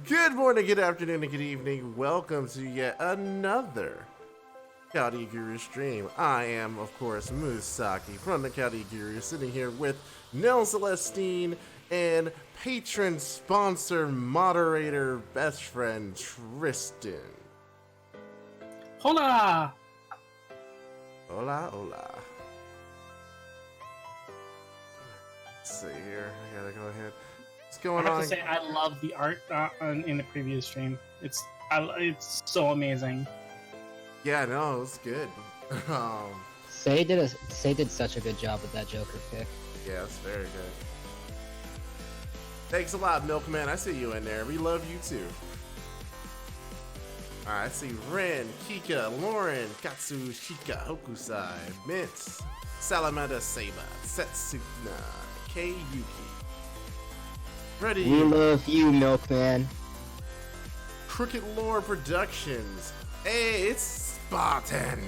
Good morning, good afternoon, and good evening. Welcome to yet another Kali Guru stream. I am, of course, Musaki from the Kali Guru, sitting here with NelCelestine and patron, sponsor, moderator, best friend, Tristan. Hola! Hola, hola. Let's see here. I gotta go ahead. What's going on? I have to say, I love the art in the previous stream. It's so amazing. Yeah, no, it's good. Say did such a good job with that Joker pick. Yeah, it's very good. Thanks a lot, Milkman. I see you in there. We love you too. Alright, I see Ren, Kika, Lauren, Katsu, Shika, Hokusai, Mintz, Salamander Saber, Setsuna, K-Yuki. Ready. We love you, Milkman. Crooked Lore Productions. Hey, it's Spartan.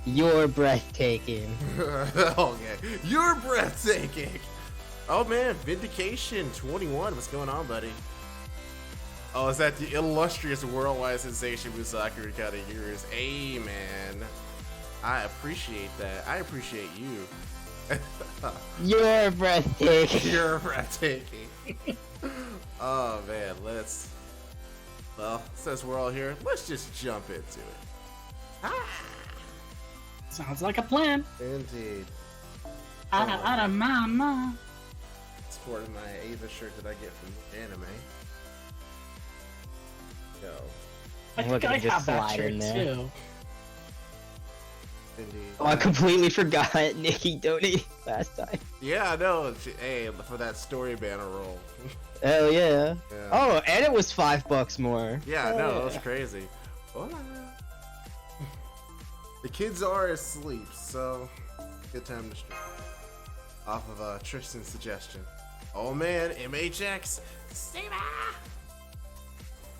You're breathtaking. Okay, you're breathtaking. Oh man, Vindication 21. What's going on, buddy? Oh, is that the illustrious worldwide sensation Musaki Kataguru's? Hey, man. I appreciate that. I appreciate you. You're breathtaking. You're breathtaking. Oh, man. Well, since we're all here, let's just jump into it. Ah! Sounds like a plan. Indeed. Ada mama. Sporting my Ava shirt that I get from anime. Yo. I think I have that shirt too. Indeed. Oh, I completely forgot Nikki donated last time. Yeah, I know. Hey, for that story banner roll. Hell yeah. Yeah. Oh, and it was $5 more. Yeah, I know. It was crazy. Hola. The kids are asleep, so good time to stream. Off of Tristan's suggestion. Oh man, MHX! Saber!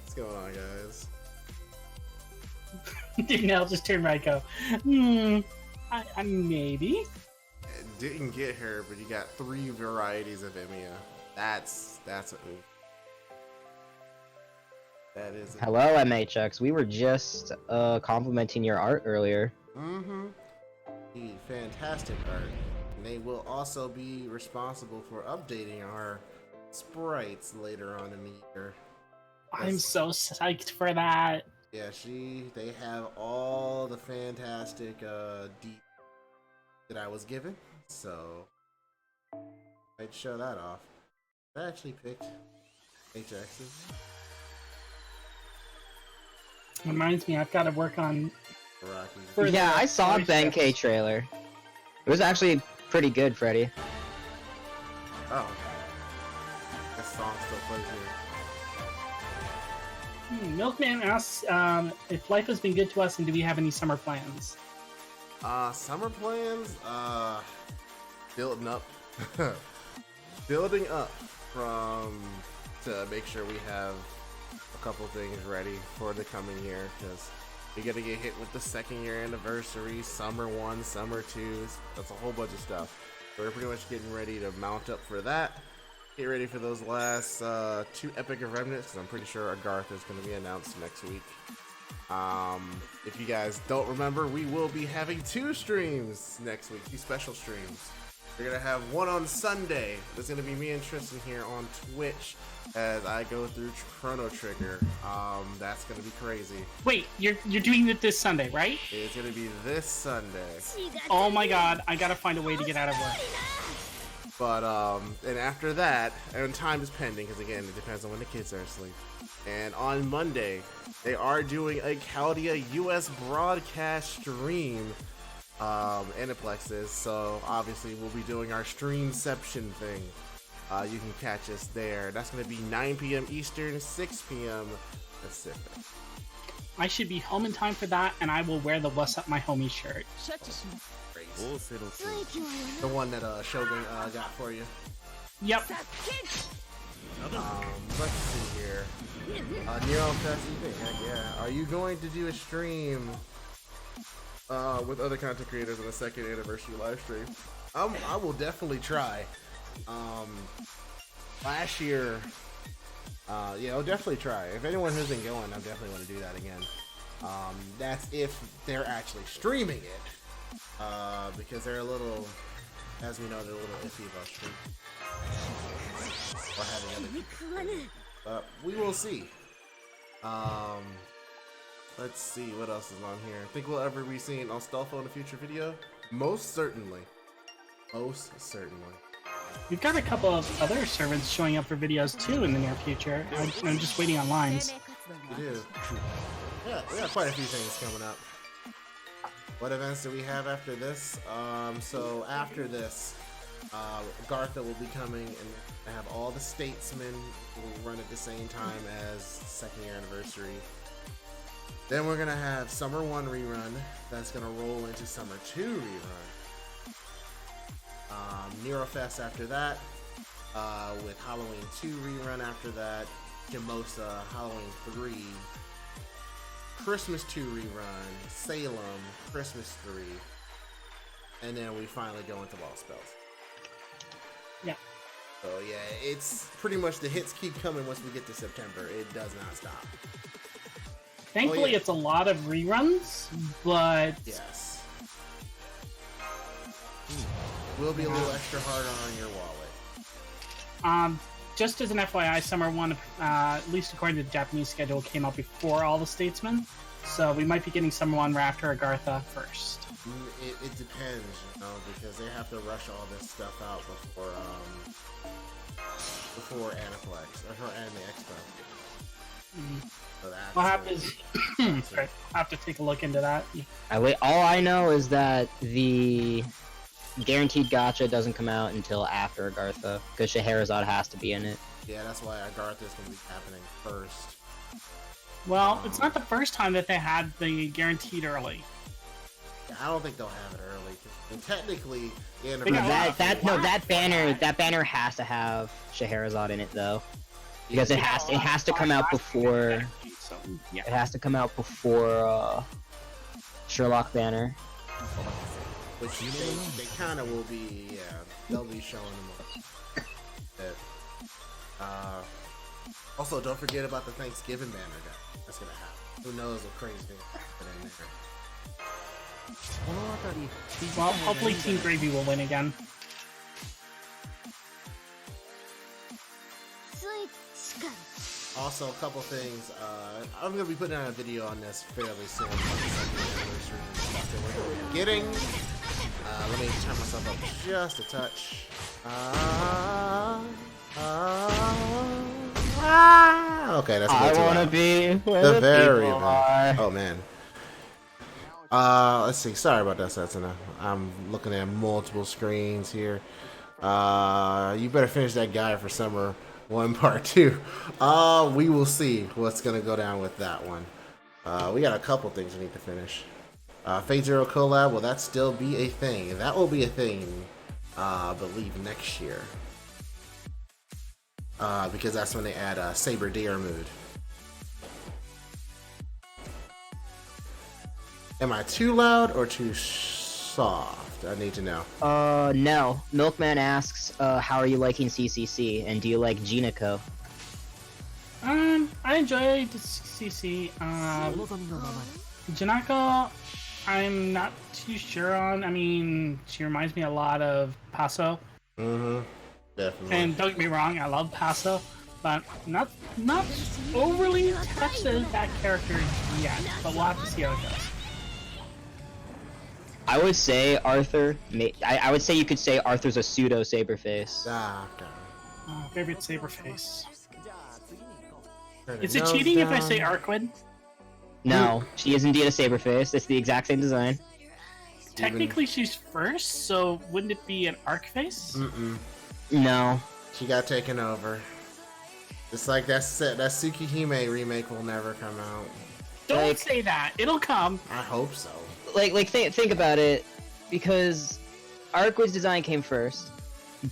What's going on, guys? Dude, now just turn right, go. I maybe. Didn't get her, but you got 3 varieties of Illya. That's a oof. That is. Hello, MHX. We were just complimenting your art earlier. Mm-hmm. Fantastic art. And they will also be responsible for updating our sprites later on in the year. I'm so psyched for that. Yeah, they have all the fantastic deep that I was given, so I'd show that off. I actually picked HX's. Reminds me, I've got to work on. Rocky. Yeah, I saw a Benkei trailer. It was actually pretty good, Freddy. Oh, this song still plays here. Milkman asks if life has been good to us and do we have any summer plans? Summer plans? Building up. Building up to make sure we have a couple things ready for the coming year, because we gotta get hit with the 2nd year anniversary, summer 1, summer 2, that's a whole bunch of stuff. So we're pretty much getting ready to mount up for that. Get ready for those last 2 Epic of Remnants, because I'm pretty sure Agartha is going to be announced next week. If you guys don't remember, we will be having 2 streams next week, 2 special streams. We're going to have one on Sunday. There's going to be me and Tristan here on Twitch as I go through Chrono Trigger. That's going to be crazy. Wait, you're doing it this Sunday, right? It's going to be this Sunday. Oh my god, I gotta find a way to get out of work. But, and after that, and time is pending, because again, it depends on when the kids are asleep. And on Monday, they are doing a Chaldea US broadcast stream, Aniplexes, so obviously we'll be doing our streamception thing. You can catch us there. That's going to be 9 p.m. Eastern, 6 p.m. Pacific. I should be home in time for that, and I will wear the What's Up My Homie shirt. The one that Shogun got for you. Yep. Let's see here. Nero Fest, yeah. Are you going to do a stream with other content creators on the 2nd anniversary live stream? I will definitely try. Last year, yeah, I'll definitely try. If anyone who's been going, I definitely want to do that again. That's if they're actually streaming it, because they're a little, as we know, they're a little iffy about streaming or having other people. But we will see. Let's see what else is on here. Think we'll ever be seen on Stealth in a future video? Most certainly. Most certainly. We've got a couple of other servants showing up for videos too in the near future. I'm just waiting on lines. We do. Yeah, we got quite a few things coming up. What events do we have after this? So after this, Gartha will be coming and have all the statesmen will run at the same time as 2nd year anniversary. Then we're gonna have Summer 1 rerun. That's gonna roll into Summer 2 rerun. Neurofest after that, with Halloween 2 rerun after that, Jamosa, Halloween 3, Christmas 2 rerun, Salem, Christmas 3, and then we finally go into Lost Spells. Yeah. So yeah, it's pretty much the hits keep coming once we get to September. It does not stop. Thankfully, it's a lot of reruns, but yes. Will be a little extra harder on your wallet. Just as an FYI, Summer 1, at least according to the Japanese schedule, came out before all the statesmen. So we might be getting Summer 1 right after Agartha first. It depends, you know, because they have to rush all this stuff out before Aniplex, or for Anime Expo. So I'll have to, sorry, I'll have to take a look into that. All I know is that the guaranteed gacha doesn't come out until after Agartha, because Scheherazade has to be in it. Yeah, that's why Agartha is going to be happening first. Well, it's not the first time that they had the guaranteed early. Yeah, I don't think they'll have it early. And technically, that banner has to have Scheherazade in it though, because it has to come out before. So, yeah. It has to come out before Sherlock banner. which they kind of will be. Yeah, they'll be showing them up. Also, don't forget about the Thanksgiving banner guy. That's gonna happen. Who knows what crazy thing will happen in there. Well, hopefully Team Gravy will win again. Also, a couple things. I'm gonna be putting out a video on this fairly soon. About the second anniversary and stuff that we're gonna be getting. Let me turn myself up just a touch. Okay, that's I way too wanna loud. be where The the very people are. Oh man. Let's see. Sorry about that, Setsuna. I'm looking at multiple screens here. You better finish that guide for Summer 1 Part 2. We will see what's gonna go down with that one. We got a couple things we need to finish. Fate Zero collab, will that still be a thing? That will be a thing, I believe, next year. Because that's when they add Saber Deer mood. Am I too loud or too soft? I need to know. No. Milkman asks, how are you liking CCC, and do you like Reeniko? I enjoy the CC. Janako, I'm not too sure on. I mean, she reminds me a lot of Paso. Mm-hmm. Definitely. And don't get me wrong, I love Paso, but not overly attached to that character yet. But we'll have to see how it goes. I would say Arthur. I would say you could say Arthur's a pseudo Saberface. Oh, favorite Saberface. Is it cheating if I say Arquid? No, she is indeed a Saberface. It's the exact same design. Technically, she's first, so wouldn't it be an arc face? Mm-mm. No. She got taken over. It's like that Tsukihime remake will never come out. Don't say that. It'll come. I hope so. Think about it, because Arquid's design came first,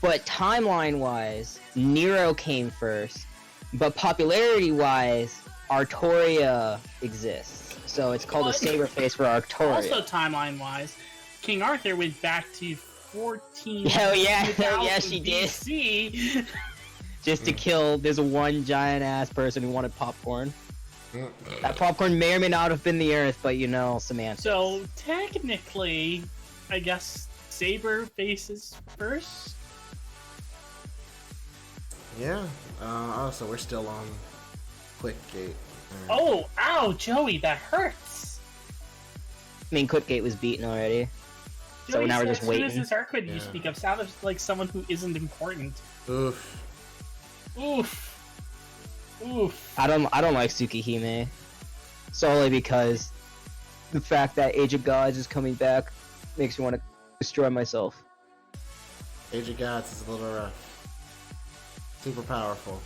but timeline-wise, Nero came first, but popularity-wise, Artoria exists. So it's called a Saberface for Artoria. Also, timeline-wise, King Arthur went back to 14. Hell yeah, she did. BC. Just to kill this one giant-ass person who wanted popcorn. That popcorn may or may not have been the Earth, but you know, semantics. So technically, I guess Saber faces first. Yeah. Also, we're still on Quick Gate. Oh, ow, Joey, that hurts. I mean, Clipgate was beaten already. So now we're just waiting. As soon as this Arquid you speak of sounded like someone who isn't important. Oof. Oof. Oof. I don't like Tsukihime. Solely because the fact that Age of Gods is coming back makes me want to destroy myself. Age of Gods is a little rough. Super powerful.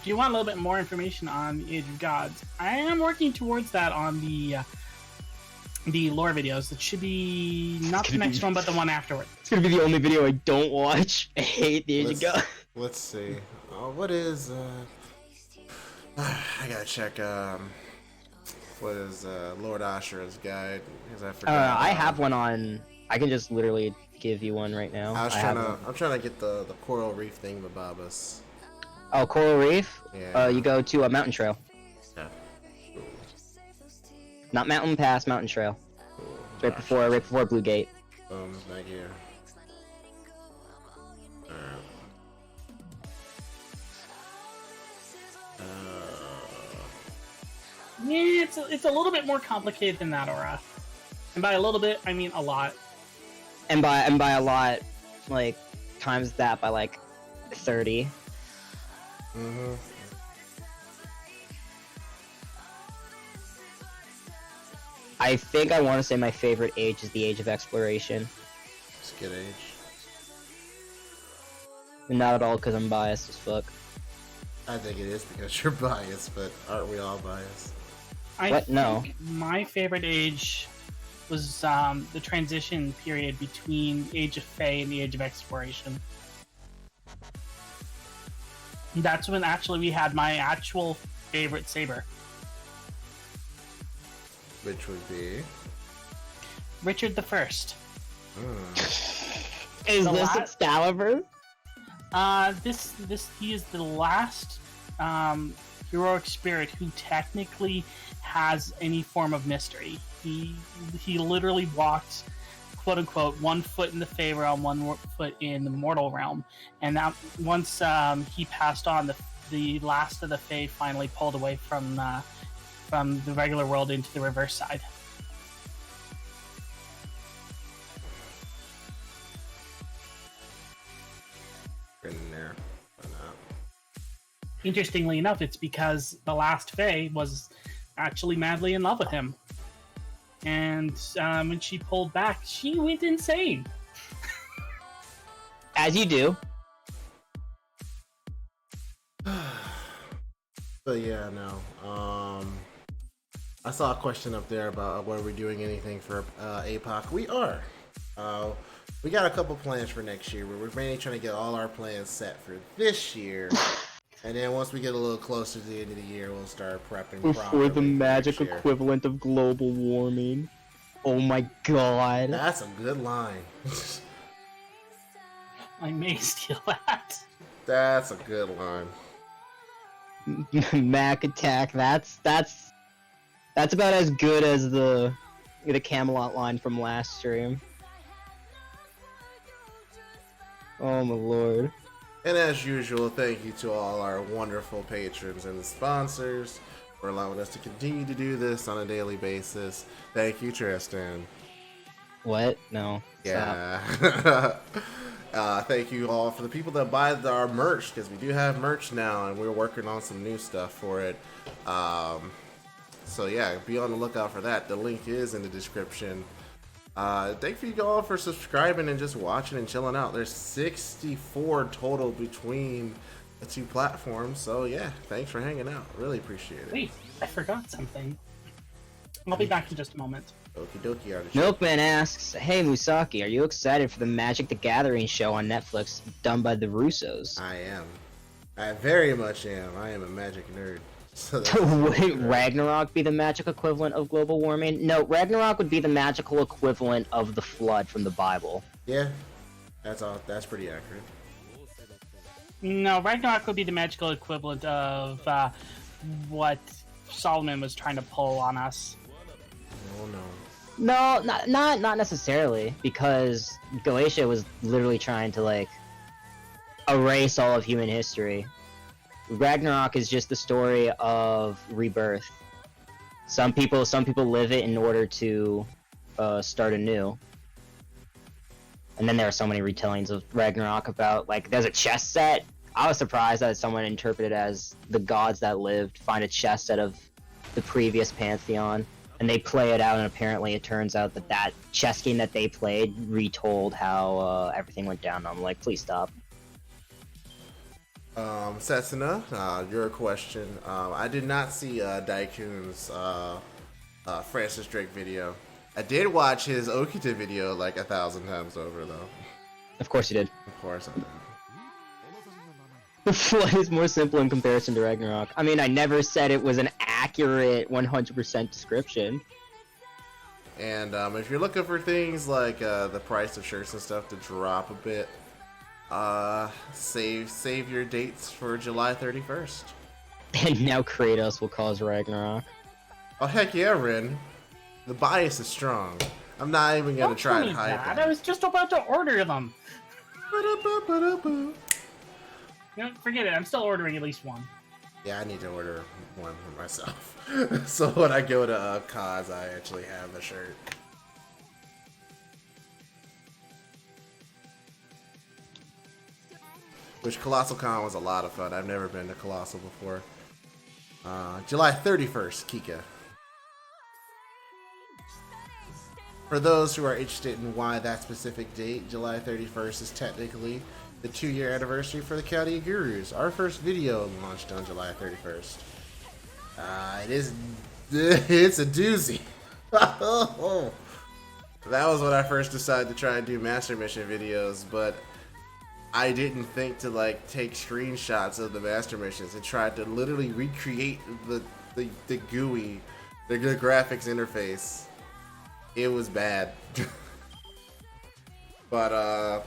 If you want a little bit more information on the Age of Gods, I am working towards that on the lore videos. It should be not the next one, but the one afterward. It's gonna be the only video I don't watch. I hate the Age of Gods. Let's see. What is I gotta check. What is Lord Asher's guide? Because I forgot. I have one on. I can just literally give you one right now. I'm trying to get the coral reef thing with Babas. Oh, Coral Reef. Yeah. You go to a mountain trail. Yeah. Not Mountain Pass, Mountain Trail. It's right before Blue Gate. Back here. Yeah, it's a little bit more complicated than that, Aura. And by a little bit, I mean a lot. And by a lot, like times that by like 30. Mm-hmm. I think I want to say my favorite age is the Age of Exploration. It's a good age. Not at all because I'm biased as fuck. I think it is because you're biased, but aren't we all biased? No. My favorite age was the transition period between Age of Fae and the Age of Exploration. That's when actually we had my actual favorite saber. Which would be Richard the First. Is The this la- Excalibur? He is the last heroic spirit who technically has any form of mystery. He literally walks, quote unquote, 1 foot in the Fey realm, 1 foot in the mortal realm, and that once he passed on, the last of the Fey finally pulled away from the regular world into the reverse side. In there. Why not? Interestingly enough, it's because the last Fae was actually madly in love with him. And when she pulled back, she went insane. As you do. But yeah, no. I saw a question up there about whether we're doing anything for APOC. We are. We got a couple plans for next year. We're mainly trying to get all our plans set for this year. And then once we get a little closer to the end of the year, we'll start prepping Before the magic next year. equivalent of global warming. Oh my god. That's a good line. I may steal that. That's a good line. Mac attack. That's about as good as the Camelot line from last stream. Oh my lord. And as usual, thank you to all our wonderful patrons and sponsors for allowing us to continue to do this on a daily basis. Thank you, Tristan. What? No. Yeah. Thank you all for the people that buy our merch, because we do have merch now, and we're working on some new stuff for it. So yeah, be on the lookout for that. The link is in the description. Thank you all for subscribing and just watching and chilling out. There's 64 total between the 2 platforms. So yeah, thanks for hanging out. Really appreciate it. Wait, I forgot something. I'll be back in just a moment. Okie dokie, artist. Milkman asks, "Hey Musaki, are you excited for the Magic the Gathering show on Netflix done by the Russos?" I am. I very much am. I am a magic nerd. So that's Wouldn't Ragnarok be the magic equivalent of global warming? No, Ragnarok would be the magical equivalent of the flood from the Bible. Yeah, that's all. That's pretty accurate. No, Ragnarok would be the magical equivalent of what Solomon was trying to pull on us. Oh no. No, not necessarily, because Galatia was literally trying to like erase all of human history. Ragnarok is just the story of rebirth. Some people live it in order to start anew. And then there are so many retellings of Ragnarok about, like, there's a chess set. I was surprised that someone interpreted it as the gods that lived find a chess set of the previous pantheon, and they play it out, and apparently it turns out that chess game that they played retold how everything went down. I'm like, please stop. Setsuna, your question. I did not see Daikun's Francis Drake video. I did watch his Okita video like 1,000 times over, though. Of course you did. Of course I did. The flood is more simple in comparison to Ragnarok. I mean, I never said it was an accurate 100% description. And if you're looking for things like the price of shirts and stuff to drop a bit, save your dates for July 31st. And now Kratos will cause Ragnarok. Oh heck yeah, Rin. The bias is strong. I'm not even gonna try and hide that. that. I was just about to order them. Ba-da-ba-ba-da-ba. No, forget it. I'm still ordering at least one. Yeah, I need to order one for myself. So when I go to Kaz, I actually have the shirt. Which Colossal Con was a lot of fun. I've never been to Colossal before. July 31st, Kika. For those who are interested in why that specific date, July 31st is technically the 2-year anniversary for the County of Gurus. Our first video launched on July 31st. It's a doozy. That was when I first decided to try and do Master Mission videos, but I didn't think to like take screenshots of the Master Missions and tried to literally recreate the GUI, the graphics interface. It was bad. But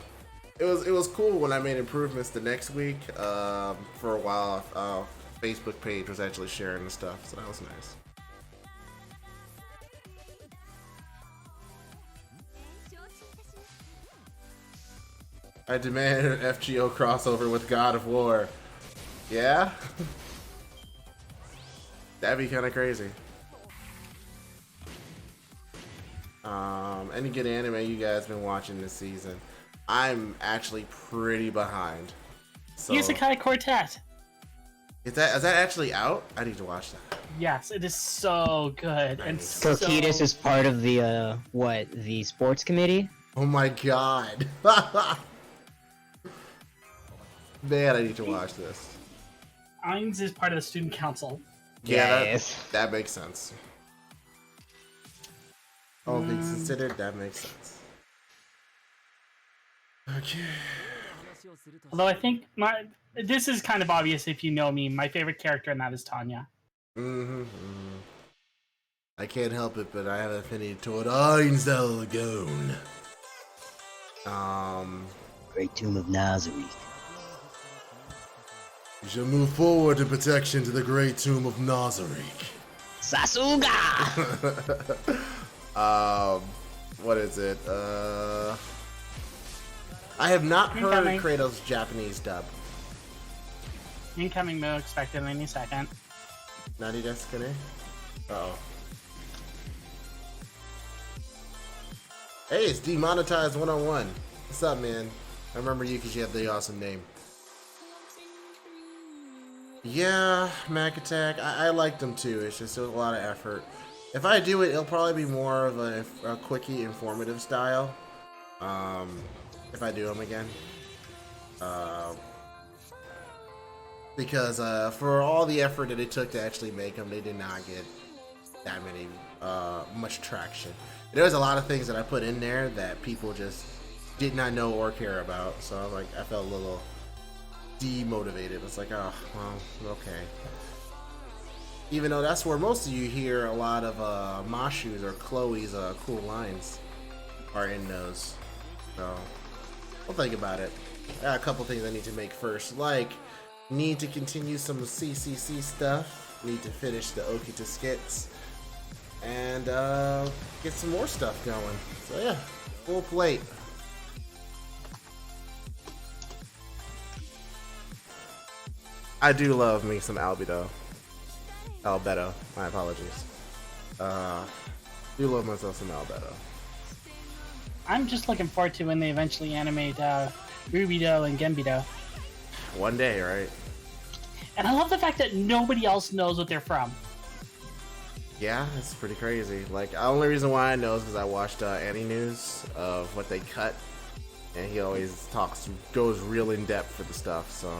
it was cool when I made improvements the next week. For a while, Facebook page was actually sharing the stuff, so that was nice. I demand an FGO crossover with God of War. Yeah? That'd be kind of crazy. Any good anime you guys been watching this season? I'm actually pretty behind. So, Isekai Quartet. is that actually out? I need to watch that. Yes, it is so good. And so... Kokitas is part of the the sports committee. Oh my god. Man, I need to watch this. Ainz is part of the student council. Yeah, Yes. that makes sense. All things considered, that makes sense. Okay. Although I think this is kind of obvious if you know me. My favorite character in that is Tanya. I can't help it, but I have an affinity toward Ainz Elgone. Great Tomb of Nazareth. You shall move forward in protection to the great tomb of Nazareth. Sasuga! What is it? I have not heard Incoming. Kratos' Japanese dub. Incoming Moo expected any second. Nani desu ka ne? Uh-oh. Hey, it's Demonetized 101. What's up, man? I remember you because you have the awesome name. Yeah, Mac Attack. I liked them too. It's just a lot of effort. If I do it, it'll probably be more of a quickie, informative style. If I do them again. Because for all the effort that it took to actually make them, they did not get that many much traction. There was a lot of things that I put in there that people just did not know or care about. So I felt a little demotivated. It's like, oh, well, okay. Even though that's where most of you hear a lot of Mashu's or Chloe's cool lines are in those. So, we'll think about it. I got a couple things I need to make first, like need to continue some CCC stuff, need to finish the Okita skits, and get some more stuff going. So yeah, full plate. I do love me some Albireo. Albedo, my apologies. Do love myself some Albedo. I'm just looking forward to when they eventually animate Rubido and Genbido. One day, right? And I love the fact that nobody else knows what they're from. Yeah, it's pretty crazy. Like, the only reason why I know is because I watched Annie News of what they cut, and he always goes real in depth for the stuff, so.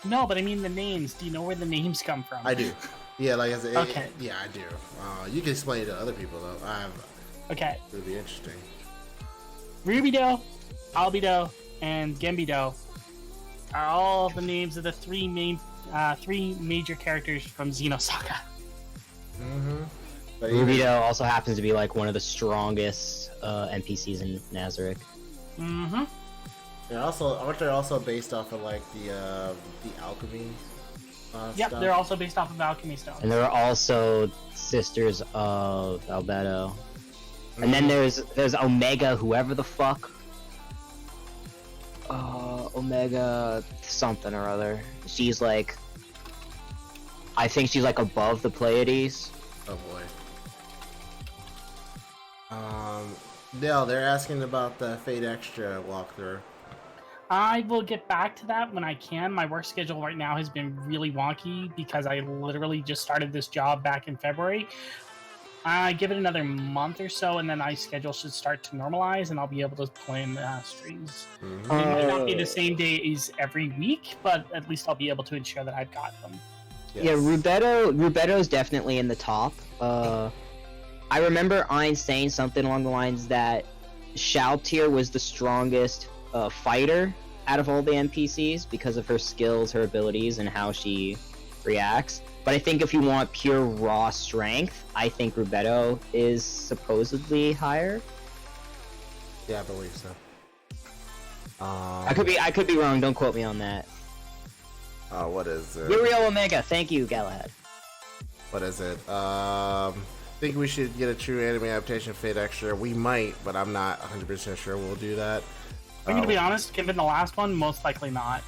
No, but I mean the names. Do you know where the names come from? I do. Yeah, like I said, Okay. Yeah, I do. You can explain it to other people, though. Okay. It would be interesting. Rubido, Albedo, and Genbido are all the names of the three major characters from Xenosaga. But even, Rubido also happens to be like one of the strongest NPCs in Nazareth. aren't they also based off of like the alchemy? Yep, stuff? they're also based off of Alchemy Stone. And they're also sisters of Albedo. And then there's Omega, whoever the fuck. Omega something or other. She's like, I think she's like above the Pleiades. Oh boy. Dale, they're asking about the Fate Extra walkthrough. I will get back to that when I can. My work schedule right now has been really wonky because I literally just started this job back in February. Give it another month or so, and then my schedule should start to normalize, and I'll be able to plan streams. It might not be the same days every week, but at least I'll be able to ensure that I've got them. Yes. Yeah, Rubido's definitely in the top. I remember Ainz saying something along the lines that Shelton was the strongest fighter out of all the NPCs because of her skills, her abilities, and how she reacts. But I think if you want pure raw strength, I think Rubido is supposedly higher. Yeah, I believe so. I could be wrong. Don't quote me on that. What is it? Uriel Omega. Thank you, Galahad. What is it? Think we should get a true anime adaptation of Fate Extra. We might, but I'm not 100% sure we'll do that. I'm gonna be honest, given the last one, most likely not.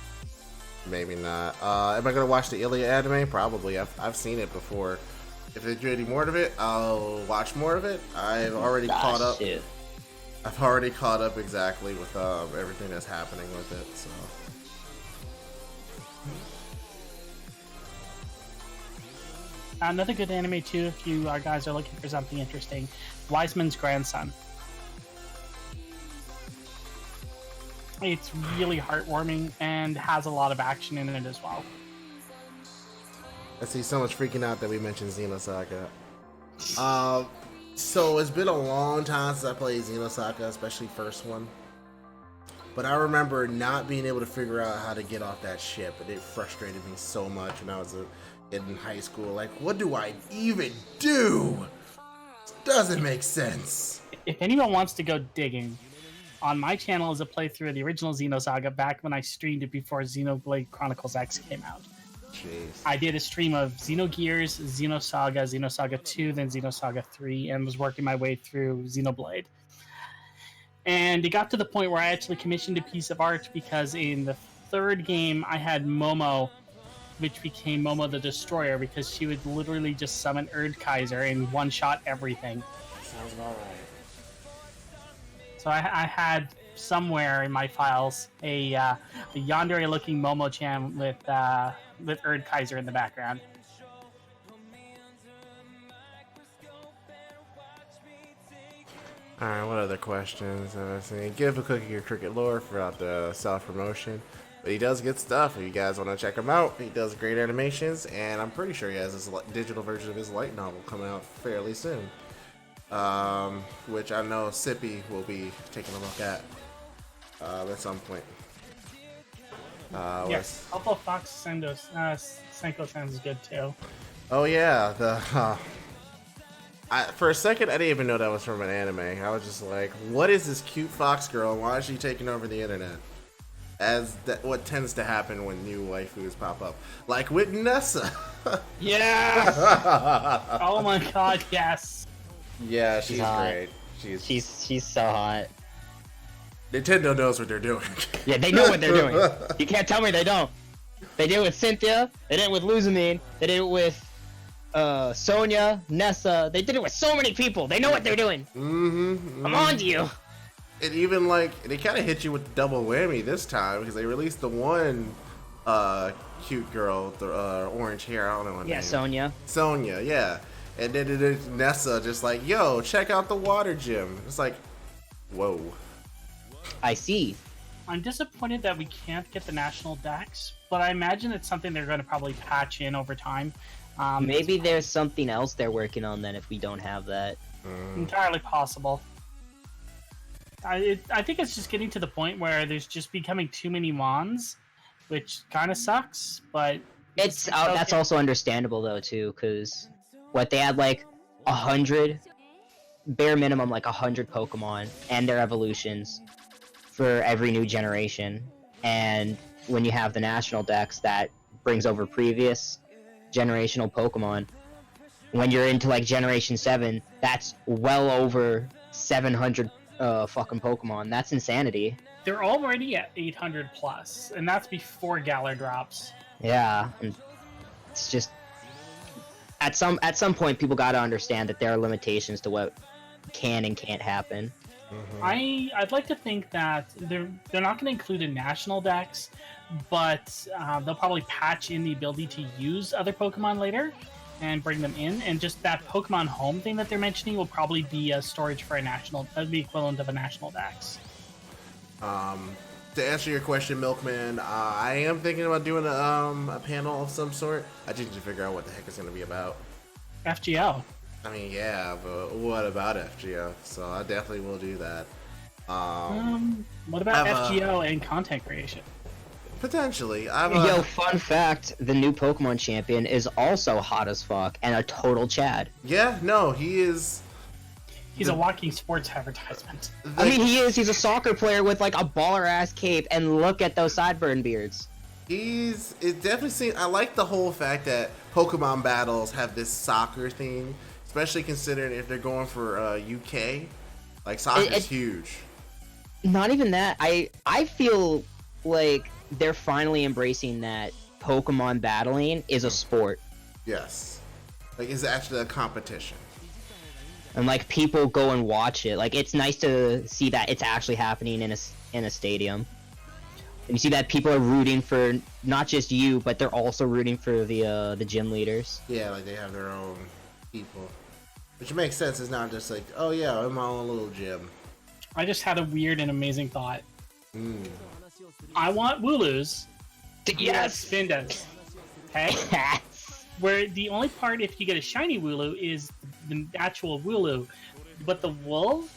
Maybe not. Am I gonna watch the Illya anime? Probably. I've seen it before. If they do any more of it, I'll watch more of it. I've already caught up. Shit. I've already caught up exactly with everything that's happening with it. So. Another good anime too, if you guys are looking for something interesting, Wiseman's Grandson. It's really heartwarming and has a lot of action in it as well. I see so much freaking out that we mentioned Xenosaga. So it's been a long time since I played Xenosaga, especially first one. But I remember not being able to figure out how to get off that ship, and it frustrated me so much when I was in high school. Like, what do I even do? Doesn't make sense. If anyone wants to go digging, on my channel is a playthrough of the original Xenosaga back when I streamed it before Xenoblade Chronicles X came out. Jeez. I did a stream of Xenogears, Xenosaga, Xenosaga 2, then Xenosaga 3, and was working my way through Xenoblade. And it got to the point where I actually commissioned a piece of art because in the third game I had Momo, which became Momo the Destroyer, because she would literally just summon Erdkaiser and one-shot everything. Sounds about right. So I had somewhere in my files a yandere-looking Momo-chan with Erdkaiser in the background. Alright, what other questions? Give a cookie your cricket lore throughout the self-promotion. But he does good stuff. If you guys want to check him out, he does great animations, and I'm pretty sure he has this digital version of his light novel coming out fairly soon. Which I know Sippy will be taking a look at some point. Yes, Alpha Fox Senko sounds good too. Oh yeah, for a second I didn't even know that was from an anime. I was just like, what is this cute fox girl and why is she taking over the internet? What tends to happen when new waifus pop up. Like with Nessa. Yes! Oh my god, yes. Yeah, she's hot. great. She's so hot. Nintendo knows what they're doing. Yeah, they know what they're doing. You can't tell me they don't. They did it with Cynthia. They did it with Luzamine. They did it with Sonya, Nessa. They did it with so many people. They know what they're doing. I'm on to you. And even they kind of hit you with the double whammy this time because they released the one cute girl with the orange hair. I don't know her name. Yeah, Sonya. Sonya, yeah. And then it is Nessa just like, yo, check out the water gym. It's like, whoa. I see. I'm disappointed that we can't get the national decks, but I imagine it's something they're going to probably patch in over time. Maybe there's something else they're working on then if we don't have that. Entirely possible. I think it's just getting to the point where there's just becoming too many Mons, which kind of sucks, but... That's also understandable though too, because they had like 100, bare minimum like 100 Pokemon and their evolutions for every new generation, and when you have the national dex that brings over previous generational Pokemon, when you're into like Generation 7, that's well over 700 fucking Pokemon. That's insanity. They're already at 800 plus, and that's before Galar drops. Yeah, and it's just at some point people gotta understand that there are limitations to what can and can't happen. I'd like to think that they're not going to include a national dex, but they'll probably patch in the ability to use other Pokemon later and bring them in, and just that Pokemon Home thing that they're mentioning will probably be a storage for a national, that'd be equivalent of a national dex. To answer your question, Milkman, I am thinking about doing a panel of some sort. I just need to figure out what the heck it's going to be about. FGO. I mean, yeah, but what about FGO? So I definitely will do that. What about FGO and content creation? Potentially. Yo, fun fact, the new Pokemon champion is also hot as fuck and a total Chad. Yeah, no, he is... He's a walking sports advertisement. I mean, he is. He's a soccer player with like a baller-ass cape, and look at those sideburn beards. It definitely seems. I like the whole fact that Pokemon battles have this soccer theme, especially considering if they're going for UK. Like soccer is huge. Not even that. I feel like they're finally embracing that Pokemon battling is a sport. Yes, like it's actually a competition. And like people go and watch it. Like it's nice to see that it's actually happening in a stadium. And you see that people are rooting for not just you, but they're also rooting for the gym leaders. Yeah, like they have their own people, which makes sense. It's not just like, oh yeah, I'm in my own little gym. I just had a weird and amazing thought. Mm. I want Wooloos. Yes! Spin does. Okay? Where the only part if you get a shiny Wooloo is the actual Wooloo, but the wool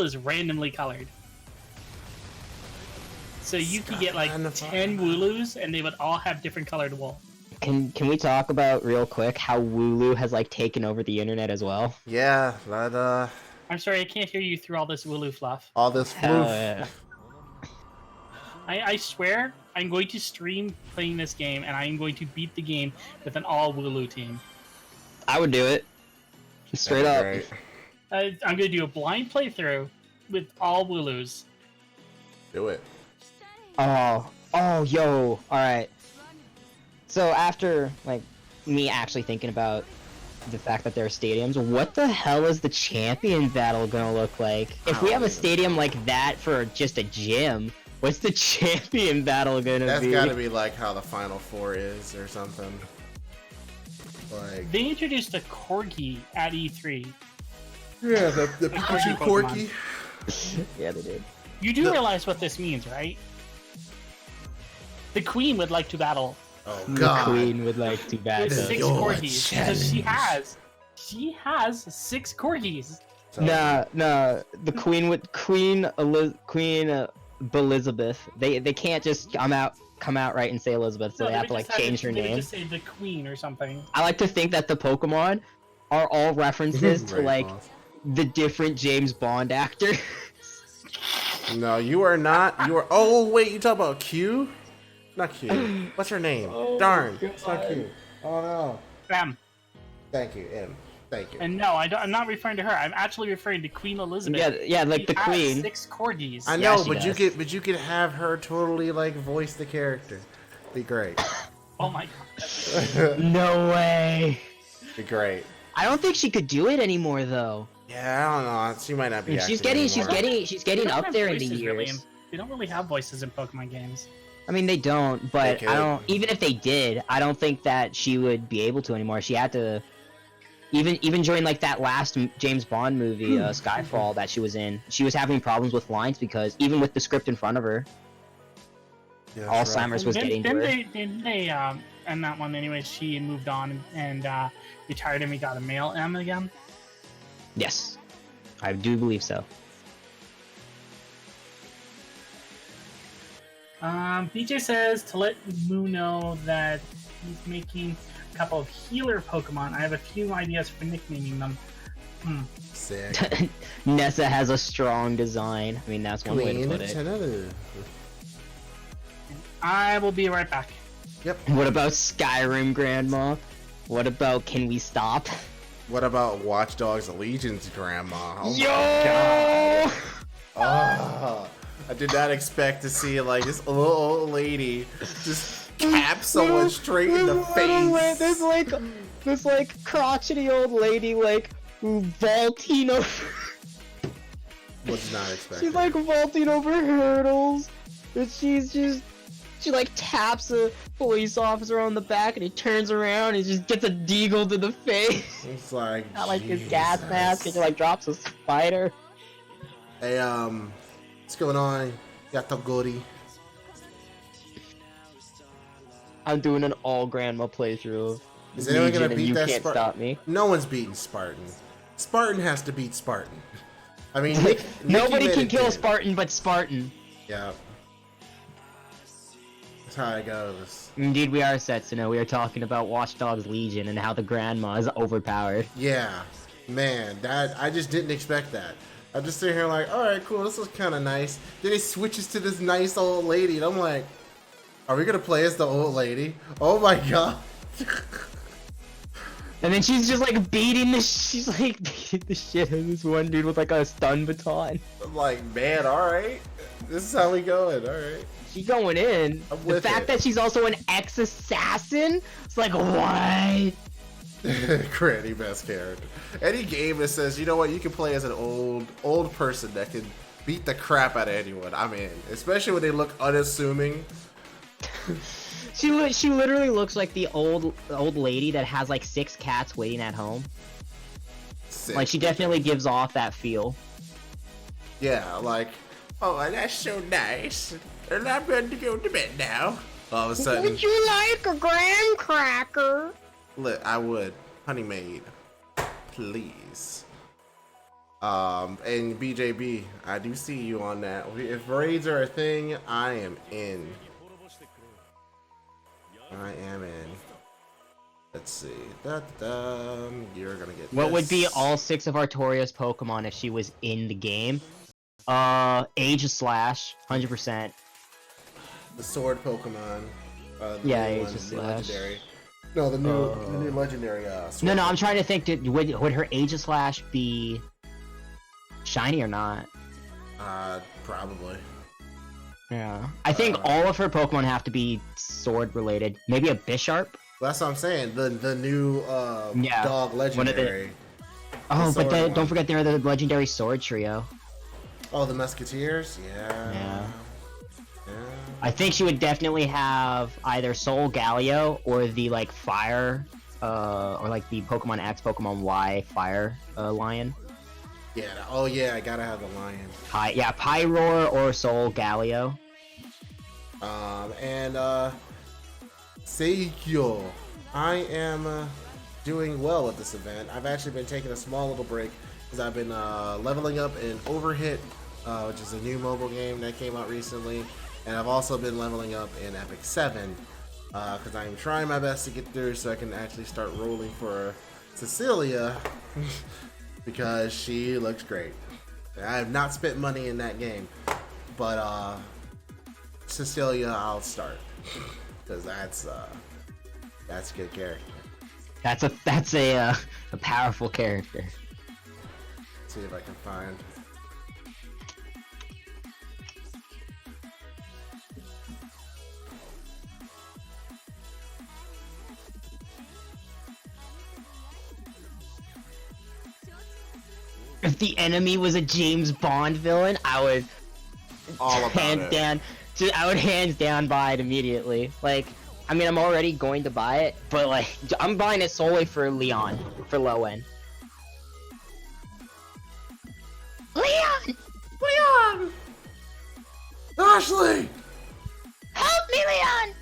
is randomly colored. So you could get like 10 Wooloos and they would all have different colored wool. Can we talk about real quick how Wooloo has like taken over the internet as well? Yeah, that I'm sorry, I can't hear you through all this Wooloo fluff. all this Hell fluff. yeah. I swear I'm going to stream playing this game and I'm going to beat the game with an all Wooloo team. I would do it. Straight up. Right. I'm going to do a blind playthrough with all Wooloos. Do it. Oh, yo. Alright. So after, like, me actually thinking about the fact that there are stadiums, what the hell is the champion battle gonna look like? If we have a stadium like that for just a gym, what's the champion battle gonna That's be? gotta be like how the Final Four is or something. Like They introduced a Corgi at E3. yeah, the Pikachu Corky. Yeah, they did. You do realize what this means, right? The Queen would like to battle Oh The god. queen would like to with battle. 6 Your Corgis. Because challenge. she has 6 Corgis. So, Nah, the queen with Queen Elizabeth. They can't just come out right and say Elizabeth, so No, they have would to like just change her they would name. just say the Queen or something. I like to think that the Pokemon are all references to Right, like boss. the different James Bond actor. No, you are not. You are. Oh wait, you talk about Q? Not Q. What's her name? Darn, it's not Q. Oh no. M. Thank you, M. Thank you. And no, I'm not referring to her. I'm actually referring to Queen Elizabeth. yeah, like She the has queen. 6 Corgis. I Yeah, know, she but does. you could have her totally like voice the character. Be great. Oh my god. No way. Be great. I don't think she could do it anymore though. Yeah, I don't know. She might not be. She's active getting anymore. she's They getting don't up have there in the voices really years. they don't really have voices in Pokemon games. I mean, they don't, but They I could. don't. Even if they did, I don't think that she would be able to anymore. She had to. Even during like that last James Bond movie, Skyfall, that she was in, she was having problems with lines because even with the script in front of her, Yeah, that's right. Alzheimer's was getting to her. Didn't they end that one anyway? She moved on and retired and we got a male M again. Yes, I do believe so. BJ says to let Moo know that he's making a couple of healer Pokemon. I have a few ideas for nicknaming them. Sick. Nessa has a strong design. I mean, that's one way to put it. Another. I will be right back. Yep. What about Skyrim, Grandma? What about Can We Stop? What about Watch Dogs Legion's grandma? Oh Yo! my god. Oh, I did not expect to see like this little old lady just cap someone straight in the face. This like crotchety old lady like vaulting over. Was not expecting. She's like vaulting over hurdles, and she like taps a police officer on the back, and he turns around and just gets a deagle to the face. It's like Not like his gas mask, and he like drops a spider. Hey, what's going on? Yatogori. I'm doing an all grandma playthrough of Is anyone gonna Legion, and beat you that can't stop me. No one's beating Spartan. Spartan has to beat Spartan. I mean, Nobody Nikki can made kill it. Spartan but Spartan. Yeah. That's how it goes. Indeed, we are Setsuno. We are talking about Watch Dogs Legion and how the grandma is overpowered. Yeah. Man, I just didn't expect that. I'm just sitting here like, all right, cool, this looks kind of nice. Then it switches to this nice old lady, and I'm like, are we gonna play as the old lady? Oh my god. And then she's just like beating the shit out of this one dude with like a stun baton. I'm like, man, all right, this is how we going. All right. She's going in. The fact that she's also an ex-assassin, it's like, what? Granny best character. Any game that says, you know what, you can play as an old person that can beat the crap out of anyone, I'm in. Especially when they look unassuming. She literally looks like the old lady that has like 6 cats waiting at home. Sick. Like, she definitely gives off that feel. Yeah, like, oh, that's so nice. And I'm going to go to bed now. All of a sudden, Would you like a graham cracker? look, I would. Honey maid. Please. And BJB, I do see you on that. If raids are a thing, I am in. I am in. Let's see. You're gonna get What this. would be all 6 of Artoria's Pokemon if she was in the game? Age of Slash, 100%. The sword Pokemon. Yeah, new Age one, of the Slash. legendary. No, the new legendary. No, I'm trying to think. Would her Age of Slash be shiny or not? Probably. Yeah. I think all of her Pokemon have to be sword related. Maybe a Bisharp? That's what I'm saying. The new dog legendary. Oh, but sword don't one. forget they're the legendary sword trio. Oh, the Musketeers? Yeah. Yeah. Yeah. I think she would definitely have either Soul Galio or the like fire, or like the Pokemon X, Pokemon Y fire lion. Yeah. Oh yeah, I gotta have the lion. Pyroar or Soul Galio. And Seikyo. I am doing well at this event. I've actually been taking a small little break because I've been leveling up in Overhit, which is a new mobile game that came out recently. And I've also been leveling up in Epic 7 because I'm trying my best to get through so I can actually start rolling for Cecilia because she looks great. I have not spent money in that game, but Cecilia I'll start because that's a good character. That's a powerful character. Let's see if I can find. If the enemy was a James Bond villain, I would All about it. I would hands down buy it immediately. Like, I mean, I'm already going to buy it, but like, I'm buying it solely for Leon, for low end. Leon! Leon! Ashley! Help me, Leon!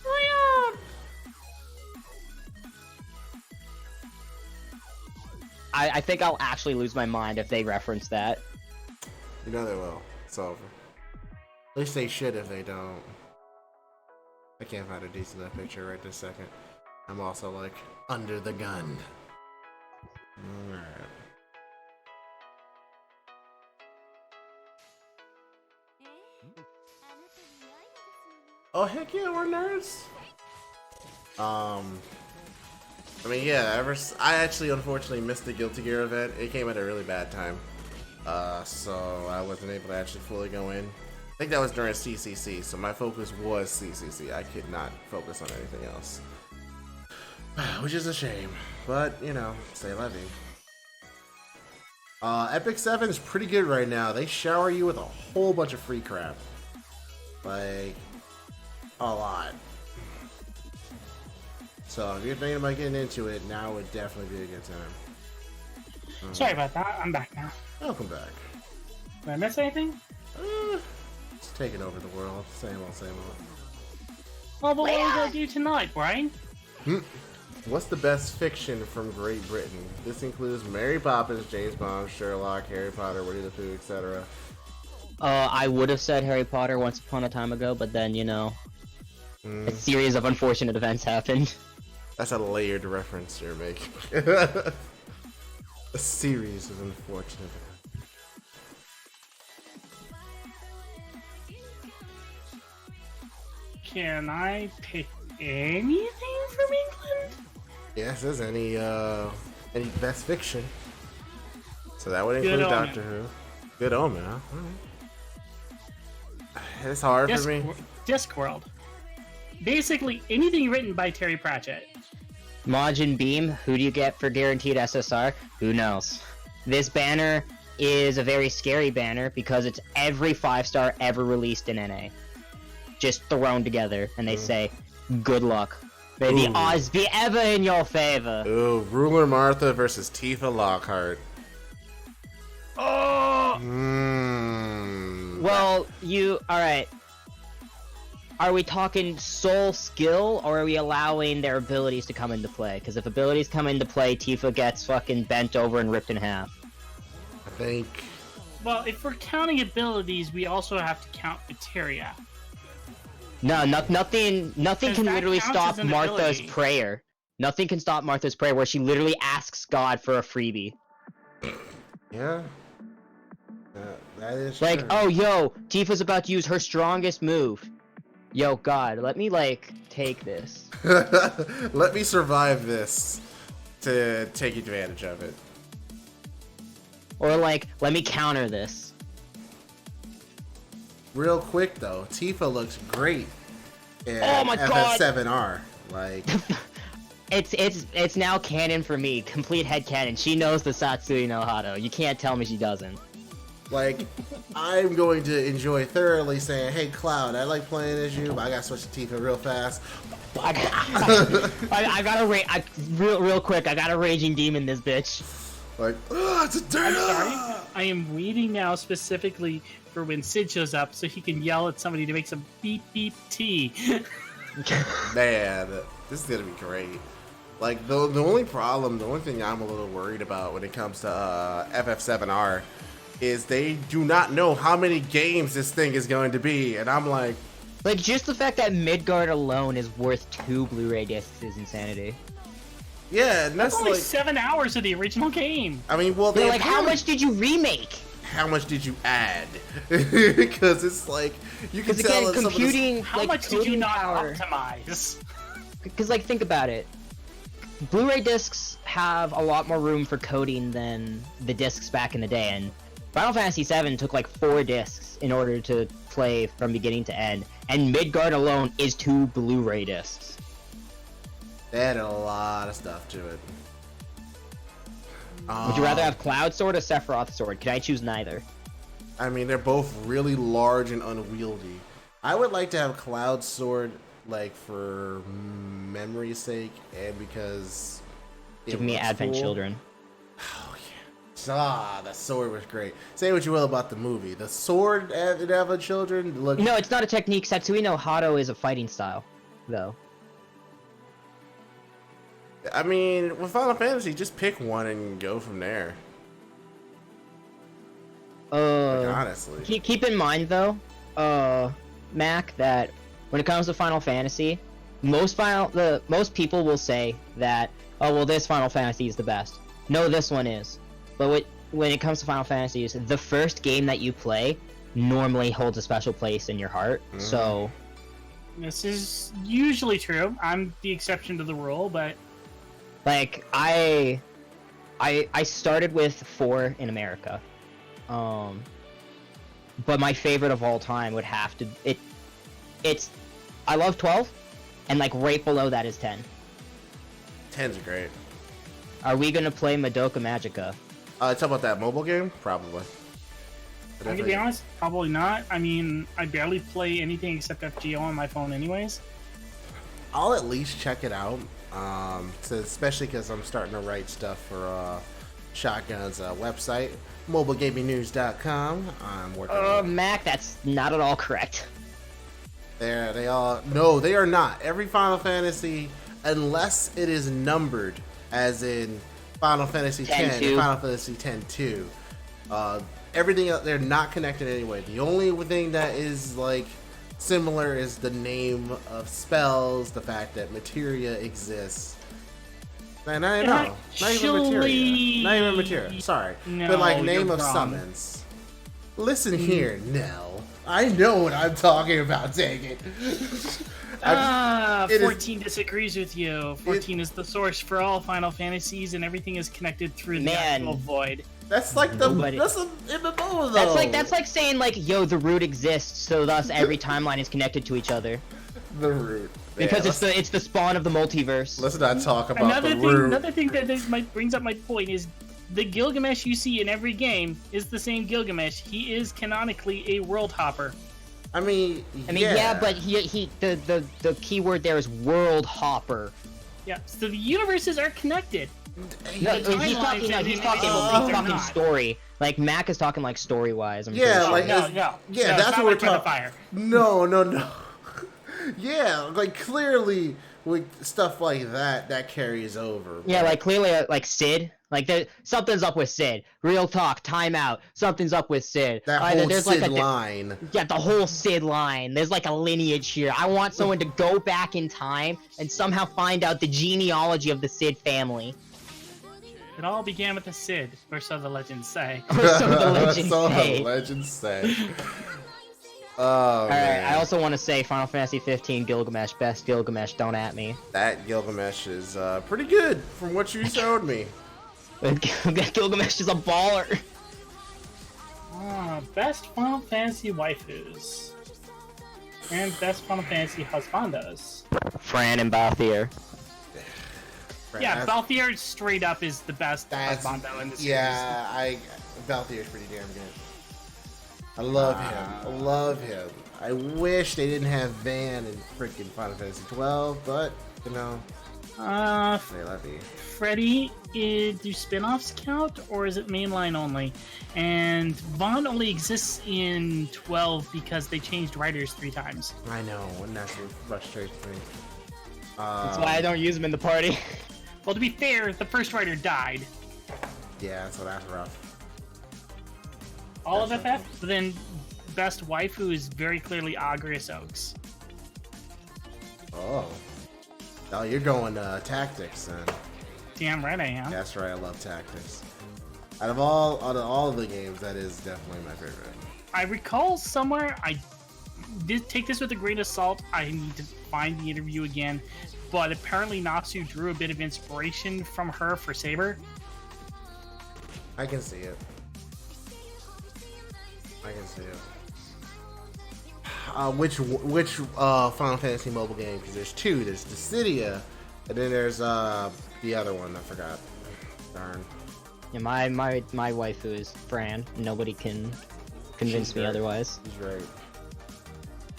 Leon! I think I'll actually lose my mind if they reference that. You know they will. It's over. At least they should if they don't. I can't find a decent enough picture right this second. I'm also like under the gun. Alright. Oh heck yeah, we're nerds. I mean, yeah, I actually unfortunately missed the Guilty Gear event. It came at a really bad time. So I wasn't able to actually fully go in. I think that was during CCC, so my focus was CCC. I could not focus on anything else. Which is a shame, but, you know, stay levy. Epic 7 is pretty good right now. They shower you with a whole bunch of free crap. Like, a lot. So if you're thinking about getting into it, now would definitely be a good time. Sorry about that. I'm back now. Welcome back. Did I miss anything? It's taking over the world. Same old, same old. Oh, but what are we gonna do tonight, Brian? What's the best fiction from Great Britain? This includes Mary Poppins, James Bond, Sherlock, Harry Potter, Winnie the Pooh, etc. I would have said Harry Potter once upon a time ago, but then, you know, a series of unfortunate events happened. That's a layered reference you're making. A series of unfortunate events. Can I pick anything from England? Yes, there's any best fiction. So that would include Doctor Who. Good Omen, huh? Right. It's hard for me. Discworld. Basically anything written by Terry Pratchett. Majin Beam, who do you get for guaranteed SSR? Who knows? This banner is a very scary banner because it's every 5-star ever released in NA. Just thrown together, and they say, good luck. May the odds be ever in your favor. Ooh, Ruler Martha versus Tifa Lockhart. Oh! Well, alright. Are we talking soul skill, or are we allowing their abilities to come into play? Because if abilities come into play, Tifa gets fucking bent over and ripped in half. I think... Well, if we're counting abilities, we also have to count materia. No, nothing can literally stop Martha's ability. prayer. Nothing can stop Martha's prayer, where she literally asks God for a freebie. Yeah. That is Like, true. oh, yo, Tifa's about to use her strongest move. Yo, God, let me, take this. Let me survive this to take advantage of it. Or, let me counter this. Real quick, though, Tifa looks great in Oh my God. FF7R. Like... It's now canon for me. Complete head canon. She knows the Satsui no Hado. You can't tell me she doesn't. Like, I'm going to enjoy thoroughly saying, hey, Cloud, I like playing as you, but I gotta switch to Tifa real fast. I gotta real quick, I got a raging demon this bitch. Like, it's a damn! I'm sorry. I am waiting now specifically for when Sid shows up so he can yell at somebody to make some beep beep tea. Man, this is gonna be great. Like, the only thing I'm a little worried about when it comes to FF7R is they do not know how many games this thing is going to be, and I'm like... just the fact that Midgard alone is worth 2 Blu-ray discs is insanity. Yeah, and that's only like... 7 hours of the original game. I mean, well, They're how much did you remake? How much did you add? Because it's like, you can tell... Again, computing, How much did you not power. optimize? Because, think about it. Blu-ray discs have a lot more room for coding than the discs back in the day, and Final Fantasy VII took 4 discs in order to play from beginning to end, and Midgard alone is 2 Blu-ray discs. They added a lot of stuff to it. Would you rather have Cloud Sword or Sephiroth Sword? Could I choose neither? I mean, they're both really large and unwieldy. I would like to have Cloud Sword, for memory's sake, and because... Give me Advent cool. Children. Oh, yeah. The sword was great. Say what you will about the movie. The sword in Advent Children looked... No, it's not a technique. Satsui no Hado is a fighting style, though. I mean, with Final Fantasy, just pick one and go from there. Honestly. Keep in mind, though, Mac, that when it comes to Final Fantasy, most people will say that, oh, well, this Final Fantasy is the best. No, this one is. But when it comes to Final Fantasies, the first game that you play normally holds a special place in your heart, so... This is usually true. I'm the exception to the rule, but... I started with 4 in America. But my favorite of all time would have to... I love 12, and right below that is 10. 10's great. Are we gonna play Madoka Magica? Talk about that mobile game? Probably. I'm gonna be honest, probably not. I mean, I barely play anything except FGO on my phone anyways. I'll at least check it out. Especially because I'm starting to write stuff for Shotgun's website, mobilegamingnews.com. I'm working. Mac, that's not at all correct. No, they are not. Every Final Fantasy, unless it is numbered, as in Final Fantasy X and Final Fantasy X-2, everything else, they're not connected anyway. The only thing that is similar is the name of spells, the fact that materia exists. No, not even materia. Not even materia. Sorry. No, but like name you're of wrong. summons. Listen here, Nell. I know what I'm talking about, dang it. 14 disagrees with you. 14 is the source for all Final Fantasies, and everything is connected through the actual void. That's like the Nobody- that's an MMO though. That's like saying like, yo, the root exists, so thus every timeline is connected to each other. the root. Because Yeah, it's the spawn of the multiverse. let's not talk about the root. Another thing that brings up my point is the Gilgamesh you see in every game is the same Gilgamesh. He is canonically a world hopper. I mean, yeah, but the key word there is world hopper. Yeah, so the universes are connected. No, The he's timelines talking not. story. Like Mac is talking like story wise. Yeah, like No, yeah, it's that's not what we're like Breath of talking. Fire. No. Yeah, like clearly with stuff like that carries over. Yeah, but- like clearly like Sid. Like something's up with Sid. Real talk, timeout. Something's up with Sid. that Either whole there's Sid like line. Yeah, the whole Sid line. There's like a lineage here. I want someone to go back in time and somehow find out the genealogy of the Sid family. It all began with a Sid, or so the legends say. Or so the legends So say. the legends say. Oh, Alright, man. I also want to say Final Fantasy 15 Gilgamesh, best Gilgamesh, don't at me. That Gilgamesh is pretty good from what you showed me. Gilgamesh is a baller. Best Final Fantasy waifus. And best Final Fantasy husbandos. Fran and Balthier. Yeah, Balthier straight up is the best husbando in the series. Yeah, Balthier's pretty damn good. I love him. I love him. I wish they didn't have Van in freaking Final Fantasy 12, but you know, they let me. Freddy, do spin-offs count, or is it mainline only? And Vaughn only exists in 12 because they changed writers 3 times. I know, and that's what frustrates me. That's why I don't use him in the party. Well, to be fair, the first writer died. Yeah, so that's rough. All of FF, but then best waifu is very clearly Agrius Oaks. Oh. Oh, you're going tactics then. Damn right I am. That's right, I love tactics. Out of all of the games, that is definitely my favorite. I recall somewhere, I did take this with a grain of salt, I need to find the interview again, but apparently Natsu drew a bit of inspiration from her for Saber. I can see it. Which Final Fantasy mobile game? Because there's 2. There's Dissidia, and then there's the other one. I forgot. Darn. Yeah, my waifu is Fran. Nobody can convince me otherwise. He's right.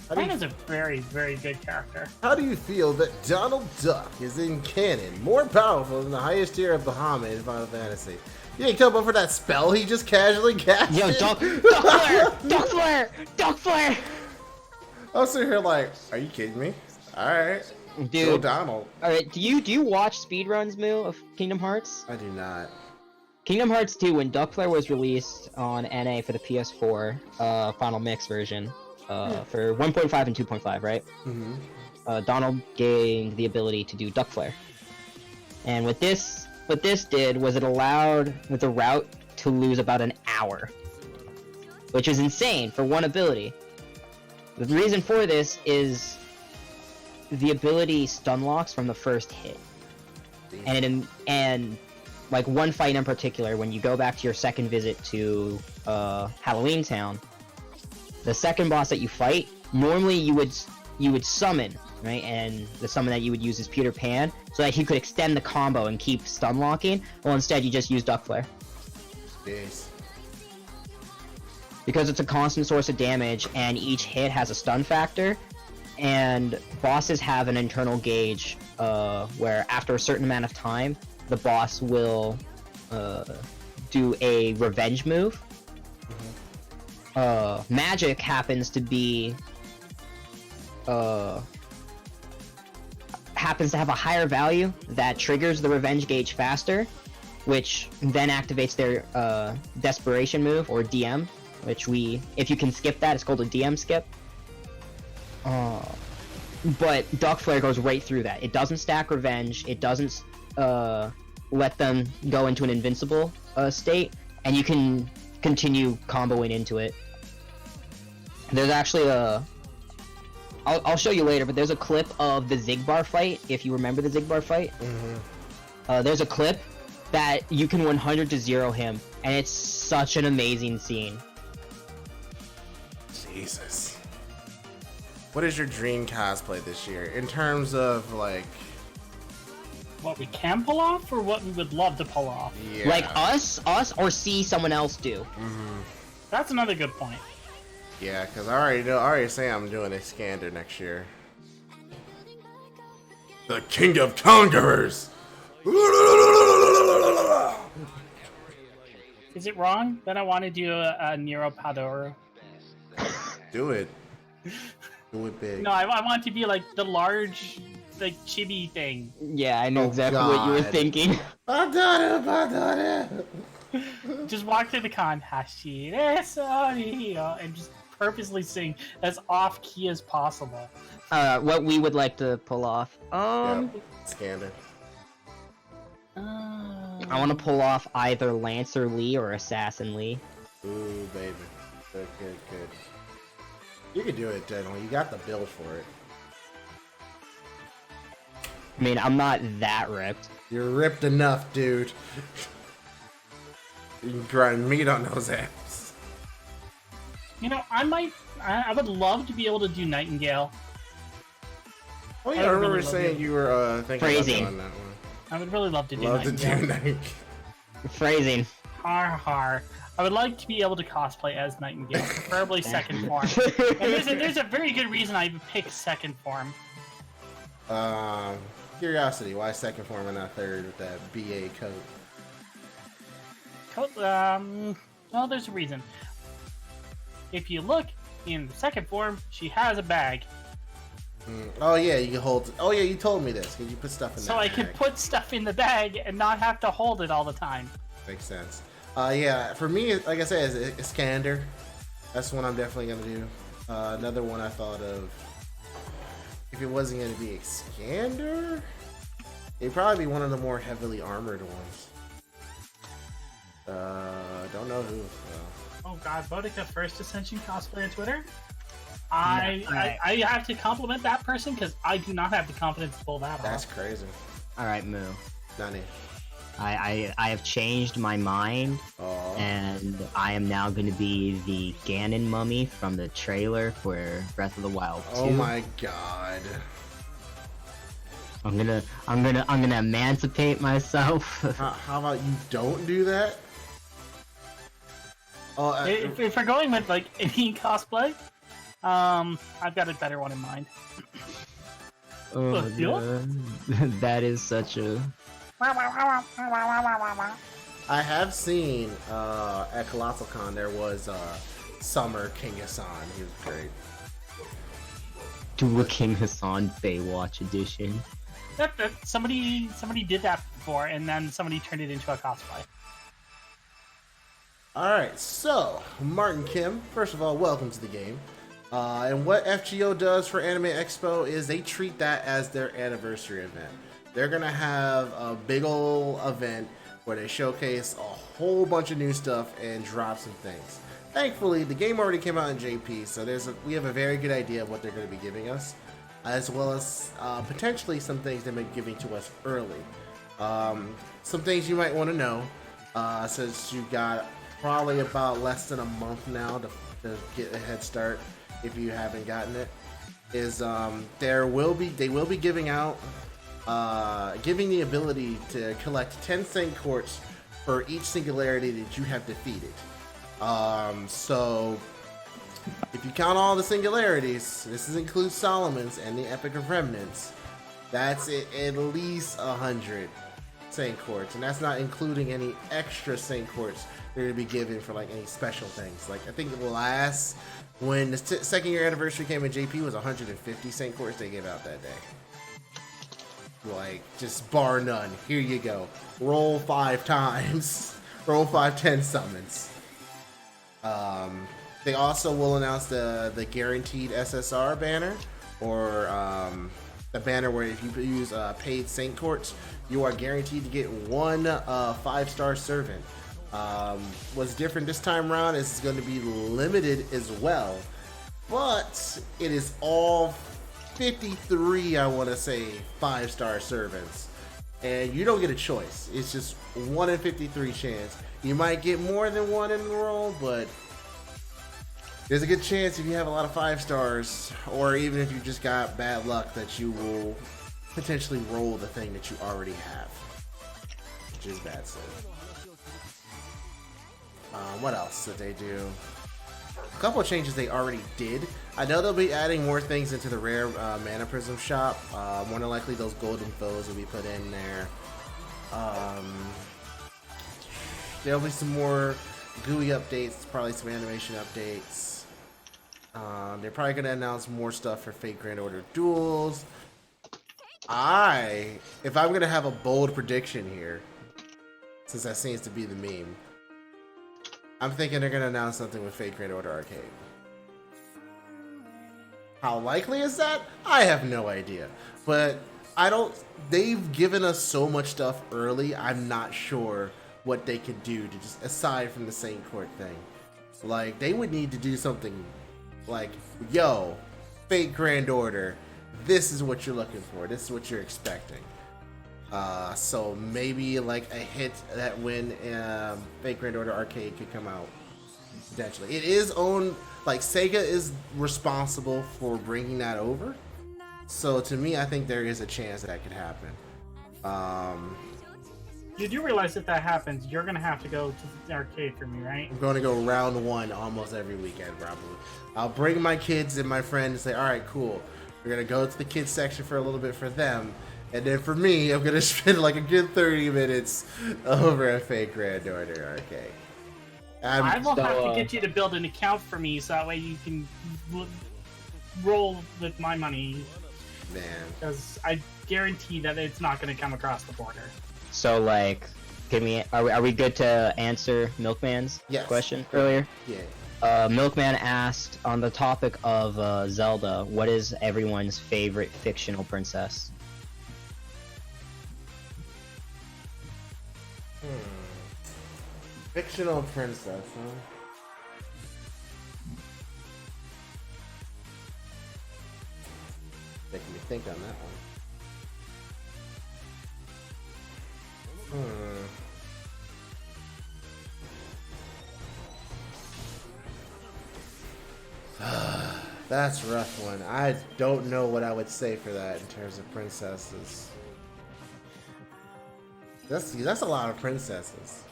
Fran is a very, very good character. How do you feel that Donald Duck is in canon more powerful than the highest tier of Bahamut in Final Fantasy? You ain't talking about for that spell he just casually cast. Yo, Duck Flare! Duck Flare! Duck Flare! I'm sitting here like, are you kidding me? Alright. Go Dude. Donald. Alright, do you watch speedruns, Moo, of Kingdom Hearts? I do not. Kingdom Hearts 2, when Duck Flare was released on NA for the PS4, Final Mix version, for 1.5 and 2.5, right? Mm-hmm. Donald gained the ability to do Duck Flare. And what this did was it allowed the route to lose about an hour, which is insane for one ability. The reason for this is the ability stun locks from the first hit, and like one fight in particular, when you go back to your second visit to Halloween Town, the second boss that you fight, normally you would summon, right? And the summon that you would use is Peter Pan, so that he could extend the combo and keep stun locking. Well, instead you just use Duck Flare. Yes. Because it's a constant source of damage, and each hit has a stun factor, and bosses have an internal gauge where after a certain amount of time, the boss will do a revenge move. Magic happens to be happens to have a higher value that triggers the revenge gauge faster, which then activates their desperation move, or DM, which if you can skip that, it's called a DM skip. But Duck Flare goes right through that. It doesn't stack revenge, it doesn't let them go into an invincible state, and you can continue comboing into it. There's actually I'll show you later, but there's a clip of the Xigbar fight, if you remember the Xigbar fight. There's a clip that you can 100 to 0 him, and it's such an amazing scene. Jesus. What is your dream cosplay this year in terms of like What we can pull off, or what we would love to pull off? yeah. Like us, or see someone else do. That's another good point. Yeah, because I already say I'm doing a Skander next year. The King of Conquerors! Is it wrong that I want to do a Nero Padoru? Do it. Do it big. No, I want to be like the large, like chibi thing. Yeah, I know Oh, exactly what you were God. thinking. I done it! Just walk through the con, HashiiFuyu, and just purposely sing as off key as possible. What we would like to pull off. Yep. Skander. I want to pull off either Lancer Lee or Assassin Lee. Ooh, baby. Good. You can do it, General. You got the build for it. I mean, I'm not that ripped. You're ripped enough, dude. You can grind meat on those apps. You know, I would love to be able to do Nightingale. Oh yeah, I I really remember love saying it. you were thinking Phrasing. about doing that one. I would really love to do Love to Nightingale. do Night. Phrasing. Har har. I would like to be able to cosplay as Nightingale, preferably second form. And there's a very good reason I picked second form. Curiosity, why second form and not third with that BA coat? Well, there's a reason. If you look in second form, she has a bag. Oh yeah, you can hold. Oh yeah, you told me this. Can you put stuff in So that I can bag? put stuff in the bag and not have to hold it all the time. Makes sense. Yeah, for me, like I said, is Skander. That's one I'm definitely gonna do. Another one I thought of. If it wasn't gonna be Skander, it'd probably be one of the more heavily armored ones. Don't know who. Oh god, Boudica First Ascension cosplay on Twitter? I have to compliment that person because I do not have the confidence to pull that That's off. crazy. Alright, Moo. Nani. I have changed my mind, Oh. and I am now going to be the Ganon mummy from the trailer for Breath of the Wild 2. Oh my god. I'm gonna emancipate myself. How about you don't do that? Oh, If we're going with like any cosplay, I've got a better one in mind. Oh, Look, you? God. That is such a... I have seen at Colossal Con there was Summer King Hassan. He was great. Do a King Hassan Baywatch edition. Somebody did that before, and then somebody turned it into a cosplay. Alright, so, Martin Kim, first of all, welcome to the game. And what FGO does for Anime Expo is they treat that as their anniversary event. They're gonna have a big ol' event where they showcase a whole bunch of new stuff and drop some things. Thankfully, the game already came out in JP, so we have a very good idea of what they're gonna be giving us, as well as potentially some things they've been giving to us early. Some things you might want to know, since you got probably about less than a month now to get a head start if you haven't gotten it, is they will be giving out giving the ability to collect 10 Saint Quartz for each singularity that you have defeated. So if you count all the singularities, this includes Solomon's and the Epic of Remnants, that's at least 100 Saint Quartz, and that's not including any extra Saint Quartz they're gonna be given for like any special things. Like I think when the second year anniversary came in JP was 150 Saint Quartz they gave out that day. Like, just bar none. Here you go. Roll 5 times. Roll 5 10 summons. They also will announce the guaranteed SSR banner, or the banner where if you use paid Saint Quartz, you are guaranteed to get one 5-star servant. What's different this time around is it's going to be limited as well, but it is all 53, I want to say, 5-star servants, and you don't get a choice. It's just 1 in 53 chance. You might get more than one in the roll, but there's a good chance if you have a lot of 5 stars, or even if you just got bad luck, that you will potentially roll the thing that you already have, which is bad stuff. What else did they do? A couple of changes they already did. I know they'll be adding more things into the rare mana prism shop. More than likely those golden foes will be put in there. There'll be some more GUI updates, probably some animation updates. They're probably going to announce more stuff for Fate Grand Order duels. If I'm going to have a bold prediction here, since that seems to be the meme, I'm thinking they're going to announce something with Fate Grand Order Arcade. How likely is that? I have no idea. But they've given us so much stuff early, I'm not sure what they could do to just, aside from the Saint Court thing. Like, they would need to do something like, yo, Fate Grand Order, this is what you're looking for, this is what you're expecting. So maybe like a hit that when Fate Grand Order Arcade could come out, potentially. It is owned, like Sega is responsible for bringing that over. So to me, I think there is a chance that could happen. You do realize if that happens, you're gonna have to go to the arcade for me, right? I'm going to go round 1 almost every weekend, probably. I'll bring my kids and my friends and say, all right, cool. We're going to go to the kids section for a little bit for them. And then for me, I'm going to spend like a good 30 minutes over at Fate Grand Order Arcade. I will have to get you to build an account for me so that way you can roll with my money. Man. Because I guarantee that it's not going to come across the border. So, like, are we good to answer Milkman's question earlier? Yeah. Milkman asked, on the topic of Zelda, what is everyone's favorite fictional princess? Fictional princess, huh? Making me think on that one. That's a rough one. I don't know what I would say for that in terms of princesses. That's a lot of princesses.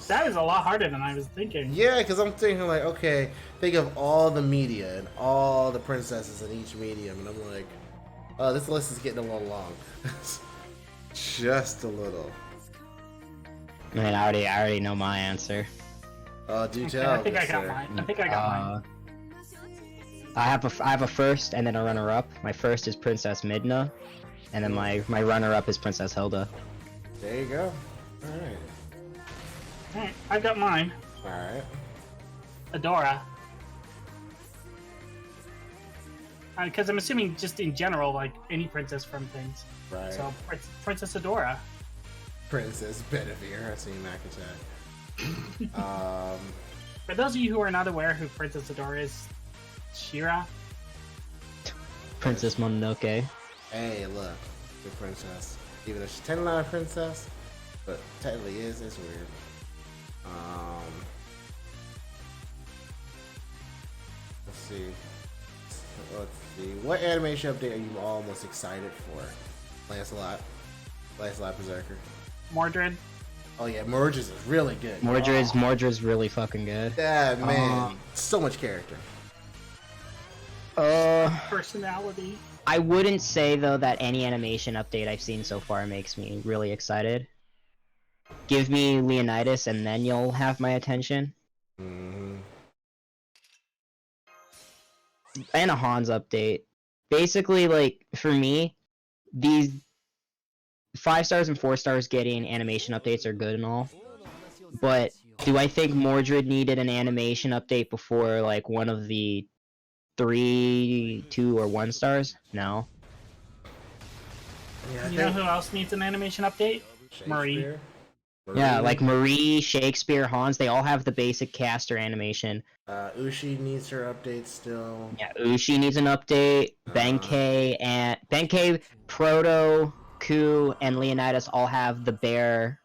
That is a lot harder than I was thinking. Yeah, because I'm thinking like, okay, think of all the media and all the princesses in each medium, and I'm like, oh, this list is getting a little long. Just a little. Man, I already know my answer. Do tell. I think I got mine. I have a first and then a runner-up. My first is Princess Midna, and then my runner-up is Princess Hilda. There you go. All right. Alright, I've got mine. Alright. Adora. Because I'm assuming just in general, like any princess from things. Right. So, Princess Adora. Princess Benevere. I see Mac attack. For those of you who are not aware who Princess Adora is, Shira. Princess Mononoke. Hey, look. Good princess. Even though she's technically not a princess, but technically is. It's weird. Let's see. What animation update are you all most excited for? Lancelot Berserker. Mordred. Oh yeah, Mordred's is really good. Mordred's really fucking good. Yeah, man. So much character. Personality. I wouldn't say though that any animation update I've seen so far makes me really excited. Give me Leonidas and then you'll have my attention. Mm-hmm. And a Hans update. Basically, like, for me, these 5 stars and 4 stars getting animation updates are good and all, but Do I think Mordred needed an animation update before like one of the 3, 2, or 1 stars? No. Yeah, You know who else needs an animation update? Marie. Yeah, like Marie, Shakespeare, Hans, they all have the basic caster animation. Ushi needs her update still. Yeah, Ushi needs an update. Benkei, Proto, Ku, and Leonidas all have the bear.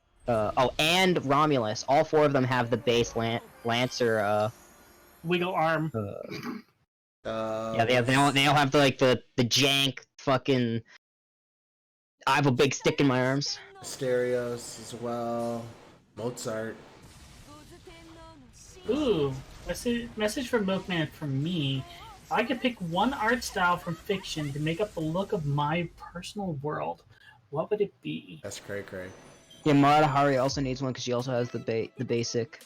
And Romulus. All 4 of them have the base Lancer. Wiggle arm. Yeah, they all have the jank fucking. I have a big stick in my arms. Stereos as well. Mozart. Ooh, message from Milkman from me. If I could pick one art style from fiction to make up the look of my personal world, what would it be? That's cray. Yeah, Murata Hari also needs one because she also has the basic.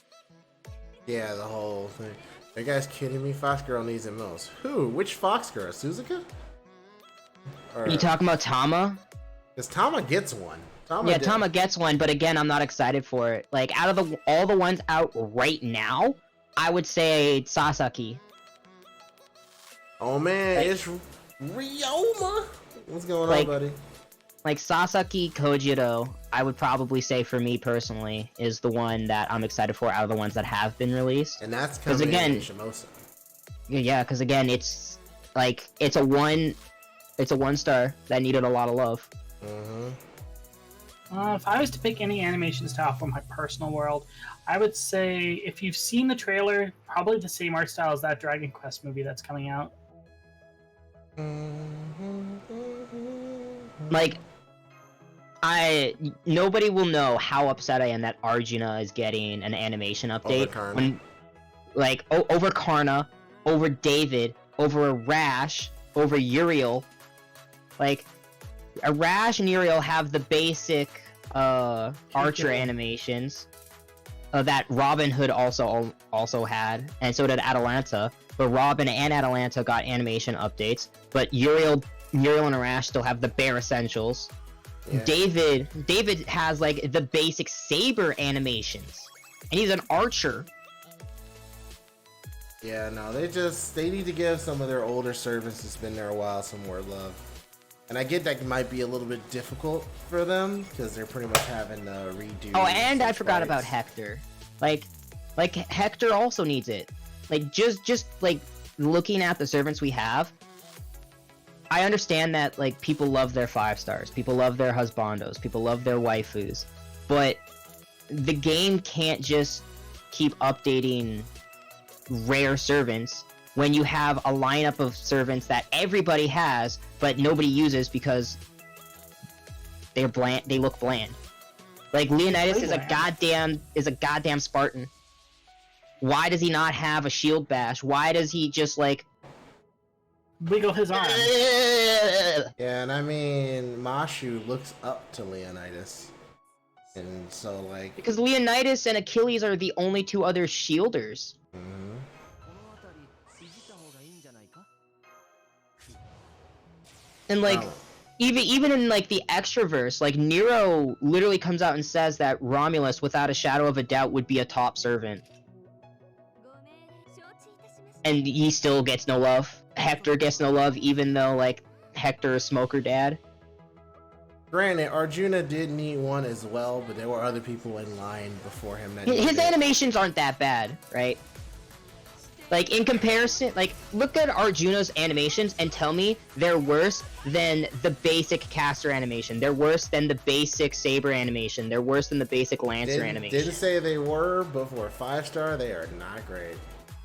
Yeah, the whole thing. That guy's kidding me. Fox Girl needs it most. Who? Which Fox Girl? Suzuka? Or... You talking about Tama? Because Tama gets one. Tama gets one, but again, I'm not excited for it. Like, out of all the ones out right now, I would say Sasaki. Oh man, it's Ryoma! What's going on, buddy? Like, Sasaki Kojiro, I would probably say for me personally, is the one that I'm excited for out of the ones that have been released. And that's coming in Shimosa. Yeah, because again, it's a 1 star that needed a lot of love. If I was to pick any animation style from my personal world, I would say, if you've seen the trailer, probably the same art style as that Dragon Quest movie that's coming out. Like, nobody will know how upset I am that Arjuna is getting an animation update. Over Karna, over David, over Rash, over Uriel. Like, Rash and Uriel have the basic Archer animations that Robin Hood also had, and so did Atalanta. But Robin and Atalanta got animation updates, but Uriel and Rash still have the bare essentials. Yeah. David has like the basic saber animations, and he's an archer. Yeah, no, they need to give some of their older servants that's been there a while some more love. And I get that might be a little bit difficult for them because they're pretty much having to redo. Oh, and I forgot about Hector. Like Hector also needs it. Like just like looking at the servants we have, I understand that like people love their 5 stars, people love their husbandos, people love their waifus, but the game can't just keep updating rare servants when you have a lineup of servants that everybody has but nobody uses because they're bland. They look bland. Like Leonidas is a goddamn Spartan. Why does he not have a shield bash? Why does he just like wiggle his arm? Yeah, and I mean Mashu looks up to Leonidas. And so like because Leonidas and Achilles are the only 2 other shielders. And like even in like the extraverse, like Nero literally comes out and says that Romulus without a shadow of a doubt would be a top servant. And he still gets no love. Hector gets no love even though like Hector is Smoker Dad. Granted, Arjuna did need one as well, but there were other people in line before him that his animations aren't that bad, right? Like, in comparison, like, look at Arjuna's animations and tell me they're worse than the basic caster animation. They're worse than the basic saber animation. They're worse than the basic lancer animation. Didn't say they were, but for a 5-star, they are not great.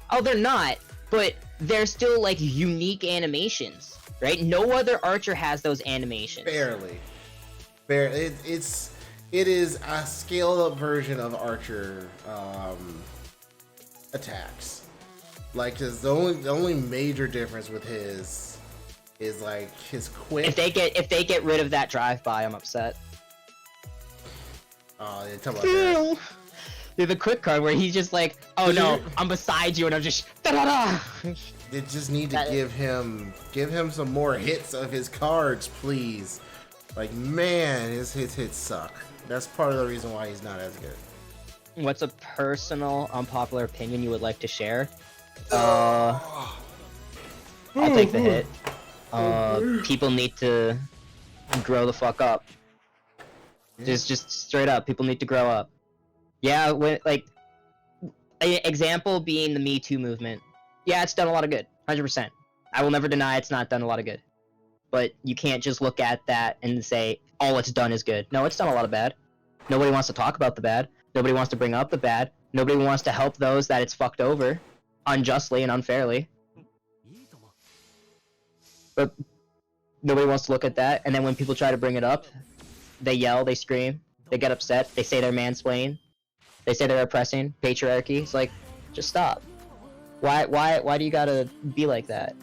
Oh, they're not, but they're still, like, unique animations, right? No other archer has those animations. Barely. It is a scaled-up version of archer attacks. Like, cause the only major difference with his is like his quick. If they get rid of that drive-by, I'm upset. Oh, yeah, talk about that. Yeah, the quick card where he's just like, oh no, I'm beside you, and I'm just da-da-da. They just need to give him some more hits of his cards, please. Like, man, his hits suck. That's part of the reason why he's not as good. What's a personal, unpopular opinion you would like to share? I'll take the hit. People need to grow the fuck up. Just straight up, people need to grow up. Yeah, like, an example being the Me Too movement. Yeah, it's done a lot of good, 100%. I will never deny it's not done a lot of good. But you can't just look at that and say, all it's done is good. No, it's done a lot of bad. Nobody wants to talk about the bad. Nobody wants to bring up the bad. Nobody wants to help those that it's fucked over. Unjustly and unfairly. But nobody wants to look at that, and then when people try to bring it up, they yell, they scream, they get upset, they say they're mansplaining, they say they're oppressing, patriarchy. It's like, just stop. Why do you gotta be like that?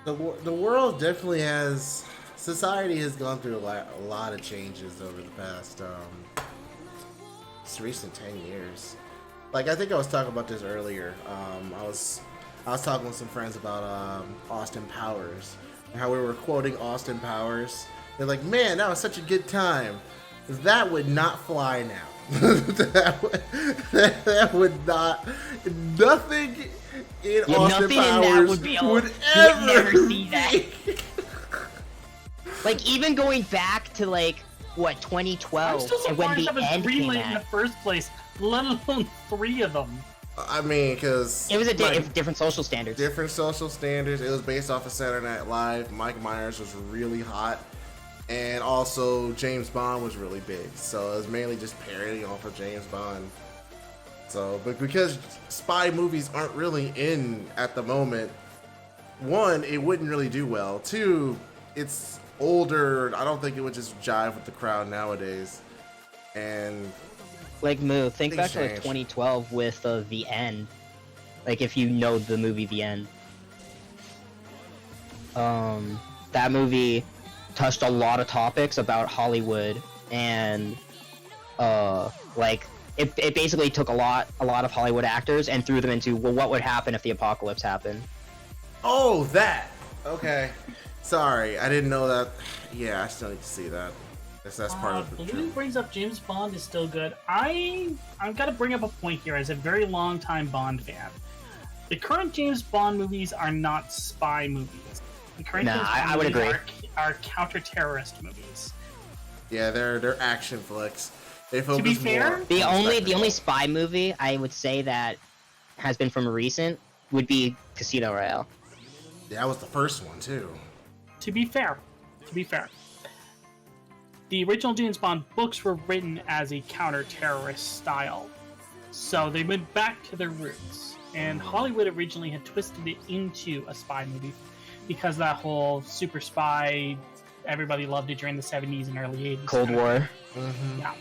The world definitely has... Society has gone through a lot of changes over the past, recent 10 years. Like, I think I was talking about this earlier. I was talking with some friends about Austin Powers, and how we were quoting Austin Powers. They're like, man, that was such a good time. That would not fly now. that would not. Nothing in Austin Powers would ever never see that. Like, even going back to, like, what, 2012, and when the end came out. In the first place, let alone 3 of them. I mean, because... It was a different social standards. Different social standards. It was based off of Saturday Night Live. Mike Myers was really hot. And also, James Bond was really big. So it was mainly just parodying off of James Bond. So, but because spy movies aren't really in at the moment, 1, it wouldn't really do well. 2, it's older. I don't think it would just jive with the crowd nowadays. And... Like, Moo, think back to, like, changed. 2012 with The End. Like, if you know the movie The End. That movie touched a lot of topics about Hollywood, and, like, it basically took a lot of Hollywood actors and threw them into, well, what would happen if the apocalypse happened? Oh, that! Okay. Sorry, I didn't know that. Yeah, I still need to see that. That's part of the Blue truth. brings up James Bond is still good. I've got to bring up a point here as a very long-time Bond fan. The current James Bond movies are not spy movies. The current James Bond I would movies agree. Are counter-terrorist movies. Yeah, they're action flicks. They focus To be fair, more The on only spectacle. spy movie I would say that has been from recent would be Casino Royale. Yeah, that was the first one too. to be fair, the original James Bond books were written as a counter-terrorist style. So they went back to their roots. And Hollywood originally had twisted it into a spy movie because that whole super spy, everybody loved it during the 70s and early 80s. Cold War. Mm-hmm. Yeah.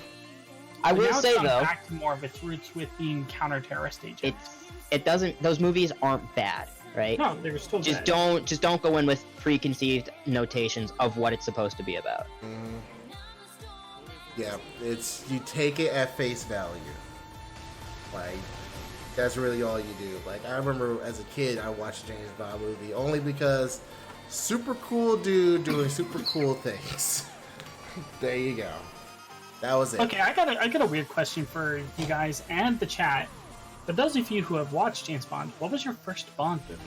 I But will now say it's gone though, back to more of its roots with being counter-terrorist agents. it doesn't. Those movies aren't bad, right? No, they were still Just good. don't go in with preconceived notations of what it's supposed to be about. Mm-hmm. Yeah, you take it at face value. Like, that's really all you do. Like, I remember as a kid, I watched a James Bond movie only because super cool dude doing super cool things. There you go. That was it. Okay, I got a weird question for you guys and the chat. For those of you who have watched James Bond, what was your first Bond movie?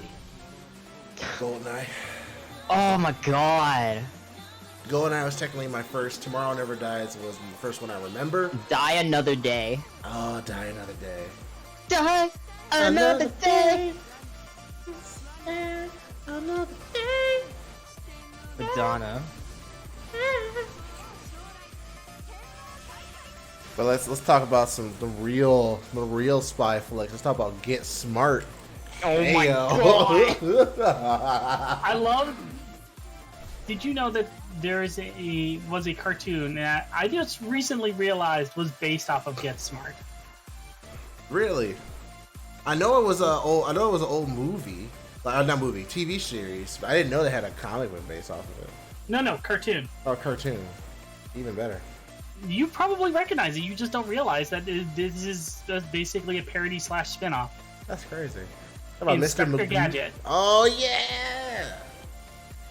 GoldenEye. Oh my god! GoldenEye was technically my first. Tomorrow Never Dies was the first one I remember. Die Another Day. Oh, Die Another Day. Die Another Day. Another day. Madonna. But let's talk about the real spy flicks. Let's talk about Get Smart. Oh my god! I love. Did you know that there is was a cartoon that I just recently realized was based off of Get Smart? Really? I know it was an old movie, like, not movie, TV series. But I didn't know they had a comic book based off of it. No, cartoon. Oh, cartoon, even better. You probably recognize it. You just don't realize that this is basically a parody / spinoff. That's crazy. How about Mr. Inspector Magoo? Gadget. Oh yeah,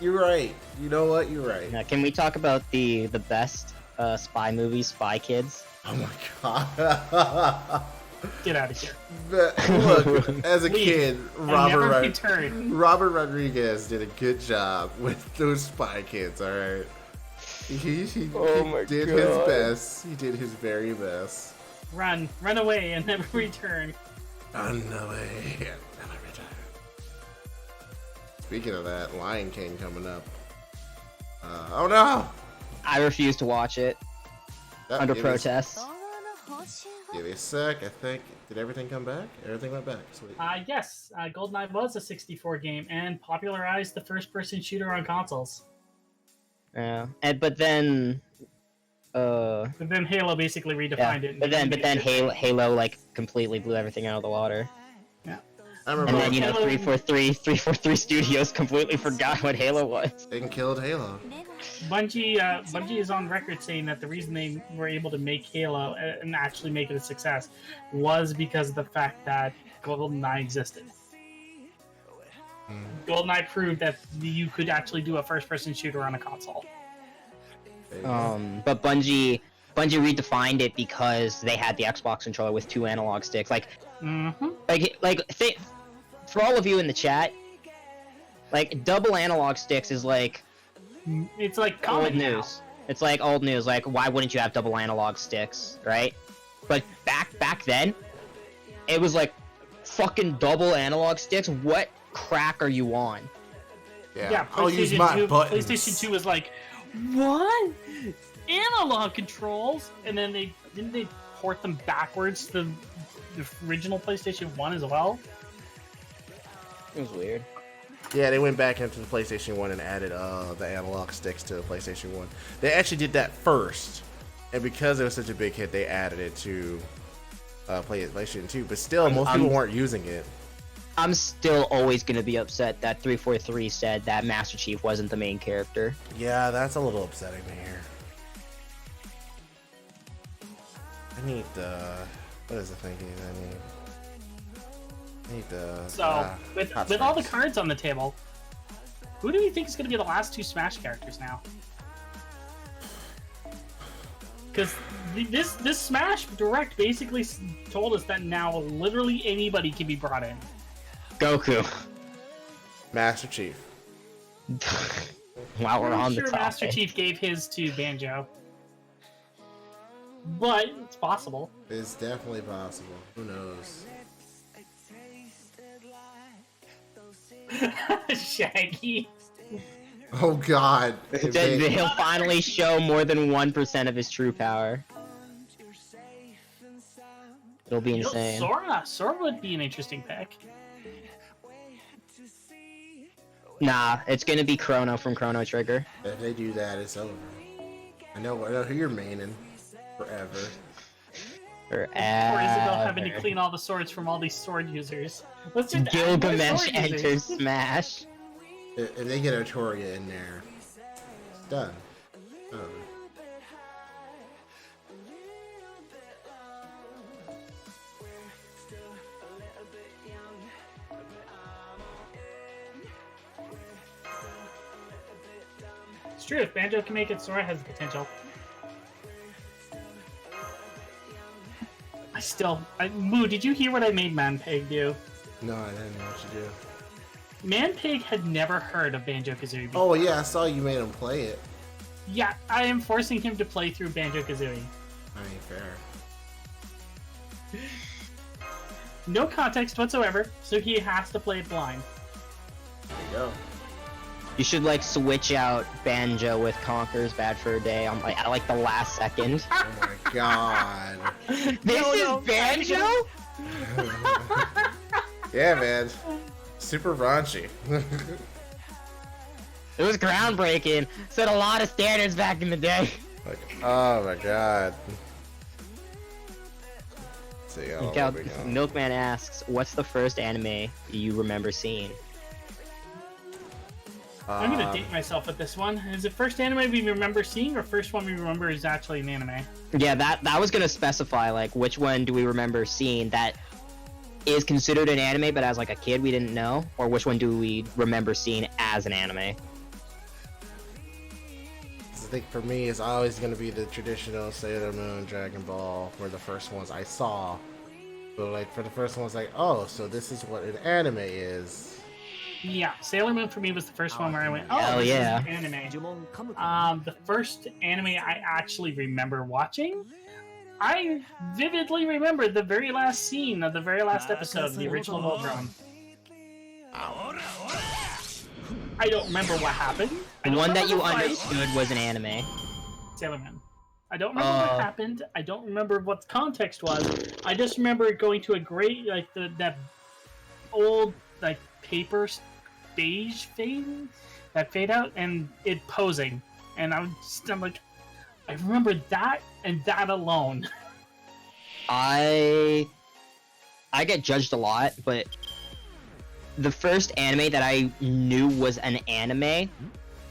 you're right. You know what? You're right. Now, can we talk about the best spy movie, Spy Kids. Oh my god. Get out of here. Look, as a Leave. kid, And never return. Robert Rodriguez did a good job with those Spy Kids, alright? He Oh my did God. his best. He did his very best. Run away, and never return. On the way. Never return. Speaking of that, Lion King coming up. Oh no! I refuse to watch it under Give me- protest. Give me a sec, I think. Did everything come back? Everything went back. Sweet. Yes, GoldenEye was a 64 game and popularized the first-person shooter on consoles. Yeah, but then, But then Halo basically redefined it. but then Halo like completely blew everything out of the water. I And remember then, you know, Halo- 343 Studios completely forgot what Halo was. they killed Halo. Bungie is on record saying that the reason they were able to make Halo and actually make it a success was because of the fact that GoldenEye existed. GoldenEye proved that you could actually do a first-person shooter on a console. There you go. But Bungie redefined it because they had the Xbox controller with 2 analog sticks. Like for all of you in the chat, like double analog sticks is like It's like old common now. news. It's like old news. Like, why wouldn't you have double analog sticks, right? But back then, it was like fucking double analog sticks. What crack are you on? Yeah, I'll use PlayStation my 2, buttons. PlayStation 2 was like, what? Analog controls? And then didn't they port them backwards to the original PlayStation 1 as well? It was weird. Yeah, they went back into the PlayStation 1 and added the analog sticks to the PlayStation 1. They actually did that first, and because it was such a big hit, they added it to PlayStation 2. But still, most people weren't using it. I'm still always gonna be upset that 343 said that Master Chief wasn't the main character. Yeah, that's a little upsetting to hear. I need the... What is the thinking I need the... So, with hot all the springs. cards on the table, who do we think is going to be the last 2 Smash characters now? Because this Smash Direct basically told us that now literally anybody can be brought in. Goku. Master Chief. While we're I'm on sure the topic. Master Chief gave his to Banjo. But it's possible. It's definitely possible. Who knows? Shaggy. Oh god. If they- He'll finally show more than 1% of his true power. It'll be insane. Sora would be an interesting pick. Nah, it's gonna be Chrono from Chrono Trigger. If they do that, it's over. I know who you're maining. Forever. Or Isabel having to clean all the swords from all these sword users. Let's just add more Gilgamesh sword enters users. Smash. If they get Artoria in there, it's done. Oh. It's true, if Banjo can make it, Sora has the potential. Moo, did you hear what I made Manpig do? No, I didn't know what you do. Manpig had never heard of Banjo-Kazooie before. Oh yeah, I saw you made him play it. Yeah, I am forcing him to play through Banjo-Kazooie. I ain't fair. No context whatsoever, so he has to play it blind. There you go. You should like switch out Banjo with Conker's Bad for a Day on at like the last second. Oh my god. This No, is Banjo? Yeah, man. Super raunchy. It was groundbreaking. Set a lot of standards back in the day. Like, oh my god. Let's see how long we go. Milkman asks, "What's the first anime you remember seeing?" I'm gonna date myself with this one. Is it first anime we remember seeing, or first one we remember is actually an anime? Yeah, that was gonna specify like which one do we remember seeing that is considered an anime, but as like a kid we didn't know, or which one do we remember seeing as an anime? think for me it's always going to be the traditional Sailor Moon, Dragon Ball were the first ones I saw. So like for the first one, I was like, oh, so this is what an anime is. Yeah, Sailor Moon for me was the first one where I went, oh, Hell this yeah. is anime. The first anime I actually remember watching, I vividly remember the very last scene of the very last episode of the original Voltron. I don't remember what happened. The one that you the fight. understood was an anime. Sailor Moon. I don't remember what happened. I don't remember what the context was. I just remember going to a great, like, that old, like, paper beige fade, that fade out, and it posing. And I'm like, I remember that and that alone. I get judged a lot, but the first anime that I knew was an anime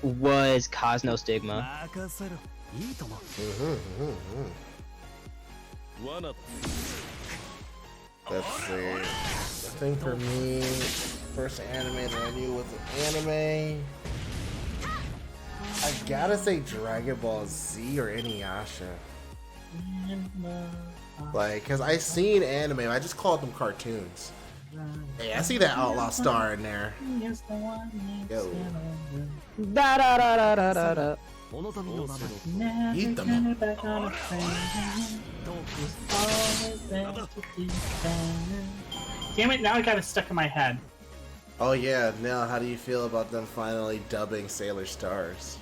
was Cosno Stigma. Let's see. I think for me, first anime that I knew was an anime. I gotta say Dragon Ball Z or Inuyasha. Like, cause I seen anime, I just called them cartoons. Hey, I see that Outlaw star in there. Yo. Da da da da da da da. Eat them. Damn it, now I got it stuck in my head. Oh yeah, Nell, how do you feel about them finally dubbing Sailor Stars?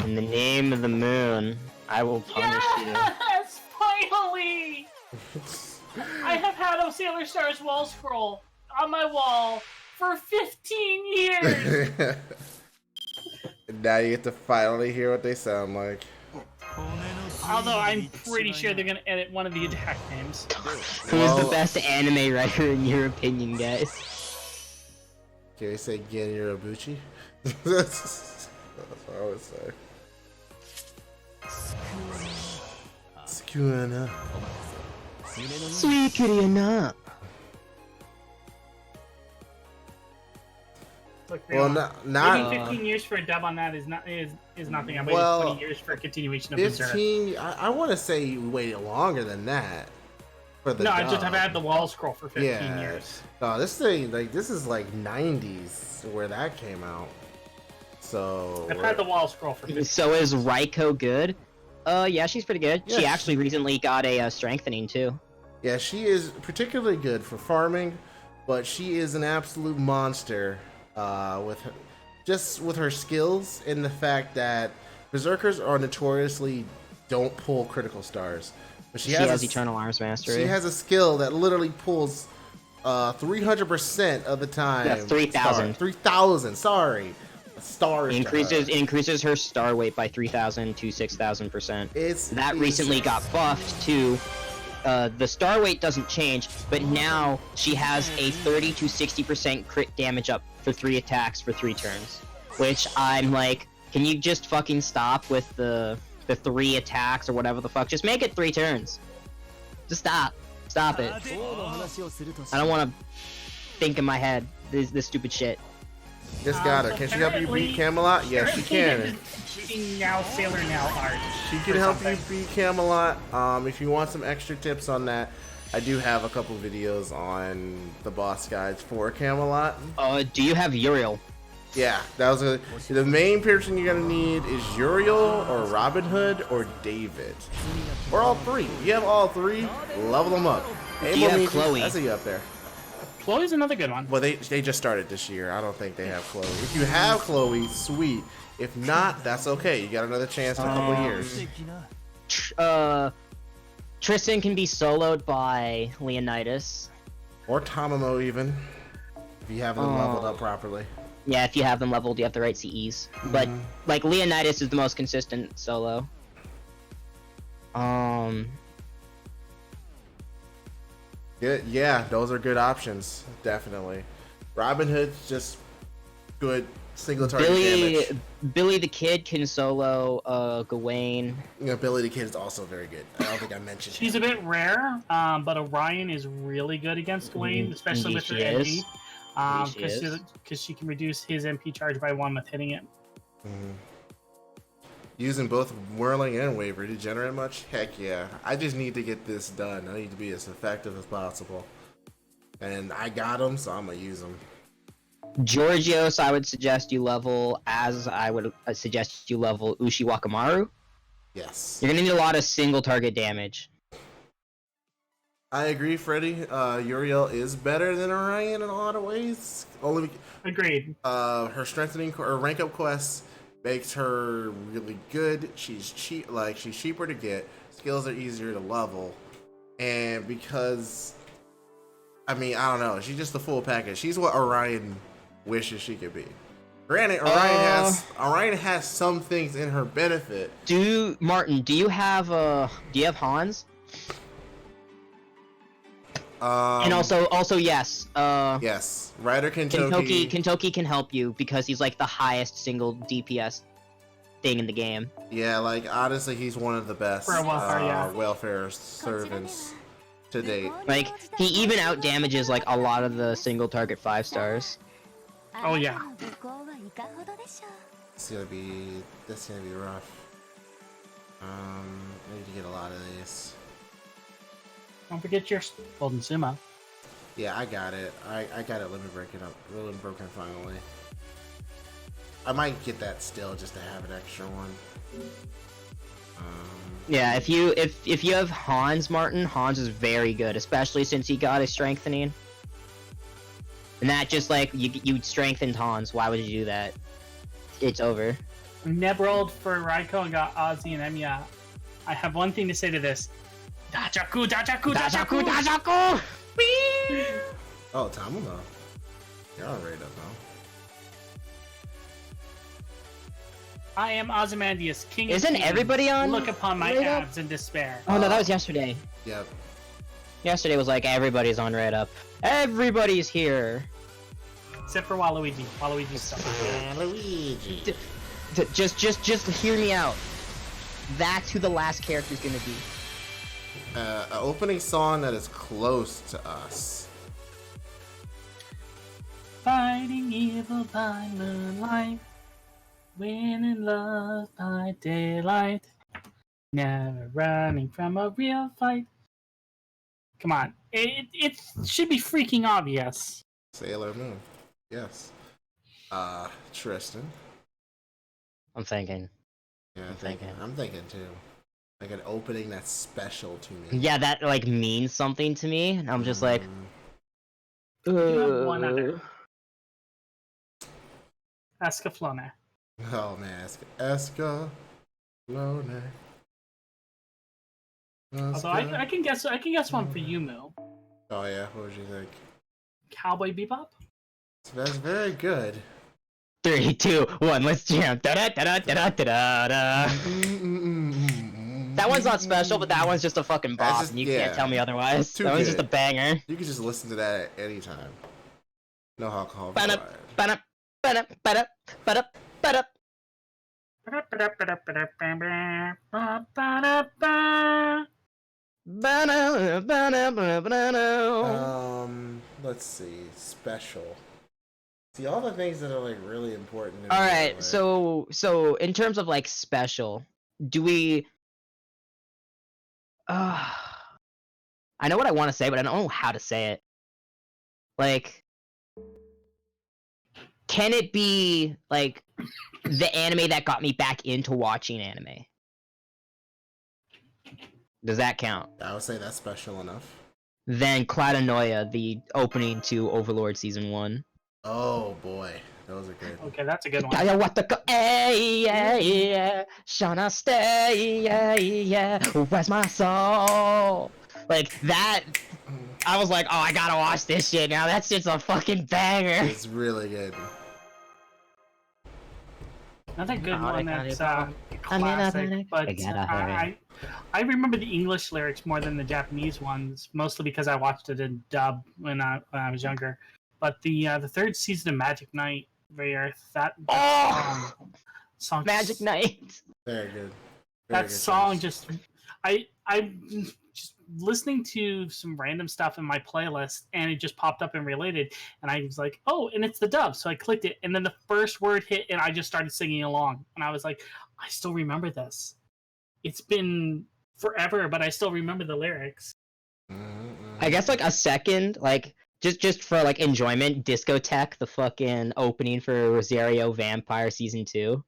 In the name of the moon, I will punish Yes, finally! I have had a Sailor Stars wall scroll on my wall for 15 years! Now you get to finally hear what they sound like. Although I'm pretty sure they're gonna edit one of the attack names. Who's the best anime writer in your opinion, guys? Can you say Gen Yorobuchi? That's what I would say. Sukuna. Sweet Kiriyana. Look, Well, not waiting 15 years for a dub on that is nothing. I'm waiting Well, 20 years for a continuation of Berserk. 15. I want to say you waited longer than that for the. No, dub. I just have had the wall scroll for 15 Yeah. years. Oh, this thing this is like 90s where that came out. So I've had the wall scroll for 15 So is Raiko good? Yeah, she's pretty good. Yeah, She actually recently got a strengthening too. yeah, she is particularly good for farming, but she is an absolute monster with her skills and the fact that berserkers are notoriously don't pull critical stars. But she has Eternal Arms Mastery. She has a skill that literally pulls 300% of the time. That's 3,000. 3,000. Sorry, stars. Increases her star weight by 3,000 to 6,000%. That recently got buffed too. The star weight doesn't change, but now she has a 30 to 60% crit damage up for 3 attacks for 3 turns. Which I'm like, can you just fucking stop with the 3 attacks or whatever the fuck? Just make it 3 turns. Just stop. Stop it. I don't want to think in my head this stupid shit. Just got her. Can she help you beat Camelot? Yes, she can. Now Sailor Now art. She can help you beat Camelot. If you want some extra tips on that, I do have a couple videos on the boss guides for Camelot. Do you have Uriel? Yeah, that was the main person you're gonna need is Uriel or Robin Hood or David, or all 3. If you have all 3, level them up. Do you have Chloe? I see you up there. Chloe's another good one. Well, they just started this year. I don't think they have Chloe. If you have Chloe, sweet. If not, that's okay. You got another chance in a couple of years. Tristan can be soloed by Leonidas. Or Tamamo even, if you have them leveled up properly. Yeah, if you have them leveled, you have the right CEs. But, like, Leonidas is the most consistent solo. Good, yeah, those are good options, definitely. Robin Hood's just good single target damage. Billy the Kid can solo Gawain. You know, Billy the Kid is also very good. I don't think I mentioned She's him. a bit rare, but Orion is really good against Gawain, especially with her MP. Because she can reduce his MP charge by 1 with hitting it. Using both Whirling and Waver to generate much? Heck yeah. I just need to get this done. I need to be as effective as possible. And I got them, so I'm going to use them. Georgios, I would suggest you level as I would suggest you level Ushi Wakamaru. Yes. You're gonna need a lot of single target damage. I agree, Freddy. Uriel is better than Orion in a lot of ways. Only Agreed. her strengthening or rank up quests makes her really good. She's cheap, like she's cheaper to get. Skills are easier to level, and because I mean I don't know, she's just the full package. She's what Orion wishes she could be. Granted, Orion has some things in her benefit. Martin, do you have Hans? And also yes. Yes, Ryder Kentucky. Kentucky can help you because he's like the highest single DPS thing in the game. Yeah, like honestly, he's one of the best welfare, welfare servants to date. Like he even out damages like a lot of the single target 5 stars. Oh yeah. This is gonna be rough. I need to get a lot of these. Don't forget your Golden Sumo. Yeah, I got it. I got it limit broken finally. I might get that still just to have an extra one. Yeah, if you have Hans, Martin, Hans is very good, especially since he got his strengthening. And that just like you strengthened Hans. Why would you do that? It's over. We never rolled for Reeniko and got Ozzy and Emiya. I have one thing to say to this. Dajaku, Dajaku, Dajaku, Dajaku! Whee! Oh, Tamuno. You're all right up now. I am Ozymandias, king of Isn't kings. everybody on? Look upon my right abs in despair. Oh no, that was yesterday. Yep. Yesterday was like everybody's on Red Up. Everybody's here. Except for Waluigi. Waluigi's stuff. Luigi. Just hear me out. That's who the last character's gonna be. An opening song that is close to us. Fighting evil by moonlight, winning love by daylight, never running from a real fight. Come on, it should be freaking obvious. Sailor Moon. Yes. Tristan. I'm thinking. Yeah, I'm thinking too. Like an opening that's special to me. Yeah, that like means something to me, and I'm just like. You have one other. Escaflowne. Oh man, Escaflowne. Although I can guess one for you, Moo. Oh yeah, what would you think? Cowboy Bebop. That's very good. 3, 2, 1, let's jam. Da da da da da da da. That one's not special, but that one's just a fucking bop, and you can't tell me otherwise. That one's just a banger. You can just listen to that at any time. No alcohol Ba-da, required. ba-da, ba-da, ba-da, ba-da, ba-da. Ba-da, ba-da, ba-da. Let's see. Special. See, all the things that are like really important. All right, so in terms of like special, do we? I know what I want to say, but I don't know how to say it. Like, can it be like the anime that got me back into watching anime? Does that count? I would say that's special enough. Then Cladanoia, the opening to Overlord Season 1. Oh boy, those are good. Okay, that's a good one. Gaia what the yeah, Shauna stay, yeah, where's my soul? Like that, I was like, oh, I gotta watch this shit now. That's just a fucking banger. It's really good. Another good one that's classic, but I remember the English lyrics more than the Japanese ones, mostly because I watched it in dub when I was younger. But the third season of Magic Knight, where that song Magic Knight. Very good. That song just I just listening to some random stuff in my playlist, and it just popped up and related, and I was like, oh, and it's the dub. So I clicked it, and then the first word hit, and I just started singing along. And I was like, I still remember this. It's been forever, but I still remember the lyrics. I guess like a second, like just for like enjoyment, Discotheque, the fucking opening for Rosario Vampire Season 2.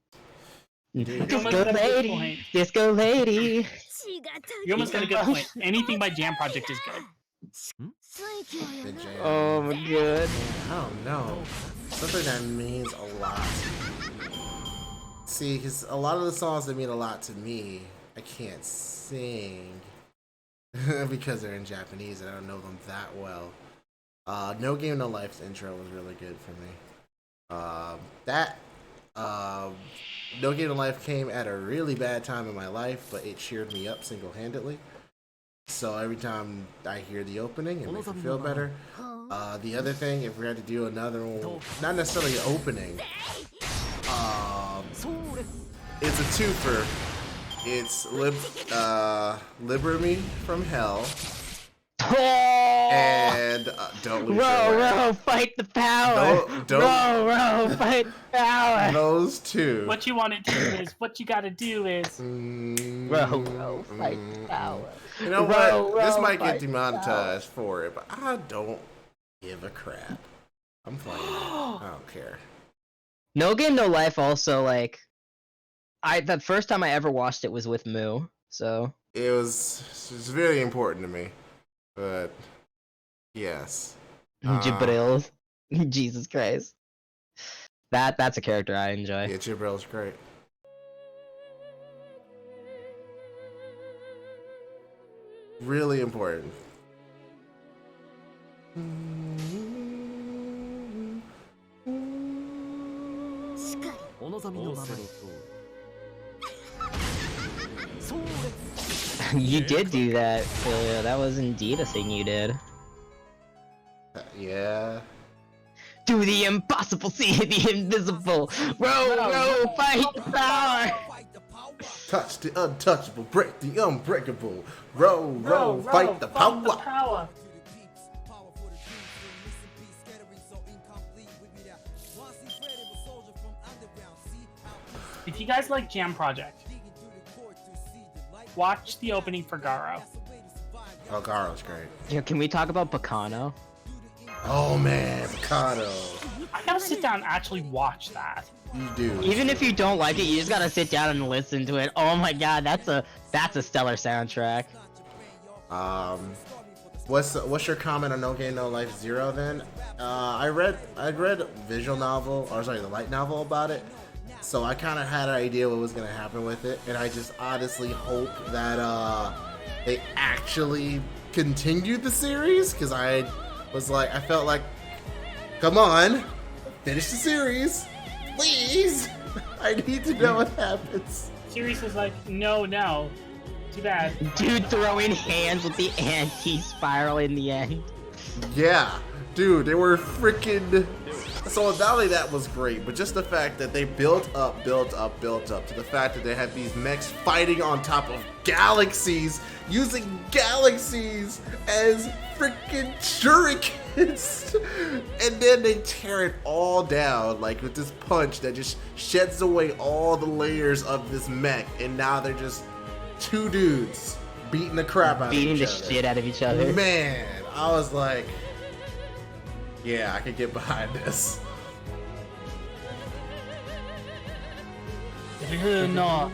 Disco lady. You almost got a good point. Anything by Jam Project is good. The jam. Oh my god. I don't know. Something that means a lot. See, because a lot of the songs that mean a lot to me, I can't sing because they're in Japanese and I don't know them that well. No Game No Life's intro was really good for me. No Game No Life came at a really bad time in my life, but it cheered me up single-handedly. So every time I hear the opening, it makes me feel better. The other thing, if we had to do another one, not necessarily an opening, it's a twofer. It's Liber Me from Hell and Don't Lose Your Way. Row, fight the power. Row, fight the power. Those two. What you want to do is, what you got to do is. Row, fight the power. You know what? This might get demonetized for it, but I don't give a crap. I'm playing it. I don't care. No Game No Life also, like, the first time I ever watched it was with Moo, so. It's very important to me, but yes. Jibril. Jesus Christ. That's a character I enjoy. Yeah, Jibril's great. Really important. You did do that, Illya. That was indeed a thing you did. Yeah. Do the impossible, see the invisible. Row, fight the power. Touch the untouchable, break the unbreakable. Row, fight the power. If you guys like Jam Project, watch the opening for Garo. Oh, Garo's great. Yeah, can we talk about Bacano? Oh man, Picado. I gotta sit down and actually watch that. You do. Even if you don't like it, you just gotta sit down and listen to it. Oh my god, that's a stellar soundtrack. What's your comment on No Game No Life Zero then? I read visual novel, or sorry, the light novel about it. So I kind of had an idea what was gonna happen with it, and I just honestly hope that they actually continued the series, because I felt like, come on, finish the series, please. I need to know what happens. Series was like, no, too bad. Dude throwing hands with the anti-spiral in the end. Yeah, dude, they were freaking. So not only that was great, but just the fact that they built up to the fact that they had these mechs fighting on top of galaxies, using galaxies as freaking shurikens, and then they tear it all down like with this punch that just sheds away all the layers of this mech, and now they're just two dudes beating the crap out of each other. Beating the shit out of each other. Man, I was like, yeah, I could get behind this. No.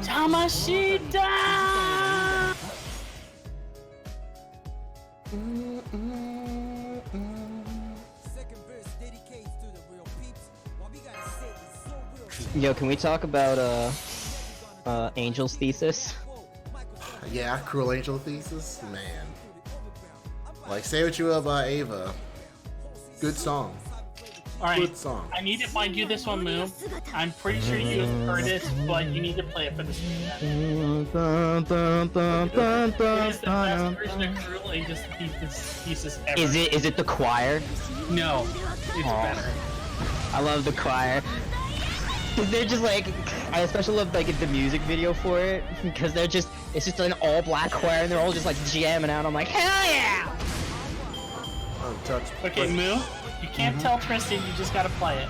Tamashita! Yo, can we talk about Angel's Thesis? Yeah, Cruel Angel Thesis, man. Like, say what you will about Ava. Good song. Alright, Good song. I need to find you this one, Moo. I'm pretty sure you've heard it, but you need to play it for this weekend. It is the best version of Cruel Angel's Thesis ever. Is it the choir? No, it's better. I love the choir. They're just like, I especially love like the music video for it because it's just an all black choir and they're all just like jamming out. I'm like, hell yeah! Untouched. Okay, Moo, you can't tell Tristan, you just gotta play it.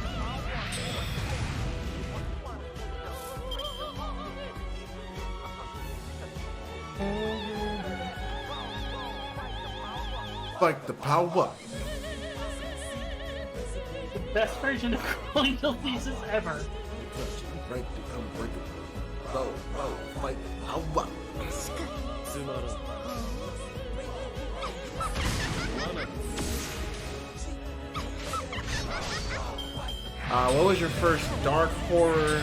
Like the power. The best version of Colonial Thesis ever. Right, the unbreakable. Fight power. What was your first dark horror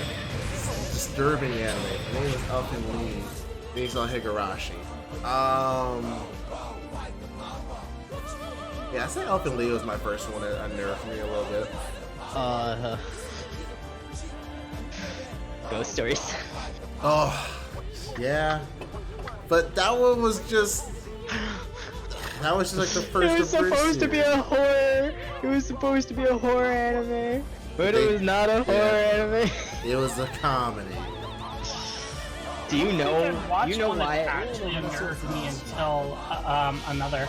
disturbing anime? My name was Elfin Lee. Based on Higurashi. Yeah, I say Elfin Lee was my first one that unnerved me a little bit. Ghost stories. Oh, yeah. But that one was just... That was just like the first. It was supposed to be a horror. It was supposed to be a horror anime, but it was not a horror anime. It was a comedy. Do you know? You know why? It actually unnerved me until another.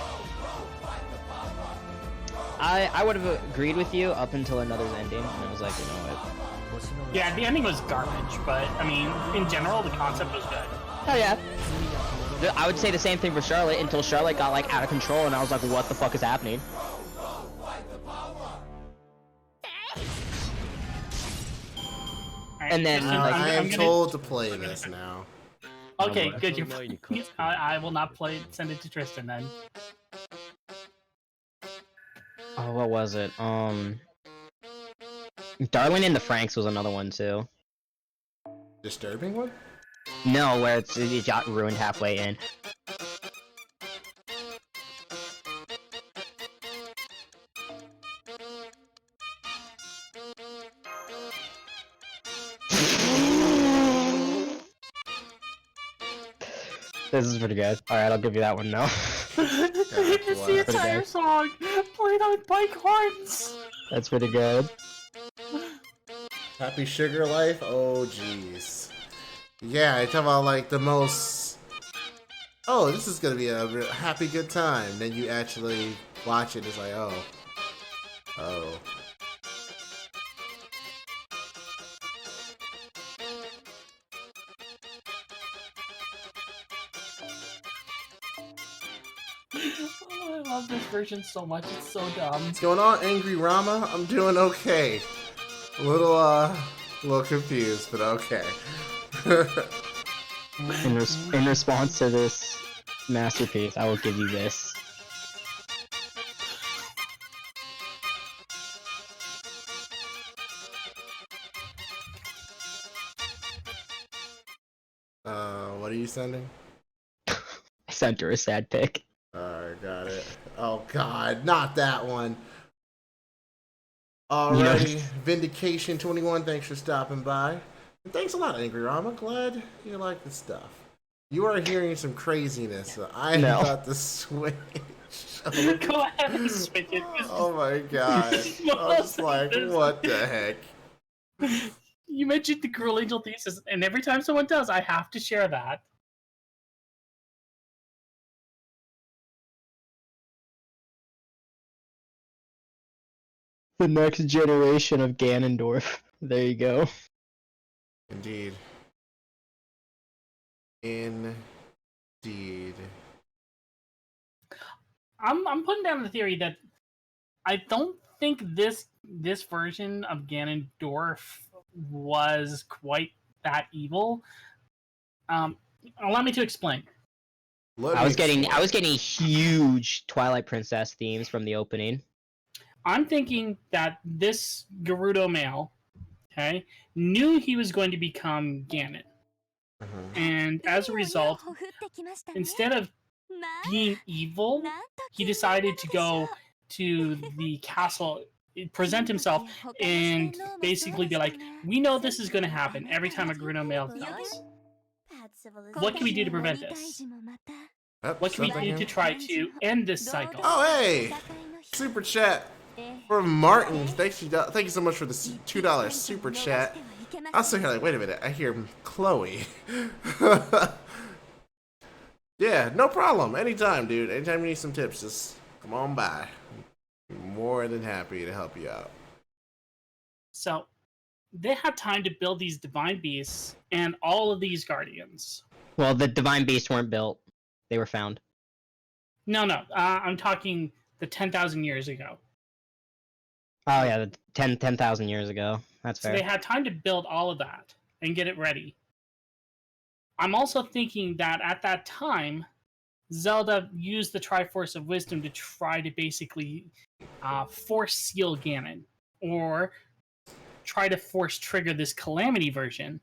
I would have agreed with you up until Another's ending, and I was like, you know what? Yeah, the ending was garbage, but I mean, in general, the concept was good. Oh yeah. I would say the same thing for Charlotte until Charlotte got like out of control, and I was like, what the fuck is happening? And then I am told to play this now. Okay, good. I will not play it. Send it to Tristan then. Oh, what was it? Darling in the Franxx was another one too. Disturbing one? No, where it got ruined halfway in. This is pretty good. Alright, I'll give you that one now. It's the entire song played on bike horns. That's pretty good. Happy Sugar Life? Oh, jeez. Yeah, I talk about like the most... Oh, this is gonna be a real happy good time. Then you actually watch it, it's like, oh. Oh. Oh, I love this version so much, it's so dumb. What's going on, Angry Rama? I'm doing okay. A little confused, but okay. In response to this masterpiece, I will give you this. What are you sending? I sent her a sad pic. Alright, got it. Oh god, not that one. Alrighty, Vindication 21, thanks for stopping by. And thanks a lot, Angry Ram. I'm glad you like the stuff. You are hearing some craziness, so I got the switch. Go ahead and switch it. Oh my god. I was like, what the heck? You mentioned the Girl Angel Thesis, and every time someone does, I have to share that. The next generation of Ganondorf. There you go. Indeed. Indeed. I'm putting down the theory that I don't think this version of Ganondorf was quite that evil. Allow me to explain. I was getting huge Twilight Princess themes from the opening. I'm thinking that this Gerudo male, okay, knew he was going to become Ganon. And as a result, instead of being evil, he decided to go to the castle, present himself, and basically be like, we know this is going to happen every time a Gerudo male dies. What can we do to prevent this? What can we do to try to end this cycle? Oh, hey! Super chat from Martin. Thank you so much for the $2 super chat. I was thinking, like, wait a minute, I hear Chloe. Yeah, no problem. Anytime, dude. Anytime you need some tips, just come on by. I'm more than happy to help you out. So, they had time to build these divine beasts and all of these guardians. Well, the divine beasts weren't built; they were found. No, I'm talking the 10,000 years ago. Oh yeah, the 10,000 years ago. That's So fair. they had time to build all of that and get it ready. I'm also thinking that at that time, Zelda used the Triforce of Wisdom to try to basically force seal Ganon, or try to force trigger this Calamity version,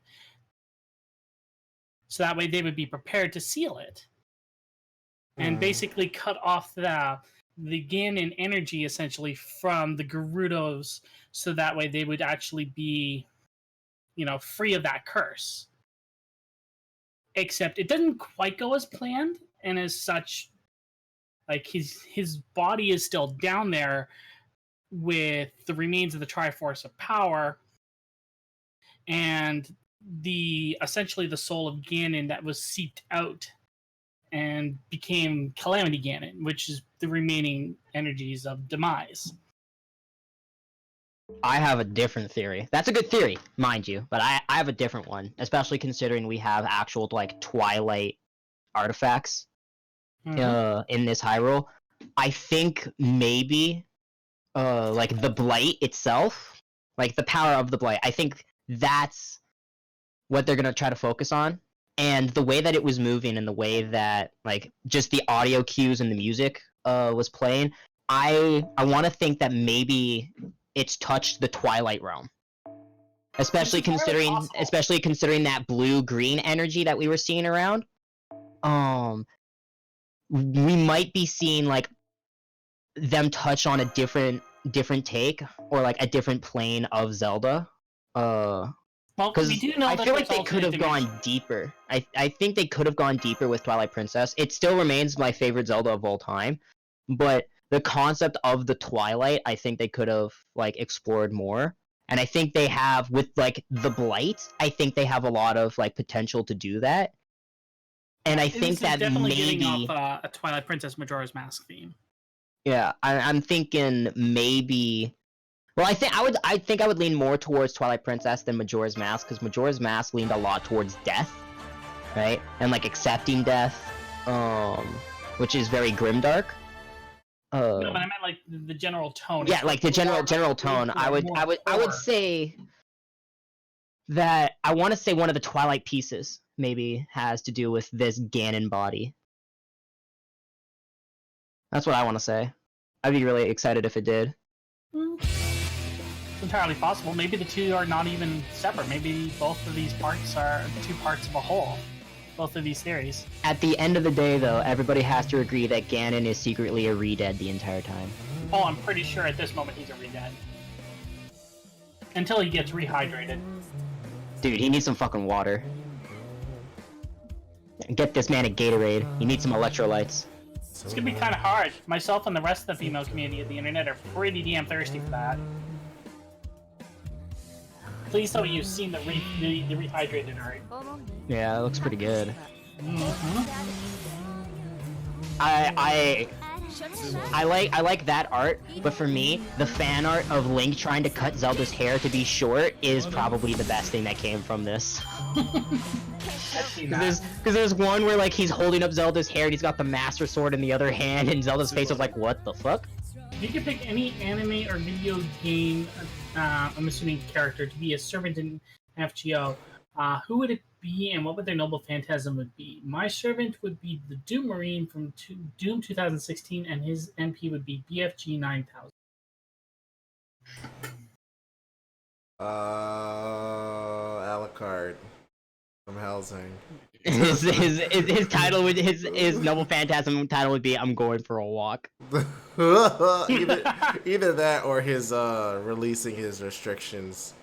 so that way they would be prepared to seal it, and basically cut off the Ganon energy essentially from the Gerudos, so that way they would actually be, free of that curse. Except it didn't quite go as planned, and as such, like his body is still down there with the remains of the Triforce of Power, and essentially the soul of Ganon that was seeped out and became Calamity Ganon, which is the remaining energies of Demise. I have a different theory. That's a good theory, mind you, but I have a different one, especially considering we have actual like Twilight artifacts in this Hyrule. I think maybe like the Blight itself, like the power of the Blight, I think that's what they're gonna try to focus on. And the way that it was moving and the way that like just the audio cues and the music was playing, I want to think that maybe it's touched the Twilight realm, especially considering that blue-green energy that we were seeing around. We might be seeing like them touch on a different take, or like a different plane of Zelda. Because we do know I that feel like there's they could have alternate gone deeper. I think they could have gone deeper with Twilight Princess. It still remains my favorite Zelda of all time, but the concept of the Twilight, I think they could have like explored more. And I think they have with like the Blight. I think they have a lot of like potential to do that. And I think that definitely maybe getting off a Twilight Princess Majora's Mask theme. yeah, I'm thinking maybe. Well, I think I would lean more towards Twilight Princess than Majora's Mask, because Majora's Mask leaned a lot towards death, right? And like accepting death, which is very grimdark. No, but I meant like the general tone. Yeah, like the general tone. I would say that I want to say one of the Twilight pieces maybe has to do with this Ganon body. That's what I want to say. I'd be really excited if it did. It's entirely possible. Maybe the two are not even separate. Maybe both of these parts are two parts of a whole. Both of these theories. At the end of the day, though, everybody has to agree that Ganon is secretly a re-dead the entire time. Oh, I'm pretty sure at this moment he's a re-dead. Until he gets rehydrated. Dude, he needs some fucking water. Get this man a Gatorade. He needs some electrolytes. It's gonna be kind of hard. Myself and the rest of the female community of the internet are pretty damn thirsty for that. Please tell me you've seen the rehydrated art. Yeah, it looks pretty good. I like that art, but for me, the fan art of Link trying to cut Zelda's hair to be short is probably the best thing that came from this. Because there's one where like he's holding up Zelda's hair and he's got the Master Sword in the other hand, and Zelda's face was like, what the fuck? You could pick any anime or video game, I'm assuming character, to be a servant in FGO. Who would it be, and what would their noble phantasm would be? My servant would be the Doom Marine from Doom 2016, and his NP would be BFG 9000. Alucard from Helsing. His title would his noble phantasm title would be "I'm going for a walk." either that or his releasing his restrictions.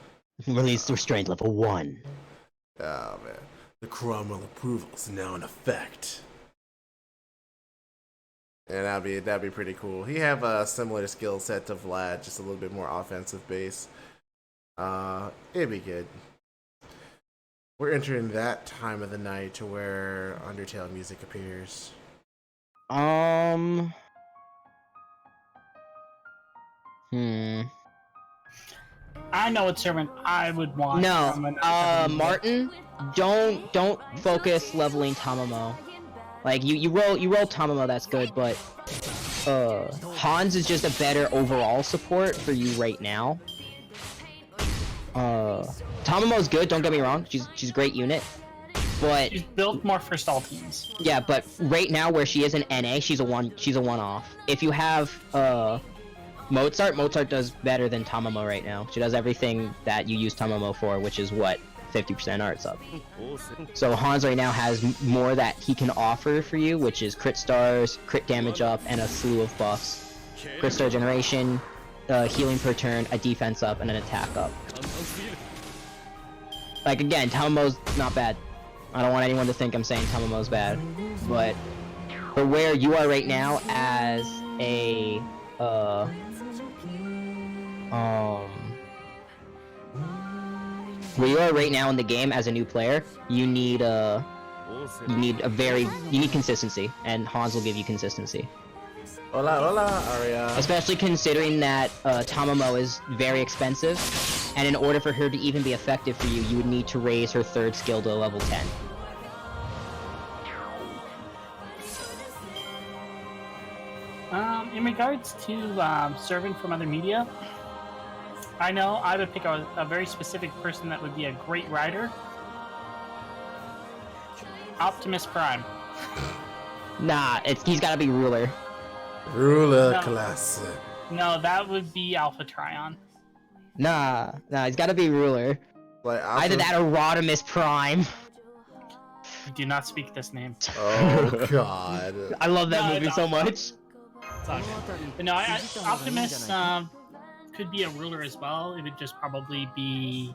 Release restraint level 1. Oh man, the Cromwell approval is now in effect. And that'd be pretty cool. He have a similar skill set to Vlad, just a little bit more offensive base. It'd be good. We're entering that time of the night to where Undertale music appears. I know what servant I would want. No, from another Martin, don't focus leveling Tamamo. Like you roll Tamamo, that's good, but Hans is just a better overall support for you right now. Tamamo's good, don't get me wrong, she's a great unit, but She's built more for stall teams. yeah, but right now where she is in NA, she's a one-off. If you have Mozart does better than Tamamo right now. She does everything that you use Tamamo for, which is what 50% arts up. So Hans right now has more that he can offer for you, which is crit stars, crit damage up, and a slew of buffs. Crit star generation, healing per turn, a defense up, and an attack up. Like again, Tamamo's not bad. I don't want anyone to think I'm saying Tamamo's bad, but for where you are right now as a where you are right now in the game as a new player, you need consistency, and Hans will give you consistency. Hola, Aria. Especially considering that Tamamo is very expensive, and in order for her to even be effective for you, you would need to raise her 3rd skill to level 10. In regards to serving from other media, I know I would pick a very specific person that would be a great rider. Optimus Prime. Nah, he's gotta be ruler. Ruler No. class. No, that would be Alpha Trion. Nah, he's gotta be ruler. Like Either that or Rodimus Prime. Do not speak this name. Oh god. I love that No, movie no. so much. It's all good. But no, Optimus could be a ruler as well. It would just probably be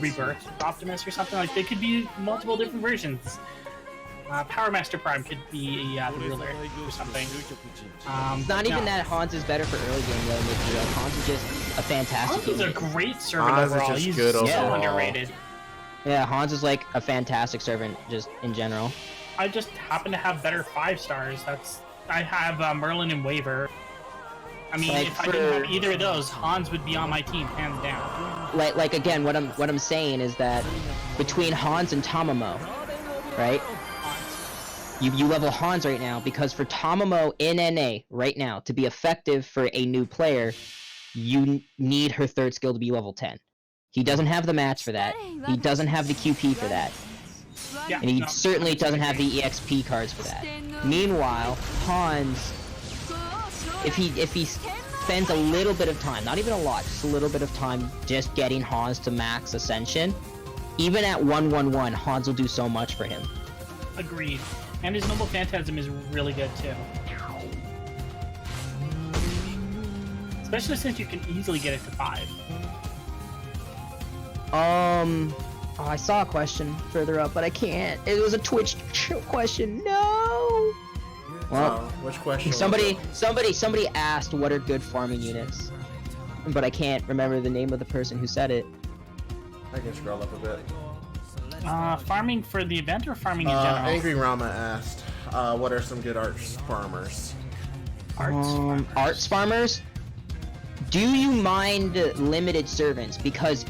Rebirth Optimus or something. Like, they could be multiple different versions. Power Master Prime could be the ruler or something. It's not even that Hans is better for early game though, Nick. Hans is just a fantastic Hans is a unit. great servant Hans is overall. just He's good so overall. underrated. Yeah, Hans is like a fantastic servant just in general. I just happen to have better 5 stars. I have Merlin and Waver. I mean, Like, if I didn't have either of those, Hans would be on my team, hands down. Like again, what I'm saying is that between Hans and Tamamo, right? You level Hans right now because for Tamamo in NA right now to be effective for a new player, you need her 3rd skill to be level 10. He doesn't have the match for that. He doesn't have the QP for that. Yeah, And he no, certainly doesn't have the EXP cards for that. Meanwhile, Hans, if he spends a little bit of time, not even a lot, just a little bit of time just getting Hans to max Ascension, even at 111, Hans will do so much for him. Agreed. And his Noble Phantasm is really good too. Especially since you can easily get it to 5. Oh, I saw a question further up, but I can't. It was a Twitch question. No. Well, Which question? somebody asked what are good farming units, but I can't remember the name of the person who said it. I can scroll up a bit. Farming for the event or farming in general? Angry Rama asked, what are some good arts farmers? Arts farmers. Do you mind limited servants? Because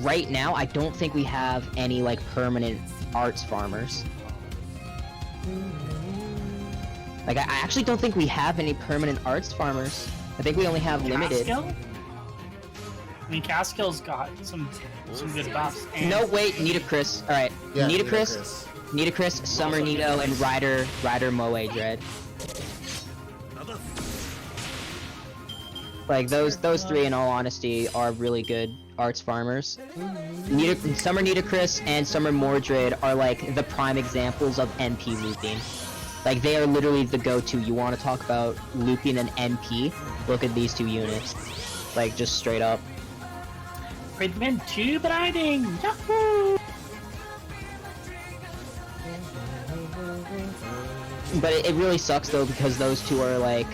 right now I don't think we have any like permanent arts farmers. Like I actually don't think we have any permanent arts farmers. I think we only have limited. Caskill? I mean, Caskill's got some good buffs. And No, wait, Nitocris. Alright. Yeah, Nitocris, Summer Nito, and Rider Moe Dread. Like those 3 in all honesty are really good arts farmers. Summer Nitocris and Summer Mordred are like the prime examples of MP looping. Like they are literally the go-to. You want to talk about looping an MP? Look at these 2 units. Like just straight up. Pridman tube riding! Yahoo! But it really sucks though because those 2 are like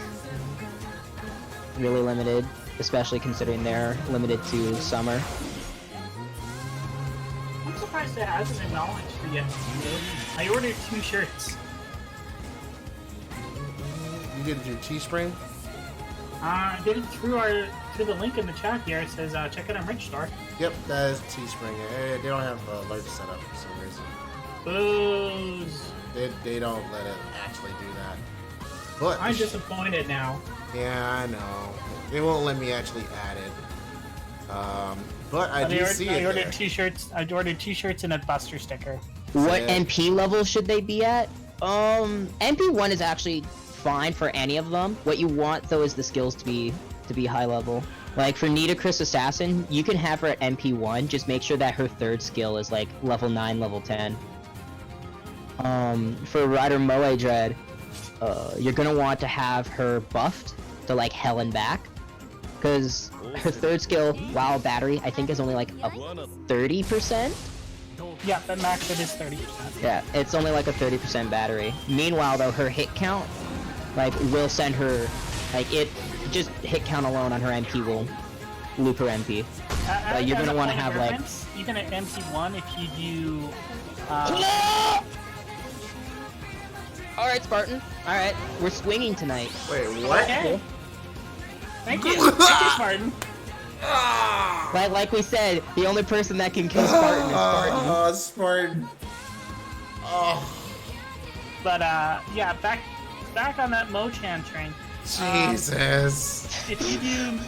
really limited, especially considering they're limited to summer. I'm surprised it hasn't acknowledged it yet. I ordered 2 shirts. You did it through Teespring? I did it through the link in the chat here. It says check out our merch store. Yep, that is Teespring. They don't have alerts set up for some reason. Booze. They don't let it actually do that. But I'm disappointed now. Yeah, I know. They won't let me actually add it. But I do see it. I ordered T-shirts. I ordered T-shirts and a Buster sticker. What MP level should they be at? MP1 is actually fine for any of them. What you want though is the skills to be high level. Like for Nidacris Assassin, you can have her at MP1. Just make sure that her 3rd skill is like level 9, level 10. For Rider Moe Dread, you're gonna want to have her buffed to like hell and back, because her 3rd skill, WoW Battery, I think is only like a 30%. Yeah, the max it is 30%. Yeah, it's only like a 30% battery. Meanwhile, though, her hit count, like, will send her, like, just hit count alone on her MP will loop her MP. You're gonna want to have like. Even at MP1, if you do. All right, Spartan. All right, we're swinging tonight. Wait, what? Okay. Thank you. Thank you, Spartan. Like we said, the only person that can kill Spartan is Spartan. Oh, Spartan. Oh. But yeah, back on that Mochan train. Jesus. If you do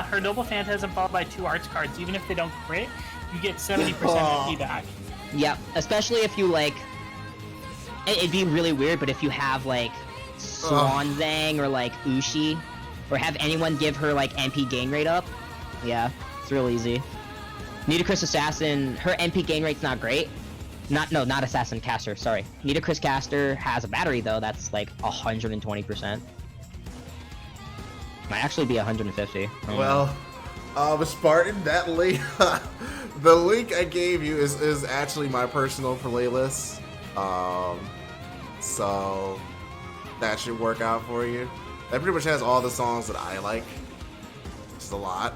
her Noble Phantasm followed by 2 arts cards, even if they don't crit, you get 70% MP back. Yeah, especially if you like. It'd be really weird, but if you have like Swanzang or like Ushi, or have anyone give her like MP gain rate up, yeah, it's real easy. Nidacris Assassin, her MP gain rate's not great. Not Assassin, Caster, sorry. Nidacris Caster has a battery though, that's like 120%. Might actually be 150. Well, Spartan, that link, the link I gave you is actually my personal playlist. So that should work out for you. That pretty much has all the songs that I like. It's a lot.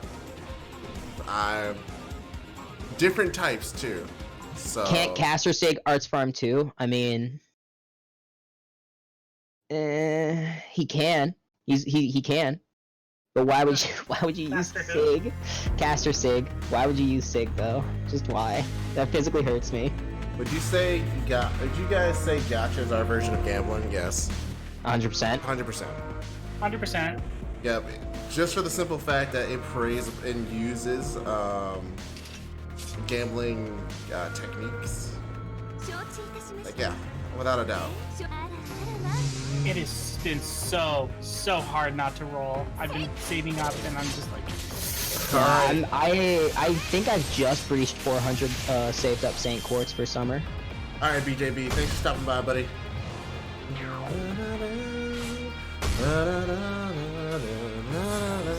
Different types too. So Can't Caster Sig Arts Farm too? I mean, he can. He can. But why would you use Sig? Caster Sig. Why would you use Sig though? Just why? That physically hurts me. Would you guys say gacha is our version of gambling? Yes. 100%. 100%. 100%. Yep. Just for the simple fact that it prays and uses gambling techniques. Like, yeah, without a doubt. It has been so hard not to roll. I've been saving up and I'm just like. I think I've just breached 400 saved up St. Quartz for summer. Alright, BJB, thanks for stopping by, buddy.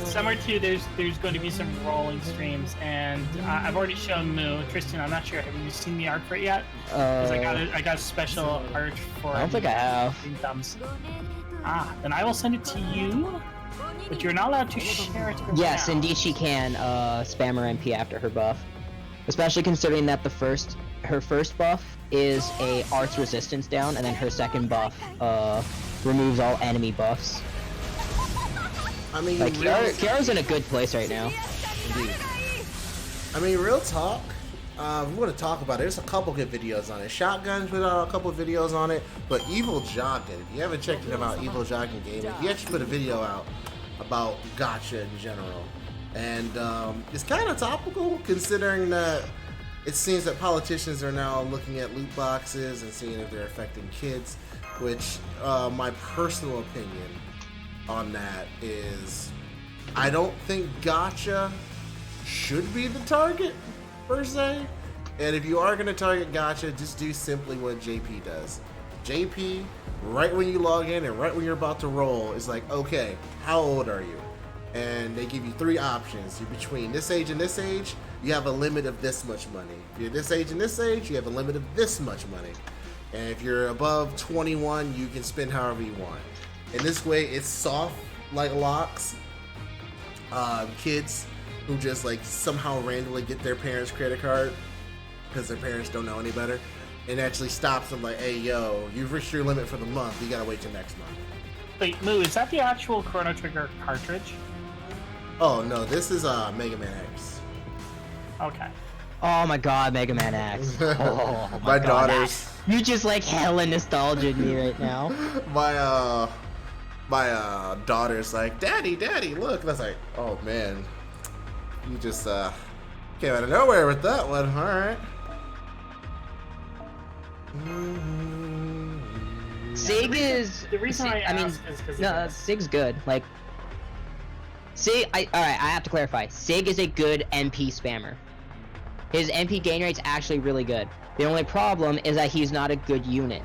Summer 2, there's going to be some rolling streams, and I've already shown Moo. Tristan, I'm not sure. Have you seen the art for it yet? Because I got a special art for it. I don't think I have. Thumbs. Then I will send it to you. But you're not allowed to share it. Yes, now. indeed she can spam her MP after her buff. Especially considering that her first buff is a arts resistance down, and then her second buff removes all enemy buffs. I mean, like Kiara's in a good place right now. Indeed. I mean, real talk. We want to talk about it. There's a couple good videos on it. Shotguns put out a couple of videos on it, but Evil Jogging. If you haven't checked him out, Evil Jogging Gaming, he actually put a video out about gacha in general, and it's kind of topical considering that it seems that politicians are now looking at loot boxes and seeing if they're affecting kids, which my personal opinion on that is I don't think gacha should be the target per se, and if you are going to target gacha, just do simply what JP does. JP, right when you log in and right when you're about to roll, is like, okay, how old are you? And they give you 3 options. You're between this age and this age, you have a limit of this much money. If you're this age and this age, you have a limit of this much money. And if you're above 21, you can spend however you want. In this way, it's soft like locks. Kids who just like somehow randomly get their parents' credit card because their parents don't know any better, and actually stops them like, hey, yo, you've reached your limit for the month. You gotta wait till next month. Wait, Moo, is that the actual Chrono Trigger cartridge? Oh, no, this is Mega Man X. Okay. Oh my god, Mega Man X. Oh My god, daughters. You just like hella nostalgia me right now. My daughter's like, Daddy, look. And I was like, oh, man. You just came out of nowhere with that one. All right. Sig is. The reason I mean, ask is because no, Sig's good. Like, Sig. Alright, I have to clarify. Sig is a good MP spammer. His MP gain rate's actually really good. The only problem is that he's not a good unit.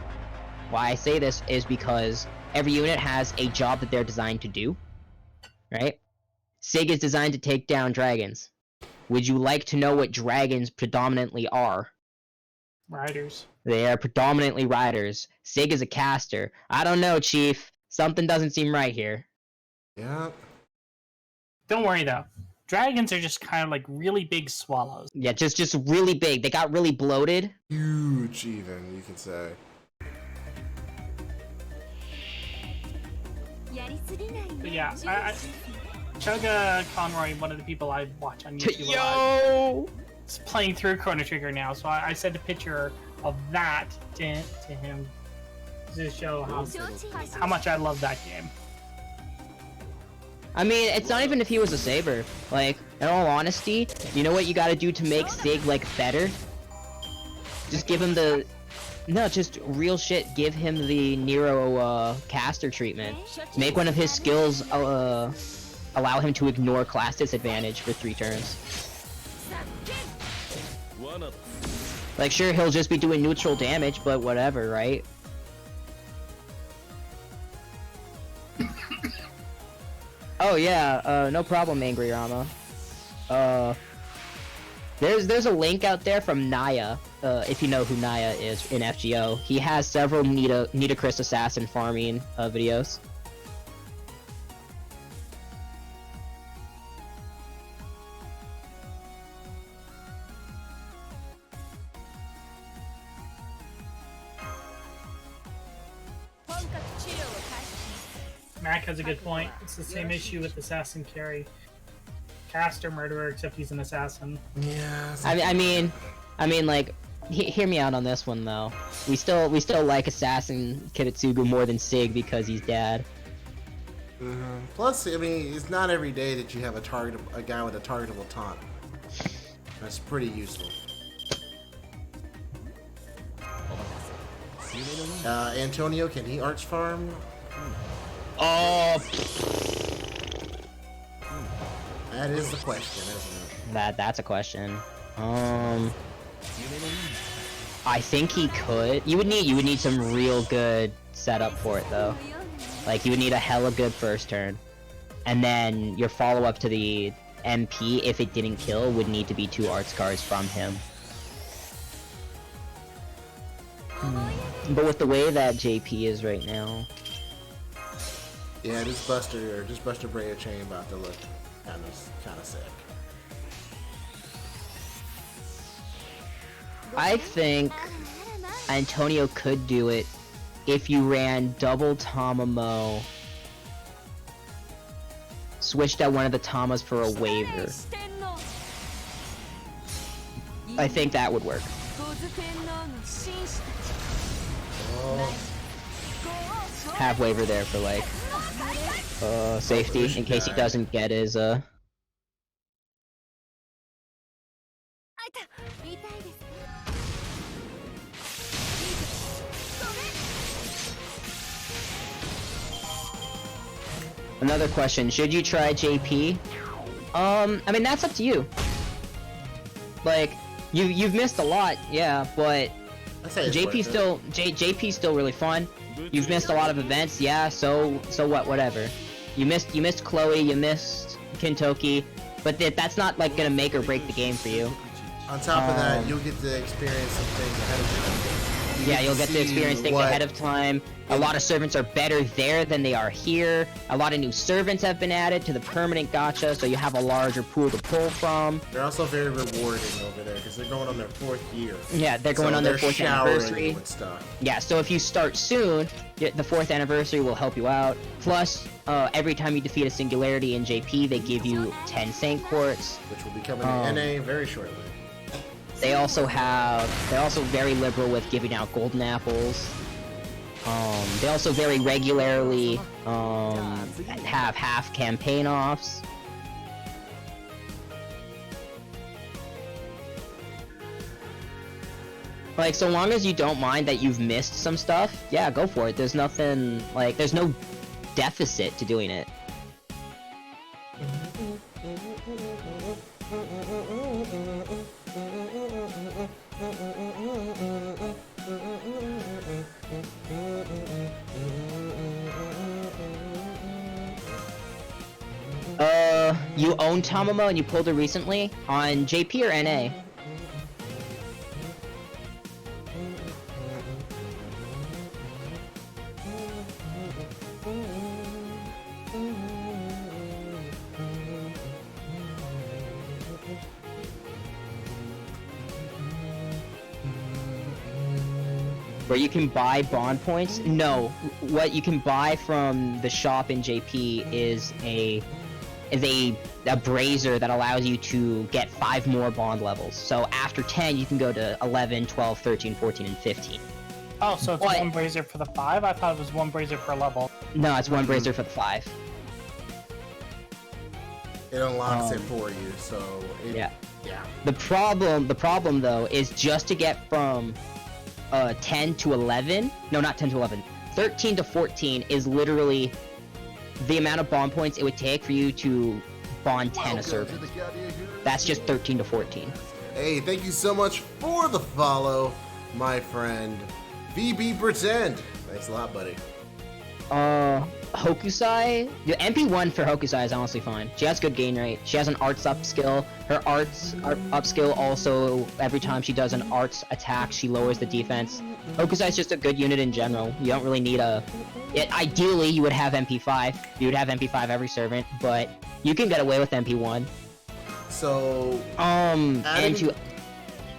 Why I say this is because every unit has a job that they're designed to do, right? Sig is designed to take down dragons. Would you like to know what dragons predominantly are? Riders. They are predominantly riders. Sig is a caster. I don't know, Chief. Something doesn't seem right here. Yeah. Don't worry though. Dragons are just kind of like really big swallows. Yeah, just really big. They got really bloated. Huge, even, you can say. But yeah, Chugga Conroy, one of the people I watch on YouTube a lot, is playing through Chrono Trigger now, so I sent a picture of that to him to show how much I love that game. I mean, it's not even if he was a saber. Like, in all honesty, you know what you gotta do to make Sig, like, better? Just give him the... No, just real shit. Give him the Nero, caster treatment. Make one of his skills, allow him to ignore class disadvantage for 3 turns. Like, sure, he'll just be doing neutral damage, but whatever, right? Oh yeah, no problem, Angry Rama. There's a link out there from Naya, if you know who Naya is in FGO. He has several Nitocris assassin farming videos. Mac has a good point. It's the same issue with Assassin Carry. Caster murderer, except he's an assassin. Yeah. I mean, like, hear me out on this one though. We still like Assassin Kiritsugu more than Sig because he's dad. Plus, I mean, it's not every day that you have a guy with a targetable taunt. That's pretty useful. Antonio, can he arch farm? Oh, that is the question, isn't it? that's a question. I think he could. You would need some real good setup for it though. Like, you would need a hella good first turn, and then your follow up to the MP, if it didn't kill, would need to be 2 arts cards from him. But with the way that JP is right now. Yeah, this Buster Brea chain about to look kind of sick. I think Antonio could do it if you ran double Tamamo, switched out one of the Tamas for a waiver. I think that would work. Have waiver there for like safety in case he doesn't get his Another question, should you try JP? I mean, that's up to you. Like, you've missed a lot, yeah, but JP's still really fun. You've missed a lot of events, yeah, so what, whatever. You missed Chloe, you missed Kintoki, but that's not like gonna make or break the game for you. On top of that, you'll get to experience some things ahead of Yeah, you'll get to experience things ahead of time. A lot of servants are better there than they are here. A lot of new servants have been added to the permanent gacha, so you have a larger pool to pull from. They're also very rewarding over there because they're going on their 4th year. Yeah, they're going on their 4th anniversary. With stuff. Yeah, so if you start soon, the 4th anniversary will help you out. Plus, every time you defeat a singularity in JP, they give you 10 Saint Quartz. Which will be coming in NA very shortly. They're also very liberal with giving out golden apples. They also very regularly have half campaign offs. Like, so long as you don't mind that you've missed some stuff, yeah, go for it. There's nothing, like, there's no deficit to doing it. You own Tamamo and you pulled it recently? On JP or NA? Where you can buy bond points? No. What you can buy from the shop in JP is a brazier that allows you to get 5 more bond levels. So after 10, you can go to 11, 12, 13, 14, and 15. Oh, so it's one brazier for the 5? I thought it was one brazier per level. No, it's one brazier for the 5. It unlocks it for you, so yeah. The problem though is just to get from 10 to 11. No, not 10 to 11. 13 to 14 is literally the amount of bond points it would take for you to bond 10 a servant. That's just 13 to 14. Hey, thank you so much for the follow, my friend. VB Pretend. Thanks a lot, buddy. Hokusai? The MP1 for Hokusai is honestly fine. She has good gain rate. She has an arts up skill. Her arts up skill also, every time she does an arts attack, she lowers the defense. Hokusai is just a good unit in general. You don't really need ideally, you would have MP5. You would have MP5 every servant, but you can get away with MP1. So...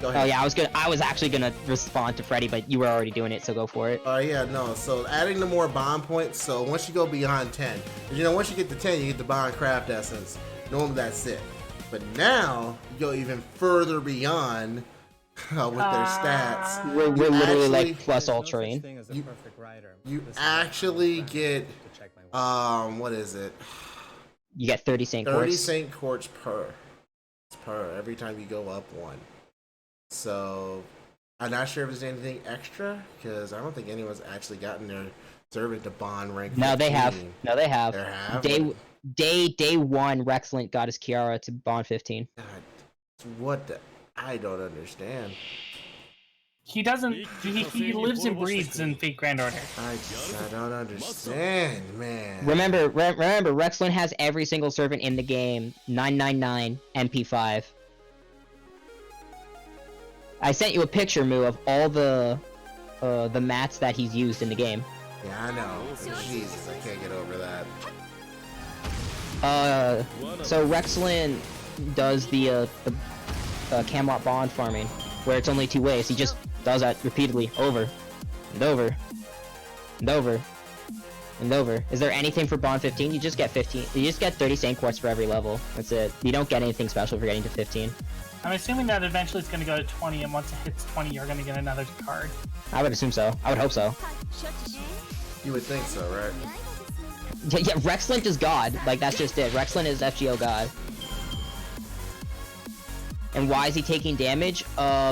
Go ahead. Oh yeah, I was actually gonna respond to Freddy, but you were already doing it, so go for it. Yeah, no. So adding the more bond points. So once you go beyond 10, you know, once you get to 10, you get the bond craft essence. Normally that's it. But now you go even further beyond with their stats. We're literally like plus ultraing. You actually get what is it? You get 30 Saint Quartz. 30 Saint Quartz per every time you go up 1. So, I'm not sure if there's anything extra, because I don't think anyone's actually gotten their servant to bond rank 15. No, they have. They have. Day 1, Rexlint got his Kiara to bond 15. God, what the... I don't understand. He doesn't... He lives and breathes in Fate Grand Order. I don't understand, man. Remember, Rexlint has every single servant in the game. 999 MP5. I sent you a picture, Moo, of all the mats that he's used in the game. Yeah, I know. Jesus, I can't get over that. So Rexlin does the Camelot bond farming, where it's only 2 ways. He just does that repeatedly, over, and over, and over, and over. Is there anything for bond 15? You just get 15. You just get 30 Saint Quartz for every level. That's it. You don't get anything special for getting to 15. I'm assuming that eventually it's going to go to 20, and once it hits 20, you're going to get another card. I would assume so. I would hope so. You would think so, right? Yeah, Rexlint is God. Like, that's just it. Rexlint is FGO God. And why is he taking damage?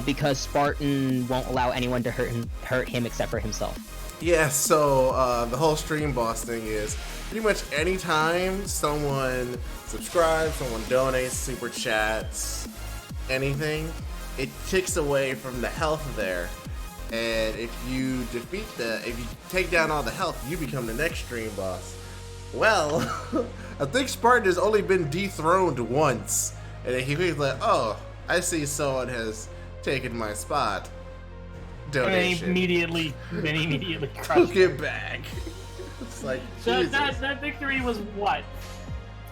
Because Spartan won't allow anyone to hurt him except for himself. Yeah, so the whole stream boss thing is pretty much anytime someone subscribes, someone donates, super chats, anything, it ticks away from the health there. And if you if you take down all the health, you become the next stream boss. Well, I think Spartan has only been dethroned once. And then he was like, oh, I see someone has taken my spot. donation. And immediately Took crushed it back. It's like, So Jesus. that victory was what?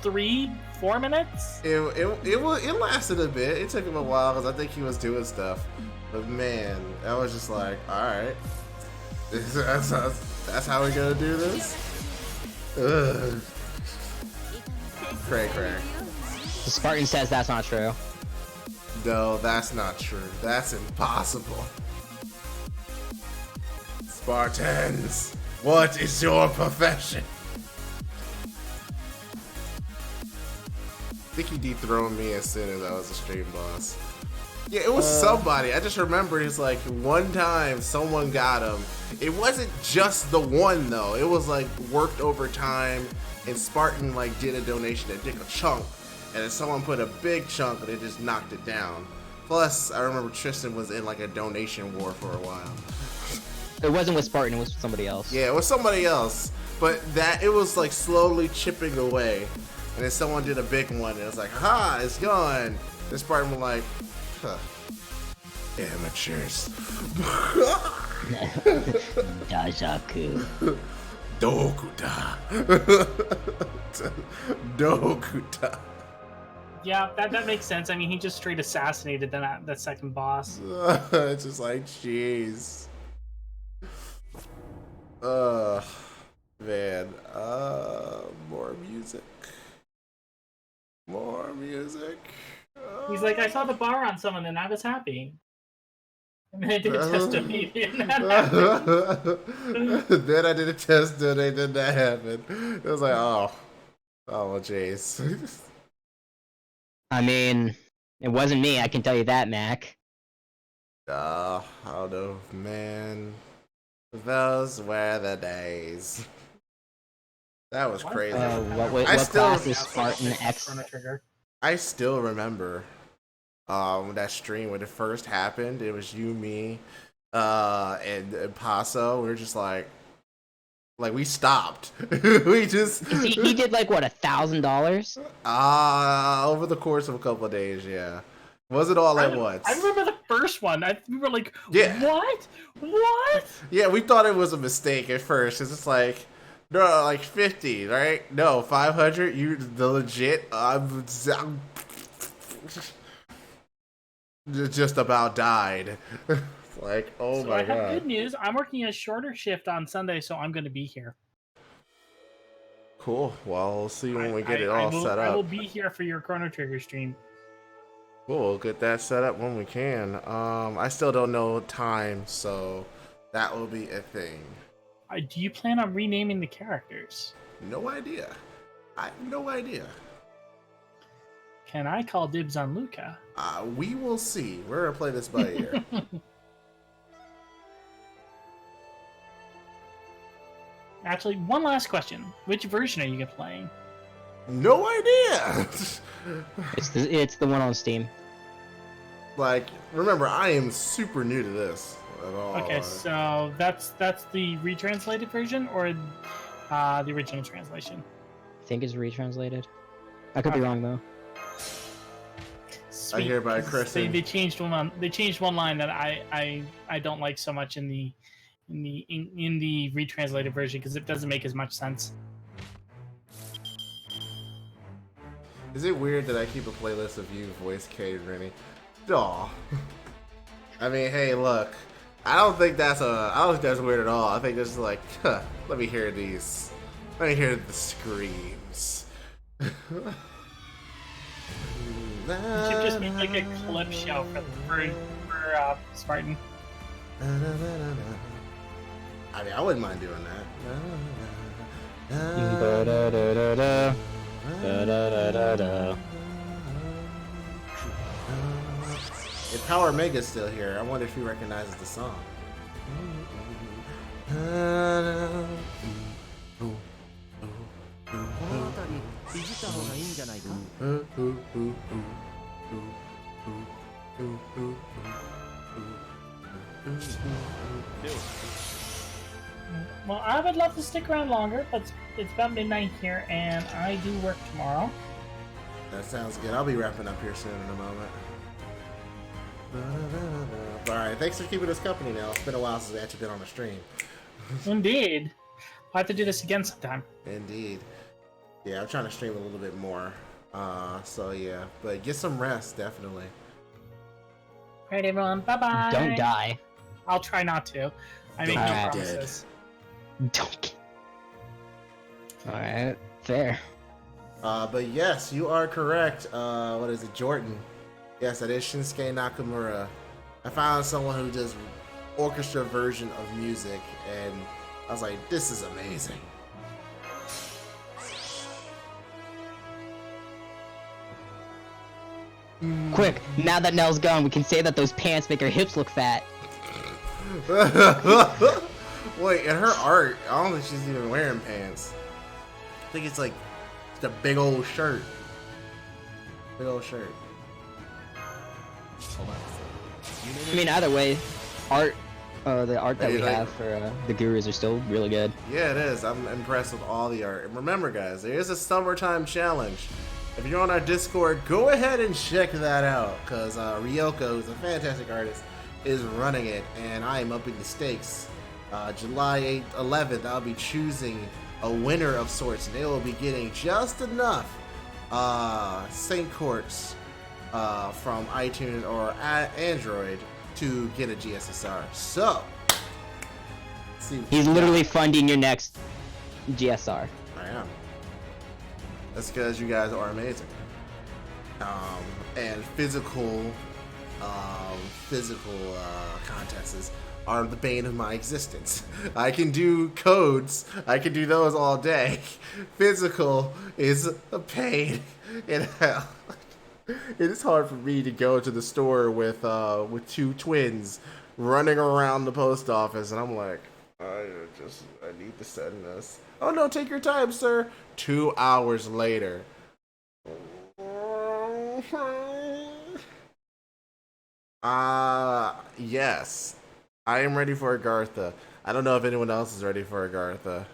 3-4 minutes? It lasted a bit. It took him a while because I think he was doing stuff. But man, I was just like, all right, that's how we gonna do this. Ugh. Cray. The Spartan says that's not true. No, that's not true. That's impossible. Spartans, what is your profession? I think he dethroned me as soon as I was a stream boss. Yeah, it was somebody. I just remember it's like one time someone got him. It wasn't just the one though. It was like worked overtime, and Spartan like did a donation that took a chunk, and then someone put a big chunk and they just knocked it down. Plus, I remember Tristan was in like a donation war for a while. It wasn't with Spartan, it was with somebody else. Yeah, it was somebody else, but that it was like slowly chipping away, and then someone did a big one, and it was like, ha, it's gone. This Spartan was like, huh, amateurs. Dajaku. Dokuta. Dokuta. Yeah, that makes sense. I mean, he just straight assassinated that second boss. It's just like, jeez. Man. More music. More music. He's like, I saw the bar on someone and I was happy. And then I did a test donate and that happened. Then I did a test donate, then that happened. It was like, oh, jeez. I mean, it wasn't me, I can tell you that, Mac. I don't know, man. Those were the days. That was crazy. What still- class is Spartan X? Chrono Trigger. I still remember that stream when it first happened. It was you, me, and Paso. We were just like we stopped. We just He did like what, $1,000? over the course of a couple of days. Yeah, wasn't all at once. I remember the first one. We were like, Yeah. What? Yeah, we thought it was a mistake at first. It's just like, no, like 50, right? No, 500. You the legit. I'm just about died. Like, oh So my I have god. good news. I'm working a shorter shift on Sunday, so I'm going to be here. Cool. Well, we'll see when we get it all set I will up. be here for your Chrono Trigger stream. Cool. We'll get that set up when we can. I still don't know time, so that will be a thing. Do you plan on renaming the characters? No idea. I have no idea. Can I call dibs on Luca? We will see. We're gonna play this by ear. Actually, one last question. Which version are you playing? No idea. It's the one on Steam. Like, remember, I am super new to this at all. Okay, so that's the retranslated version or the original translation? I think it's retranslated. I could be wrong though. Sweet, hereby 'cause christen- They changed one line that I don't like so much in the retranslated version because it doesn't make as much sense. Is it weird that I keep a playlist of you voice K, Rennie? Aw. I mean, hey, look. I don't think that's weird at all. I think that's just like, huh, let me hear these. Let me hear the screams. You should just make like a clip show for Spartan. I mean, I wouldn't mind doing that. Da-da-da-da-da. Da-da-da-da-da. If Power Mega's still here, I wonder if he recognizes the song. Well, I would love to stick around longer, but it's about midnight here, and I do work tomorrow. That sounds good. I'll be wrapping up here soon in a moment. But Alright, thanks for keeping us company now. It's been a while since we actually been on a stream. Indeed. I'll have to do this again sometime. Indeed. Yeah, I'm trying to stream a little bit more. So yeah. But get some rest, definitely. Alright, everyone. Bye-bye. Don't die. I'll try not to. I make no Alright. promises. Don't. Alright, fair. But yes, you are correct. What is it, Jordan? Yes, that is Shinsuke Nakamura. I found someone who does orchestra version of music, and I was like, this is amazing. Quick, now that Nell's gone, we can say that those pants make her hips look fat. Wait, in her art, I don't think she's even wearing pants. I think it's like just a big old shirt. Big old shirt. I mean, either way, the art that Hey, we like- have for the gurus are still really good. Yeah, it is. I'm impressed with all the art. And remember, guys, there is a summertime challenge. If you're on our Discord, go ahead and check that out, because Reeniko, who's a fantastic artist, is running it, and I am upping the stakes. July 8th, 11th, I'll be choosing a winner of sorts, and they will be getting just enough St. Quartz from iTunes or Android to get a GSSR. So, let's see what He's you got. literally funding your next GSR. I am. That's because you guys are amazing. And physical contests are the bane of my existence. I can do codes. I can do those all day. Physical is a pain in hell. It is hard for me to go to the store with two twins running around the post office, and I'm like, I need to send this. Oh no, take your time, sir. 2 hours later. Yes. I am ready for Agartha. I don't know if anyone else is ready for Agartha.